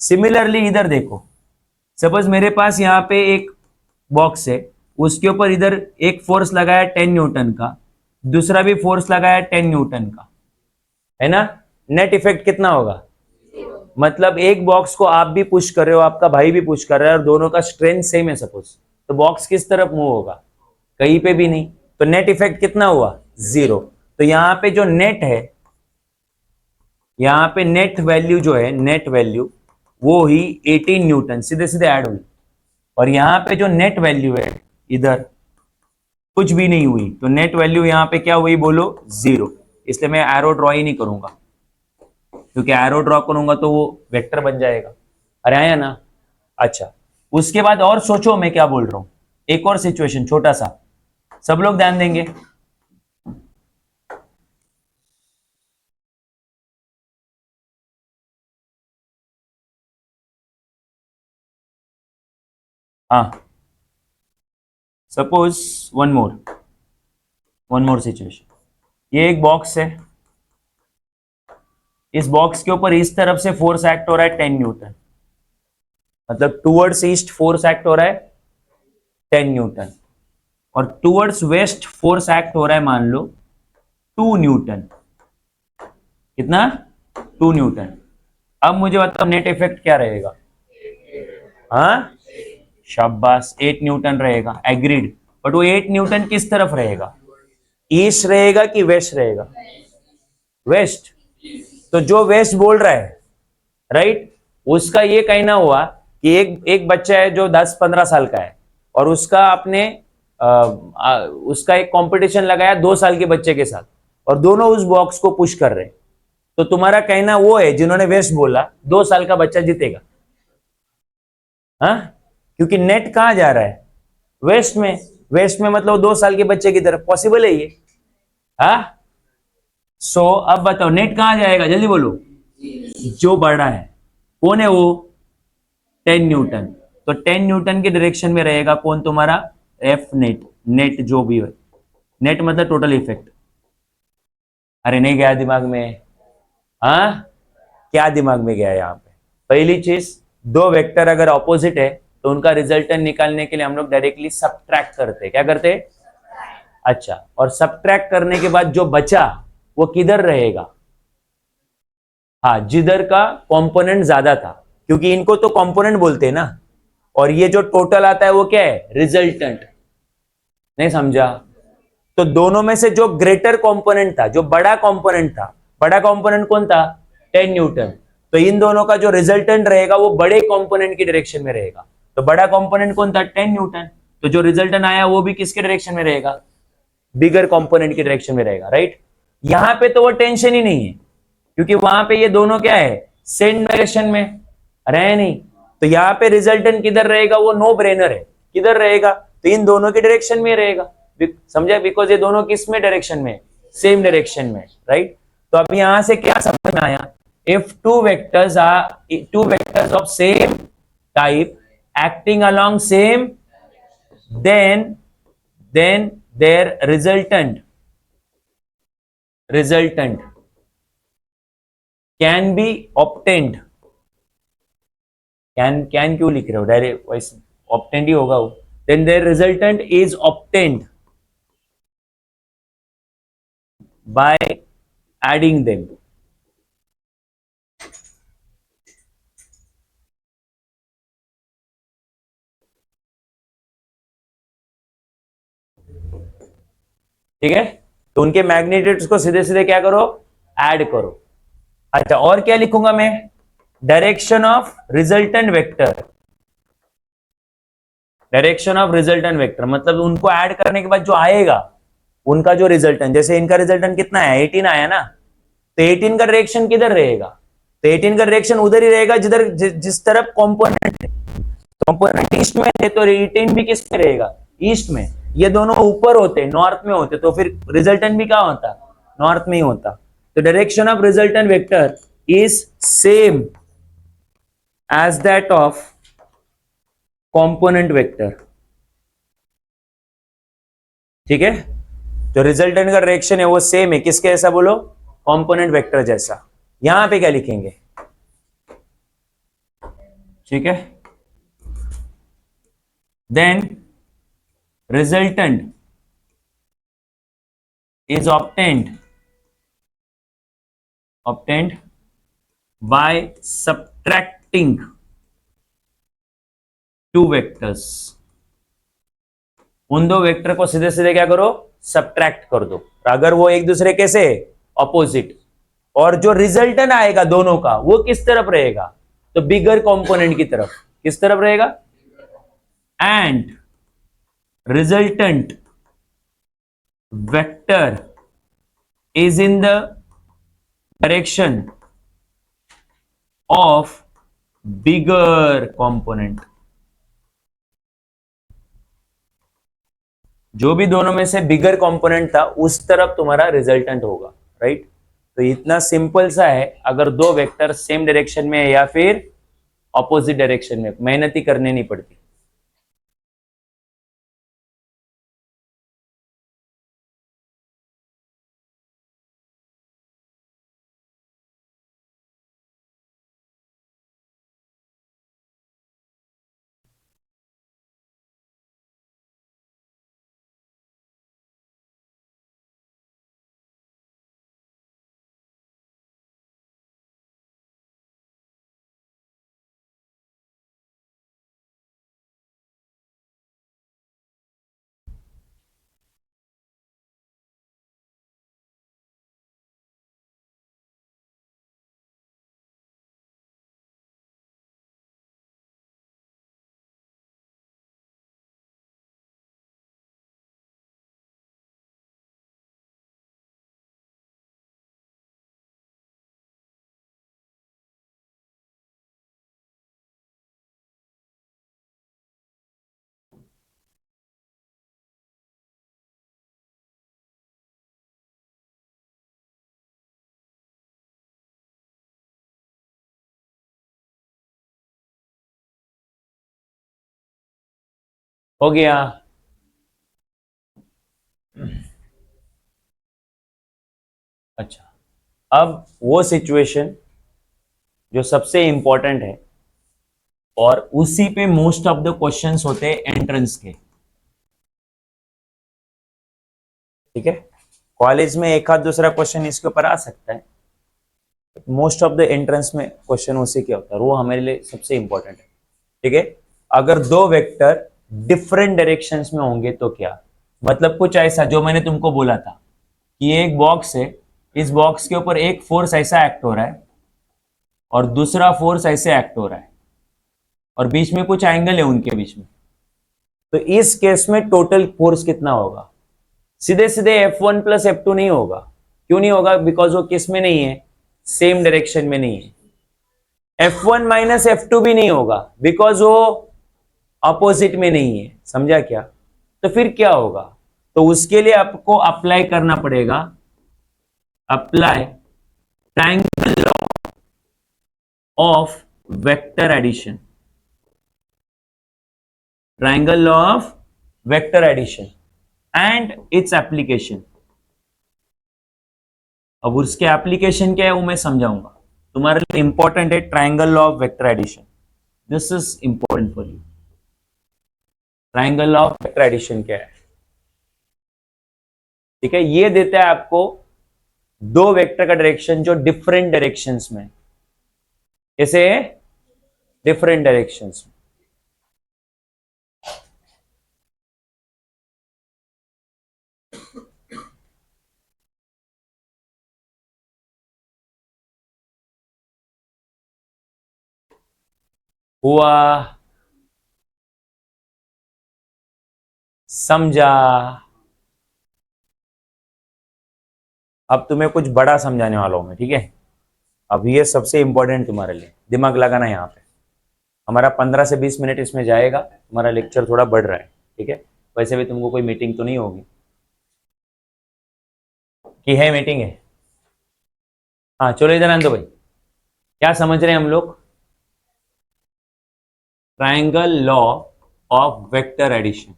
Speaker 1: सिमिलरली इधर देखो, सपोज मेरे पास यहाँ पे एक बॉक्स है, उसके ऊपर इधर एक फोर्स लगाया 10 न्यूटन का, दूसरा भी फोर्स लगाया 10 न्यूटन का, है ना? नेट इफेक्ट कितना होगा? मतलब एक बॉक्स को आप भी पुश कर रहे हो, आपका भाई भी पुश कर रहा है, और दोनों का स्ट्रेंथ सेम है सपोज, तो बॉक्स किस तरफ मूव होगा? कहीं पे भी नहीं। तो नेट इफेक्ट कितना हुआ? 0। तो यहां पे जो नेट है, यहां पे नेट वैल्यू जो है, नेट वैल्यू वो ही 18 न्यूटन सीधे सीधे ऐड हुई। और यहां पे जो नेट वैल्यू है इधर कुछ भी नहीं हुई, तो नेट वैल्यू यहां पे क्या हुई बोलो? 0। इसलिए मैं एरो ड्रॉ ही नहीं करूंगा, क्योंकि एरो ड्रॉ करूंगा तो वो वेक्टर बन जाएगा। अरे आया ना? अच्छा, उसके बाद और सोचो मैं क्या बोल रहा हूं। एक और सिचुएशन छोटा सा, सब लोग ध्यान देंगे। हाँ, सपोज वन मोर सिचुएशन, ये एक बॉक्स है, इस बॉक्स के ऊपर इस तरफ से फोर्स एक्ट हो रहा है 10 न्यूटन, मतलब टूवर्ड्स ईस्ट फोर्स एक्ट हो रहा है 10 न्यूटन, और टूवर्ड्स वेस्ट फोर्स एक्ट हो रहा है मान लो 2 न्यूटन। कितना? 2 न्यूटन। अब मुझे बताओ नेट इफेक्ट क्या रहेगा? हाँ, शाबाश, 8 न्यूटन रहेगा, एग्रीड। बट वो 8 न्यूटन किस तरफ रहेगा? ईस्ट रहेगा कि वेस्ट रहेगा? वेस्ट। तो जो वेस्ट बोल रहा है, राइट, उसका ये कहना हुआ कि एक बच्चा है जो 10-15 साल का है, और उसका आपने उसका एक कंपटीशन लगाया 2 साल के बच्चे के साथ, और दोनों उस बॉक्स को पुश कर रहे हैं, तो तुम्हारा कहना वो है जिन्होंने वेस्ट बोला 2 साल का बच्चा जीतेगा? हाँ, क्योंकि नेट कहां जा रहा है? वेस्ट में। वेस्ट में मतलब 2 साल के बच्चे की तरफ। पॉसिबल है ये? हाँ, सो अब बताओ नेट कहां जाएगा, जल्दी बोलो। जो बड़ा है, कौन है वो? 10 न्यूटन। तो 10 न्यूटन के डायरेक्शन में रहेगा कौन तुम्हारा? F net. नेट जो भी है, नेट मतलब टोटल इफेक्ट। अरे नहीं गया दिमाग में? हाँ, क्या दिमाग में गया यहां पे? पहली चीज, दो वेक्टर अगर ऑपोजिट है तो उनका रिजल्टेंट निकालने के लिए हम लोग डायरेक्टली सबट्रैक्ट करते हैं। क्या करते हैं? अच्छा, और सबट्रैक्ट करने के बाद जो बचा वो किधर रहेगा? हाँ, जिधर का कंपोनेंट ज्यादा था, क्योंकि इनको तो कंपोनेंट बोलते हैं ना, और ये जो टोटल आता है वो क्या है? रिजल्टेंट। नहीं समझा? तो दोनों में से जो ग्रेटर कंपोनेंट था, जो बड़ा कंपोनेंट था, बड़ा कंपोनेंट कौन था? 10 न्यूटन। तो इन दोनों का जो रिजल्टेंट रहेगा वो बड़े कंपोनेंट की डायरेक्शन में रहेगा। तो बड़ा कंपोनेंट कौन था? 10 न्यूटन। तो जो रिजल्टेंट आया वो भी किसके डायरेक्शन में रहेगा? बिगर कंपोनेंट की डायरेक्शन में रहेगा, राइट। यहां पे तो वो टेंशन ही नहीं है, क्योंकि वहां पे ये दोनों क्या है? सेम डायरेक्शन में रहे नहीं। तो यहां पे रिजल्टेंट किधर रहेगा? वो नो ब्रेनर है। किधर रहेगा? तो इन दोनों के डायरेक्शन में रहेगा। समझा? बिकॉज ये दोनों किस में डायरेक्शन में? सेम डायरेक्शन में, राइट। तो अब यहां से क्या समझ में आया? If two vectors of same type acting along same, then their resultant can be obtained। can क्यों लिख रहे हो? डायरेक्ट वैसे obtained ही होगा वो। then their resultant is obtained by adding them। ठीक है, तो उनके मैग्नीट्यूड्स को सीधे सीधे क्या करो? ऐड करो। अच्छा, और क्या लिखूंगा मैं? Direction of resultant vector. Direction of resultant vector मतलब उनको ऐड करने के बाद जो आएगा उनका जो रिजल्टेंट, जैसे इनका रिजल्टेंट कितना है? 18 आया ना, तो 18 का डायरेक्शन किधर रहेगा? तो 18 का डायरेक्शन उधर ही रहेगा जिधर जिस तरफ कंपोनेंट है। कंपोनेंट ईस्ट में है तो 18 भी किस में रहेगा? ईस्ट में। ये दोनों ऊपर होते, नॉर्थ में होते, तो फिर रिजल्टेंट भी क्या होता? नॉर्थ में ही होता। तो direction of resultant vector is same as that of component vector. ठीक है, जो रिजल्टेंट का डायरेक्शन है वो सेम है किसके जैसा? बोलो, कंपोनेंट वेक्टर जैसा। यहां पे क्या लिखेंगे? ठीक है, then resultant is obtained by subtracting two vectors। उन दो वेक्टर को सीधे सीधे क्या करो? सबट्रैक्ट कर दो। अगर वो एक दूसरे कैसे? ऑपोजिट। और जो रिजल्टेंट आएगा दोनों का वो किस तरफ रहेगा? तो बिगर कंपोनेंट की तरफ। किस तरफ रहेगा? And resultant vector is in the direction of bigger component। जो भी दोनों में से बिगर कंपोनेंट था उस तरफ तुम्हारा रिजल्टेंट होगा, राइट। तो इतना सिंपल सा है। अगर दो वेक्टर सेम डायरेक्शन में है या फिर ऑपोजिट डायरेक्शन में, मेहनत ही करने नहीं पड़ती। हो गया। अच्छा, अब वो सिचुएशन जो सबसे इंपॉर्टेंट है और उसी पे मोस्ट ऑफ द क्वेश्चंस होते हैं एंट्रेंस के, ठीक है। कॉलेज में एक आध दूसरा क्वेश्चन इसके ऊपर आ सकता है, मोस्ट ऑफ द एंट्रेंस में क्वेश्चन उसी के होता है, वो हमारे लिए सबसे इंपॉर्टेंट है, ठीक है। अगर दो वेक्टर डिफरेंट डायरेक्शंस में होंगे तो क्या, मतलब कुछ ऐसा जो मैंने तुमको बोला था कि ये एक बॉक्स है, इस बॉक्स के ऊपर एक फोर्स ऐसा एक्ट हो रहा है और दूसरा फोर्स ऐसे एक्ट हो रहा है और बीच में कुछ एंगल है उनके बीच में, तो इस केस में टोटल फोर्स कितना होगा? सीधे सीधे F1 प्लस F2 नहीं होगा। क्यों नहीं होगा? बिकॉज वो किस में नहीं है, सेम डायरेक्शन में नहीं है। F1 माइनस F2 भी नहीं होगा बिकॉज वो ऑपोजिट में नहीं है। समझा क्या? तो फिर क्या होगा? तो उसके लिए आपको अप्लाई करना पड़ेगा, apply triangle law of vector addition, triangle law of vector addition and its application. अब उसके एप्लीकेशन क्या है वो मैं समझाऊंगा, तुम्हारे लिए इंपॉर्टेंट है triangle law of vector addition, this is important for you. Triangle law of vector addition क्या है? ठीक है, ये देता है आपको दो वेक्टर का डायरेक्शन जो डिफरेंट डायरेक्शंस में, कैसे डिफरेंट डायरेक्शंस में। हुआ? समझा? अब तुम्हें कुछ बड़ा समझाने वाला हूं मैं, ठीक है। अब ये सबसे इंपॉर्टेंट तुम्हारे लिए, दिमाग लगाना यहाँ पे। हमारा 15 से 20 मिनट इसमें जाएगा, हमारा लेक्चर थोड़ा बढ़ रहा है, ठीक है। वैसे भी तुमको कोई मीटिंग तो नहीं होगी कि है मीटिंग है? हाँ चलो इधर आने दो भाई। क्या समझ रहे हैं हम लोग? Triangle law of vector addition.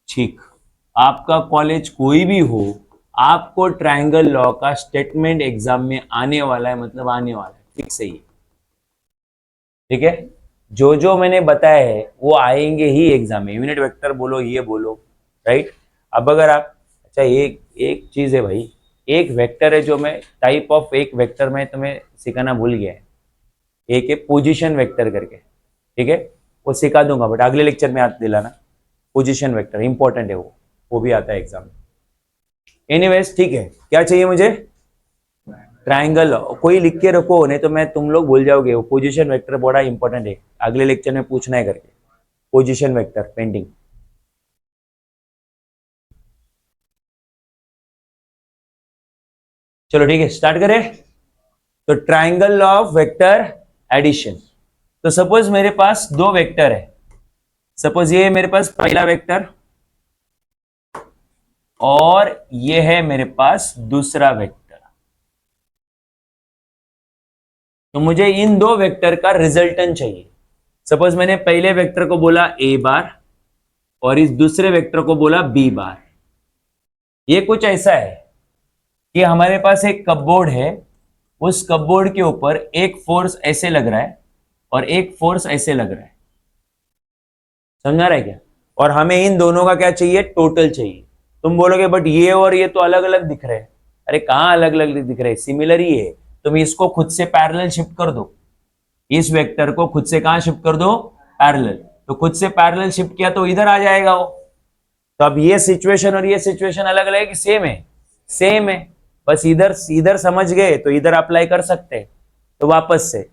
Speaker 1: ठीक, आपका कॉलेज कोई भी हो, आपको ट्रायंगल लॉ का स्टेटमेंट एग्जाम में आने वाला है, मतलब आने वाला है, ठीक सही है, ठीक है। जो जो मैंने बताया है वो आएंगे ही एग्जाम में, यूनिट वेक्टर बोलो, ये बोलो, राइट। अब अगर आप, अच्छा एक एक चीज है भाई, एक वेक्टर है जो मैं टाइप ऑफ एक वेक्टर में तुम्हें सिखाना भूल गया है, एक है पोजीशन वेक्टर करके, ठीक है। वो सिखा दूंगा बट अगले लेक्चर में याद दिलाना। पोजीशन वेक्टर इंपॉर्टेंट है, वो भी आता है एग्जाम में। एनीवेज ठीक है, क्या चाहिए मुझे? ट्रायंगल। कोई लिख के रखो, नहीं तो मैं तुम लोग भूल जाओगे। वो पोजीशन वेक्टर बड़ा इंपॉर्टेंट है, अगले लेक्चर में पूछना है करके। Position vector pending. चलो ठीक है, स्टार्ट करें। तो triangle law of vector addition. तो सपोज मेरे पास दो वेक्टर है, सपोज ये है मेरे पास पहला वेक्टर और ये है मेरे पास दूसरा वेक्टर। तो मुझे इन दो वेक्टर का रिजल्टेंट चाहिए। सपोज मैंने पहले वेक्टर को बोला ए बार और इस दूसरे वेक्टर को बोला बी बार। ये कुछ ऐसा है कि हमारे पास एक कपबोर्ड है, उस कपबोर्ड के ऊपर एक फोर्स ऐसे लग रहा है और एक फोर्स ऐसे लग रहा है, समझा रहा है क्या? और हमें इन दोनों का क्या चाहिए? टोटल चाहिए। तुम बोलोगे बट ये और ये तो अलग अलग दिख रहे हैं। अरे कहां अलग अलग दिख रहे हैं, सिमिलर ही है। तुम इसको खुद से पैरेलल शिफ्ट कर दो, इस वेक्टर को खुद से कहां शिफ्ट कर दो? पैरेलल। तो खुद से पैरेलल शिफ्ट किया तो इधर आ जाएगा वो। तो अब ये सिचुएशन और ये सिचुएशन अलग अलग है कि सेम है? सेम है, बस इधर इधर समझ गए तो इधर अप्लाई कर सकते हैं। तो वापस से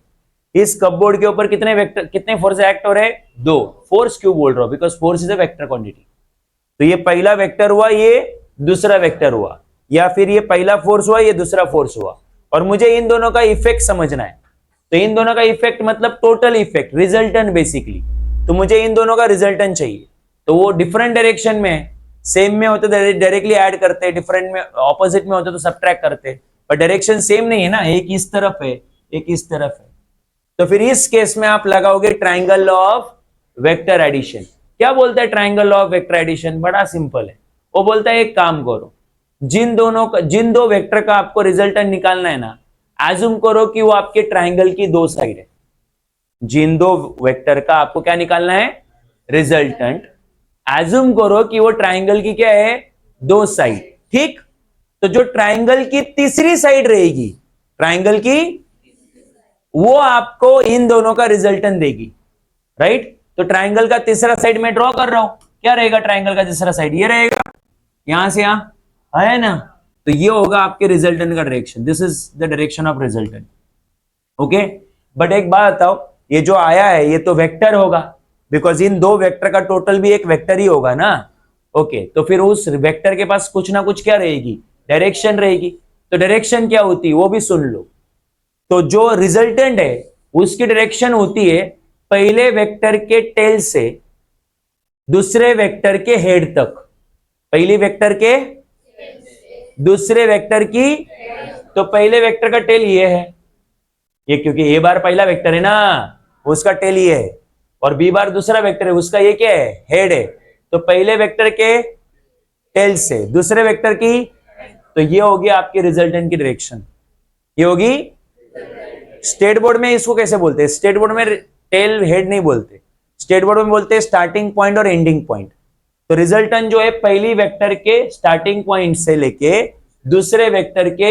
Speaker 1: इस कपबोर्ड के ऊपर कितने वेक्टर, कितने फोर्स एक्ट हो रहे हैं? दो। फोर्स क्यों बोल रहा हूं? Because force is a vector quantity. तो ये पहला वेक्टर हुआ, ये दूसरा वेक्टर हुआ, या फिर ये पहला फोर्स हुआ, ये दूसरा फोर्स हुआ, और मुझे इन दोनों का इफेक्ट समझना है। तो इन दोनों का इफेक्ट मतलब टोटल इफेक्ट, रिजल्टेंट बेसिकली। तो मुझे इन दोनों का रिजल्टेंट चाहिए। तो वो डिफरेंट डायरेक्शन में, सेम में होते तो डायरेक्टली ऐड करते, डिफरेंट में ऑपोजिट में होते तो सब्ट्रैक्ट करते, पर डायरेक्शन सेम नहीं है ना, एक इस तरफ है एक इस तरफ है। तो फिर इस केस में आप लगाओगे triangle law of vector addition. क्या बोलता है triangle law of vector addition? बड़ा सिंपल है। वो बोलता है एक काम करो, जिन दो वेक्टर का आपको रिजल्टेंट निकालना है ना, एज्यूम करो कि वो आपके ट्राइंगल की दो साइड है। जिन दो वेक्टर का आपको क्या निकालना है? रिजल्टेंट। एज्यूम करो कि वो ट्राइंगल की क्या है? दो साइड। ठीक, तो जो ट्राइंगल की तीसरी साइड रहेगी, ट्राइंगल की, वो आपको इन दोनों का रिजल्टेंट देगी, राइट? तो ट्राइंगल का तीसरा साइड में ड्रॉ कर रहा हूं, क्या रहेगा ट्राइंगल का तीसरा साइड? ये रहेगा, यहां से यहां है ना, तो ये होगा आपके रिजल्टेंट का direction. This is the direction of resultant. Okay, but एक बात बताओ, ये जो आया है ये तो वेक्टर होगा, बिकॉज इन दो वेक्टर का टोटल भी एक वेक्टर ही होगा ना। ओके, तो फिर उस वेक्टर के पास कुछ ना कुछ क्या रहेगी? डायरेक्शन रहेगी। तो डायरेक्शन क्या होती है वो भी सुन लो। तो जो रिजल्टेंट है उसकी डायरेक्शन होती है पहले वेक्टर के टेल से दूसरे वेक्टर के हेड तक। पहली वेक्टर के दूसरे वेक्टर की, तो पहले वेक्टर का टेल ये है, ये क्योंकि ए बार पहला वेक्टर है ना, उसका टेल ये है, और बी बार दूसरा वेक्टर है, उसका ये क्या है? हेड है। तो पहले वेक्टर के टेल से दूसरे वेक्टर की, तो ये होगी आपकी रिजल्टेंट की डायरेक्शन। ये होगी, स्टेट बोर्ड में इसको कैसे बोलते हैं? स्टेट बोर्ड में टेल हेड नहीं बोलते, स्टेट बोर्ड में बोलते हैं स्टार्टिंग पॉइंट और एंडिंग पॉइंट। तो रिजल्टेंट जो है पहली वेक्टर के स्टार्टिंग पॉइंट से लेके दूसरे वेक्टर के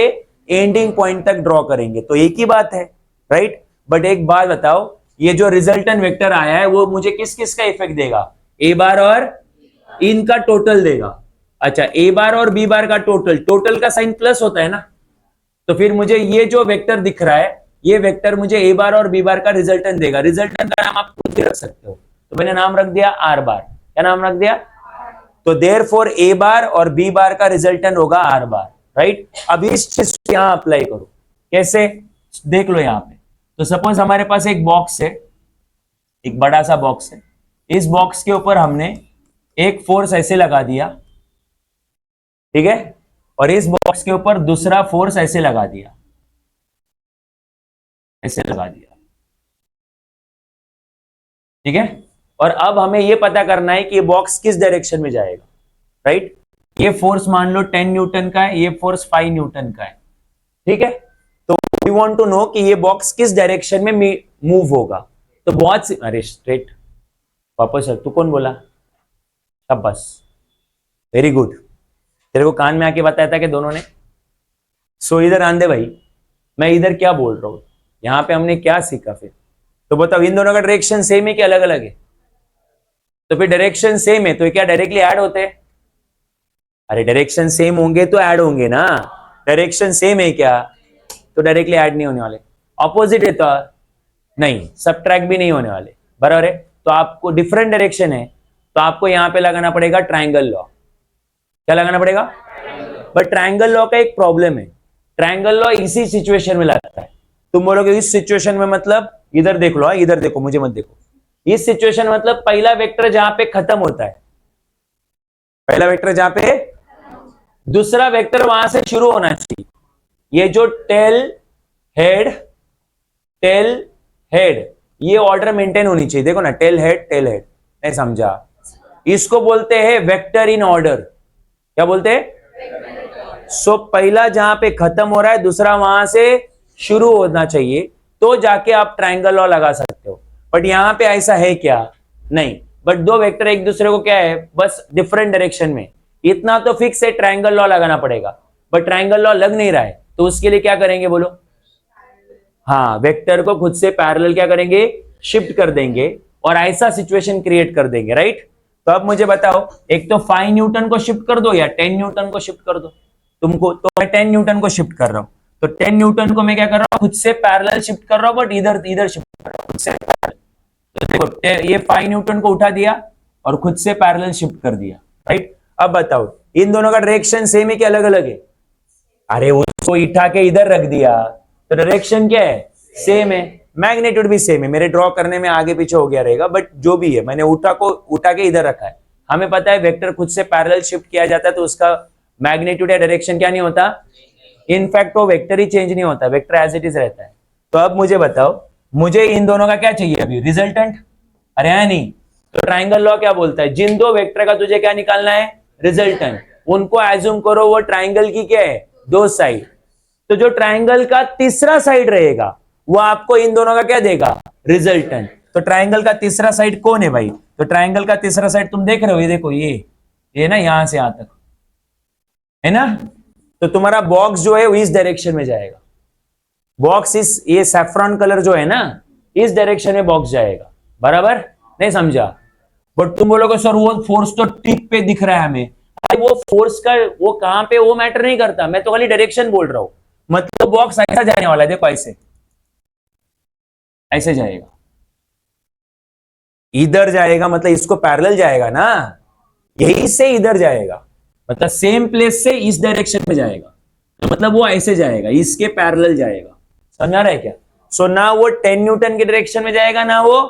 Speaker 1: एंडिंग पॉइंट तक ड्रॉ करेंगे, तो एक ही बात है, राइट? बट एक बात बताओ, ये जो रिजल्टेंट वेक्टर आया है वो मुझे किस किस का इफेक्ट देगा? ए बार और इनका टोटल देगा। अच्छा, ए बार और बी बार का टोटल, टोटल का साइन प्लस होता है ना, तो फिर मुझे ये जो वेक्टर दिख रहा है, ये वेक्टर मुझे ए बार और बी बार का रिजल्टेंट देगा। रिजल्टेंट का नाम आप खुद ही रख सकते हो, तो मैंने नाम रख दिया आर बार। क्या नाम रख दिया? तो देयरफॉर ए बार और बी बार का रिजल्टेंट होगा आर बार, राइट? अब इस चीज को यहां अप्लाई करो, कैसे? देख लो यहां पे। तो सपोज हमारे पास एक बॉक्स है, एक बड़ा सा बॉक्स है, इस बॉक्स के ऊपर हमने एक फोर्स ऐसे लगा दिया, ठीक है, और इस बॉक्स के ऊपर दूसरा फोर्स ऐसे लगा दिया, ऐसे लगा दिया, ठीक है। और अब हमें यह पता करना है कि ये बॉक्स किस डायरेक्शन में जाएगा, राइट? ये फोर्स मान लो 10 न्यूटन का है, ये फोर्स 5 न्यूटन का है, ठीक है। तो वी वांट टू नो कि ये बॉक्स किस डायरेक्शन में मूव होगा। तो बहुत अरे स्ट्रेट वापस, तू कौन बोला? सब बस, वेरी गुड। तेरे को कान में आके बताया था कि दोनों ने। सो इधर आंदे भाई, मैं इधर क्या बोल रहा हूं, यहां पे हमने क्या सीखा फिर? तो बताओ, इन दोनों का डायरेक्शन सेम है कि अलग अलग है? तो फिर डायरेक्शन सेम है तो क्या डायरेक्टली ऐड होते हैं? अरे डायरेक्शन सेम होंगे तो ऐड होंगे ना। डायरेक्शन सेम है क्या, तो डायरेक्टली ऐड नहीं होने वाले। ऑपोजिट है तो नहीं, सबट्रैक्ट भी नहीं होने वाले, बराबर है। तो आपको डिफरेंट डायरेक्शन है तो आपको यहां पे लगाना पड़ेगा ट्राइंगल लॉ। क्या लगाना पड़ेगा? बट ट्राइंगल लॉ का एक प्रॉब्लम है, ट्राइंगल लॉ इसी सिचुएशन में लगता है। तुम बोलोगे इस सिचुएशन में मतलब, इधर देख लो, इधर देखो, मुझे मत देखो। इस सिचुएशन मतलब पहला वेक्टर जहां पे खत्म होता है, पहला वेक्टर जहां पे, दूसरा वेक्टर वहां से शुरू होना चाहिए। ये जो टेल हेड, टेल हेड, ये ऑर्डर मेंटेन होनी चाहिए। देखो ना, टेल हेड, टेल हेड, नहीं समझा? इसको बोलते हैं वेक्टर इन ऑर्डर। क्या बोलते हैं? सो पहला जहां पे खत्म हो रहा है, दूसरा वहां से शुरू होना चाहिए, तो जाके आप ट्राइंगल लॉ लगा सकते हो। बट यहां पे ऐसा है क्या? नहीं। बट दो वेक्टर एक दूसरे को क्या है, बस डिफरेंट डायरेक्शन में, इतना तो फिक्स है, ट्राइंगल लॉ लगाना पड़ेगा। बट ट्राइंगल लॉ लग नहीं रहा है, तो उसके लिए क्या करेंगे बोलो? हाँ, वेक्टर को खुद से पैरेलल क्या करेंगे? शिफ्ट कर देंगे, और ऐसा सिचुएशन क्रिएट कर देंगे, राइट? तो अब मुझे बताओ, एक तो 5 न्यूटन को शिफ्ट कर दो या 10 न्यूटन को शिफ्ट कर दो तुमको। तो मैं 10 न्यूटन को शिफ्ट कर रहा हूं, तो 10 न्यूटन को मैं क्या कर रहा हूं? खुद से पैरेलल शिफ्ट कर रहा हूं, बट इधर इधर शिफ्ट कर रहा हूं खुद से। तो देखो, ये 5 न्यूटन को उठा दिया और खुद से पैरेलल शिफ्ट कर दिया, राइट? अब बताओ, इन दोनों का डायरेक्शन सेम है कि अलग अलग है? अरे उसको उठा के इधर रख दिया तो डायरेक्शन क्या है? सेम है। मैग्नीट्यूड भी सेम है, मेरे ड्रॉ करने में आगे पीछे हो गया रहेगा, बट जो भी है, मैंने उठा के इधर रखा है। हमें पता है वेक्टर खुद से पैरेलल शिफ्ट किया जाता है तो उसका मैग्नीट्यूड या डायरेक्शन क्या नहीं होता? इनफैक्ट वो वेक्टर ही चेंज नहीं होता, वेक्टर एज इट इज रहता है। तो अब मुझे बताओ, मुझे इन दोनों का क्या चाहिए अभी, रिजल्टेंट, अरे है नहीं, तो ट्राइंगल लॉ क्या बोलता है, जिन दो वेक्टर का तुझे क्या निकालना है, रिजल्टेंट, उनको एज्यूम करो वो ट्राइंगल की क्या है, दो साइड, तो जो ट्राइंगल का तीसरा साइड रहेगा वो आपको इन दोनों का क्या देगा, रिजल्टेंट। तो ट्राइंगल का तीसरा साइड कौन है भाई, तो ट्राइंगल का तीसरा साइड तुम देख रहे हो, ये देखो, ये ना यहां से यहां तक है ना, तो तुम्हारा बॉक्स जो है वो इस डायरेक्शन में जाएगा, बॉक्स इस, ये सैफ्रॉन कलर जो है ना, इस डायरेक्शन में बॉक्स जाएगा, बराबर, नहीं समझा। बट तुम बोलोगे सर वो फोर्स तो टिप पे दिख रहा है हमें, अरे वो फोर्स का वो कहां पे वो मैटर नहीं करता, मैं तो खाली डायरेक्शन बोल रहा हूं, मतलब बॉक्स ऐसा जाने वाला है, देखो ऐसे ऐसे जाएगा, इधर जाएगा, मतलब इसको पैरेलल जाएगा ना, यही से इधर जाएगा, मतलब सेम प्लेस से इस डायरेक्शन में जाएगा, तो मतलब वो ऐसे जाएगा, इसके पैरेलल जाएगा, समझा रहा है क्या। सो ना वो 10 न्यूटन की डायरेक्शन में जाएगा, ना वो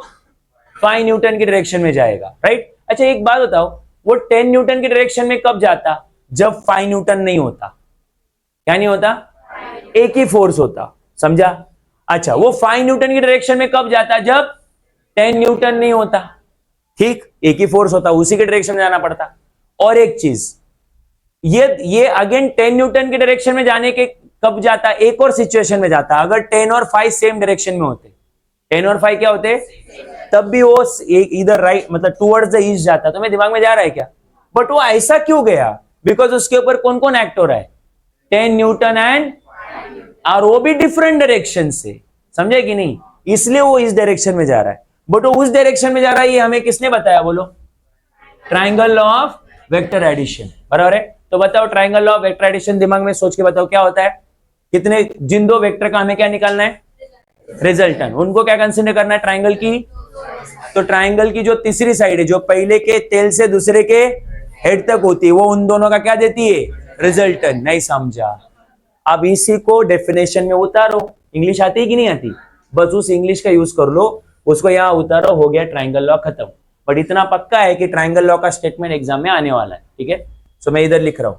Speaker 1: 5 न्यूटन की डायरेक्शन में जाएगा, राइट। अच्छा एक बात बताओ, वो 10 न्यूटन की डायरेक्शन में कब जाता, जब 5 न्यूटन नहीं होता, क्या नहीं होता, एक ही फोर्स होता, समझा। अच्छा वो 5 न्यूटन की डायरेक्शन में कब जाता, जब 10 न्यूटन नहीं होता, ठीक, एक ही फोर्स होता, उसी के डायरेक्शन में जाना पड़ता। और एक चीज, ये अगेन 10 न्यूटन के डायरेक्शन में जाने के कब जाता, एक और सिचुएशन में जाता, अगर 10 और 5 सेम डायरेक्शन में होते, 10 और 5 क्या होते, तब भी वो इधर राइट, मतलब टुवर्ड्स द ईस्ट जाता, तो मेरे दिमाग में जा रहा है क्या, बट वो ऐसा क्यों गया, बिकॉज उसके ऊपर कौन कौन एक्ट हो रहा है, 10 न्यूटन एंड, और वो भी डिफरेंट डायरेक्शन से, समझे कि नहीं, इसलिए वो इस डायरेक्शन में जा रहा है, बट वो उस डायरेक्शन में जा रहा है, ये हमें किसने बताया, बोलो, triangle law of vector addition, बराबर है। तो बताओ triangle law of vector addition दिमाग में सोच के बताओ क्या होता है, कितने, जिन दो वेक्टर का हमें क्या निकालना है, रिजल्टेंट, उनको क्या कंसीडर करना है, ट्राइंगल की, तो ट्राइंगल की जो तीसरी साइड है, जो पहले के टेल से दूसरे के हेड तक होती है, वो उन दोनों का क्या देती है, रिजल्टेंट, नहीं समझा। अब इसी को डेफिनेशन में उतारो, इंग्लिश आती है कि नहीं आती, बस उस इंग्लिश का यूज कर लो, उसको यहां उतारो, हो गया ट्राइंगल लॉ खत्म। बट इतना पक्का है कि ट्राइंगल लॉ का स्टेटमेंट एग्जाम में आने वाला है, ठीक है। सो मैं इधर लिख रहा हूं,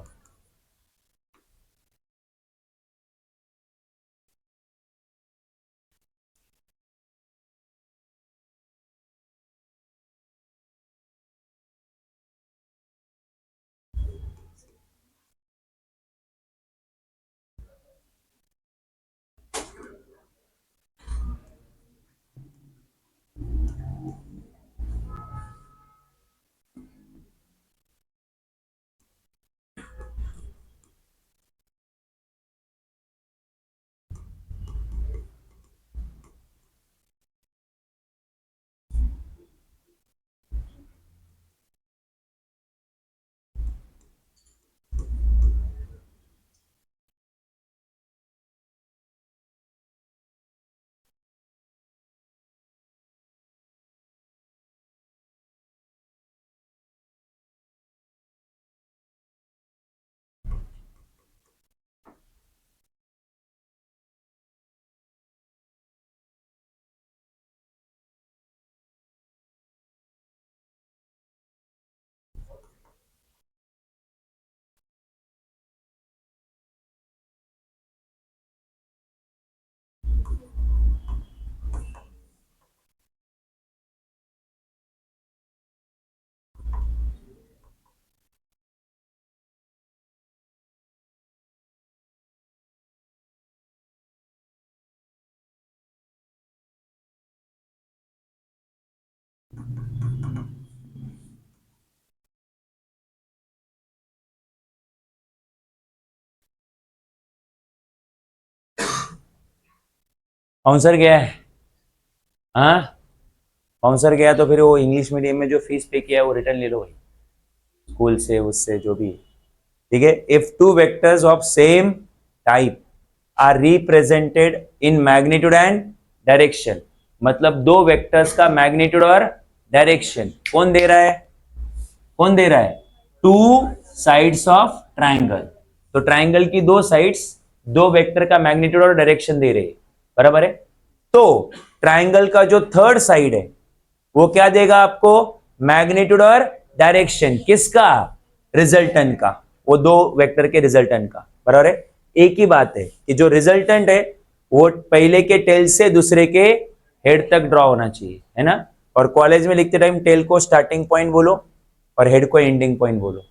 Speaker 1: बाउंसर गया है, हाँ बाउंसर गया, तो फिर वो इंग्लिश मीडियम में जो फीस पे किया है वो रिटर्न ले लो भाई, स्कूल से, उससे जो भी, ठीक है। If two vectors of same type are represented in magnitude and direction, मतलब दो वेक्टर्स का मैग्नीट्यूड और डायरेक्शन कौन दे रहा है, कौन दे रहा है, टू साइड्स ऑफ ट्राइंगल, तो ट्राइंगल की दो साइड्स दो वेक्टर का मैग्नीट्यूड और डायरेक्शन दे रहे हैं, बराबर है। तो ट्राइंगल का जो थर्ड साइड है वो क्या देगा आपको, मैग्नीट्यूड और डायरेक्शन, किसका, रिजल्टेंट का, वो दो वेक्टर के रिजल्टेंट का, बराबर है। एक ही बात है कि जो रिजल्टेंट है वो पहले के टेल से दूसरे के हेड तक ड्रॉ होना चाहिए, है ना। और कॉलेज में लिखते टाइम टेल को स्टार्टिंग पॉइंट बोलो और हेड को एंडिंग पॉइंट बोलो।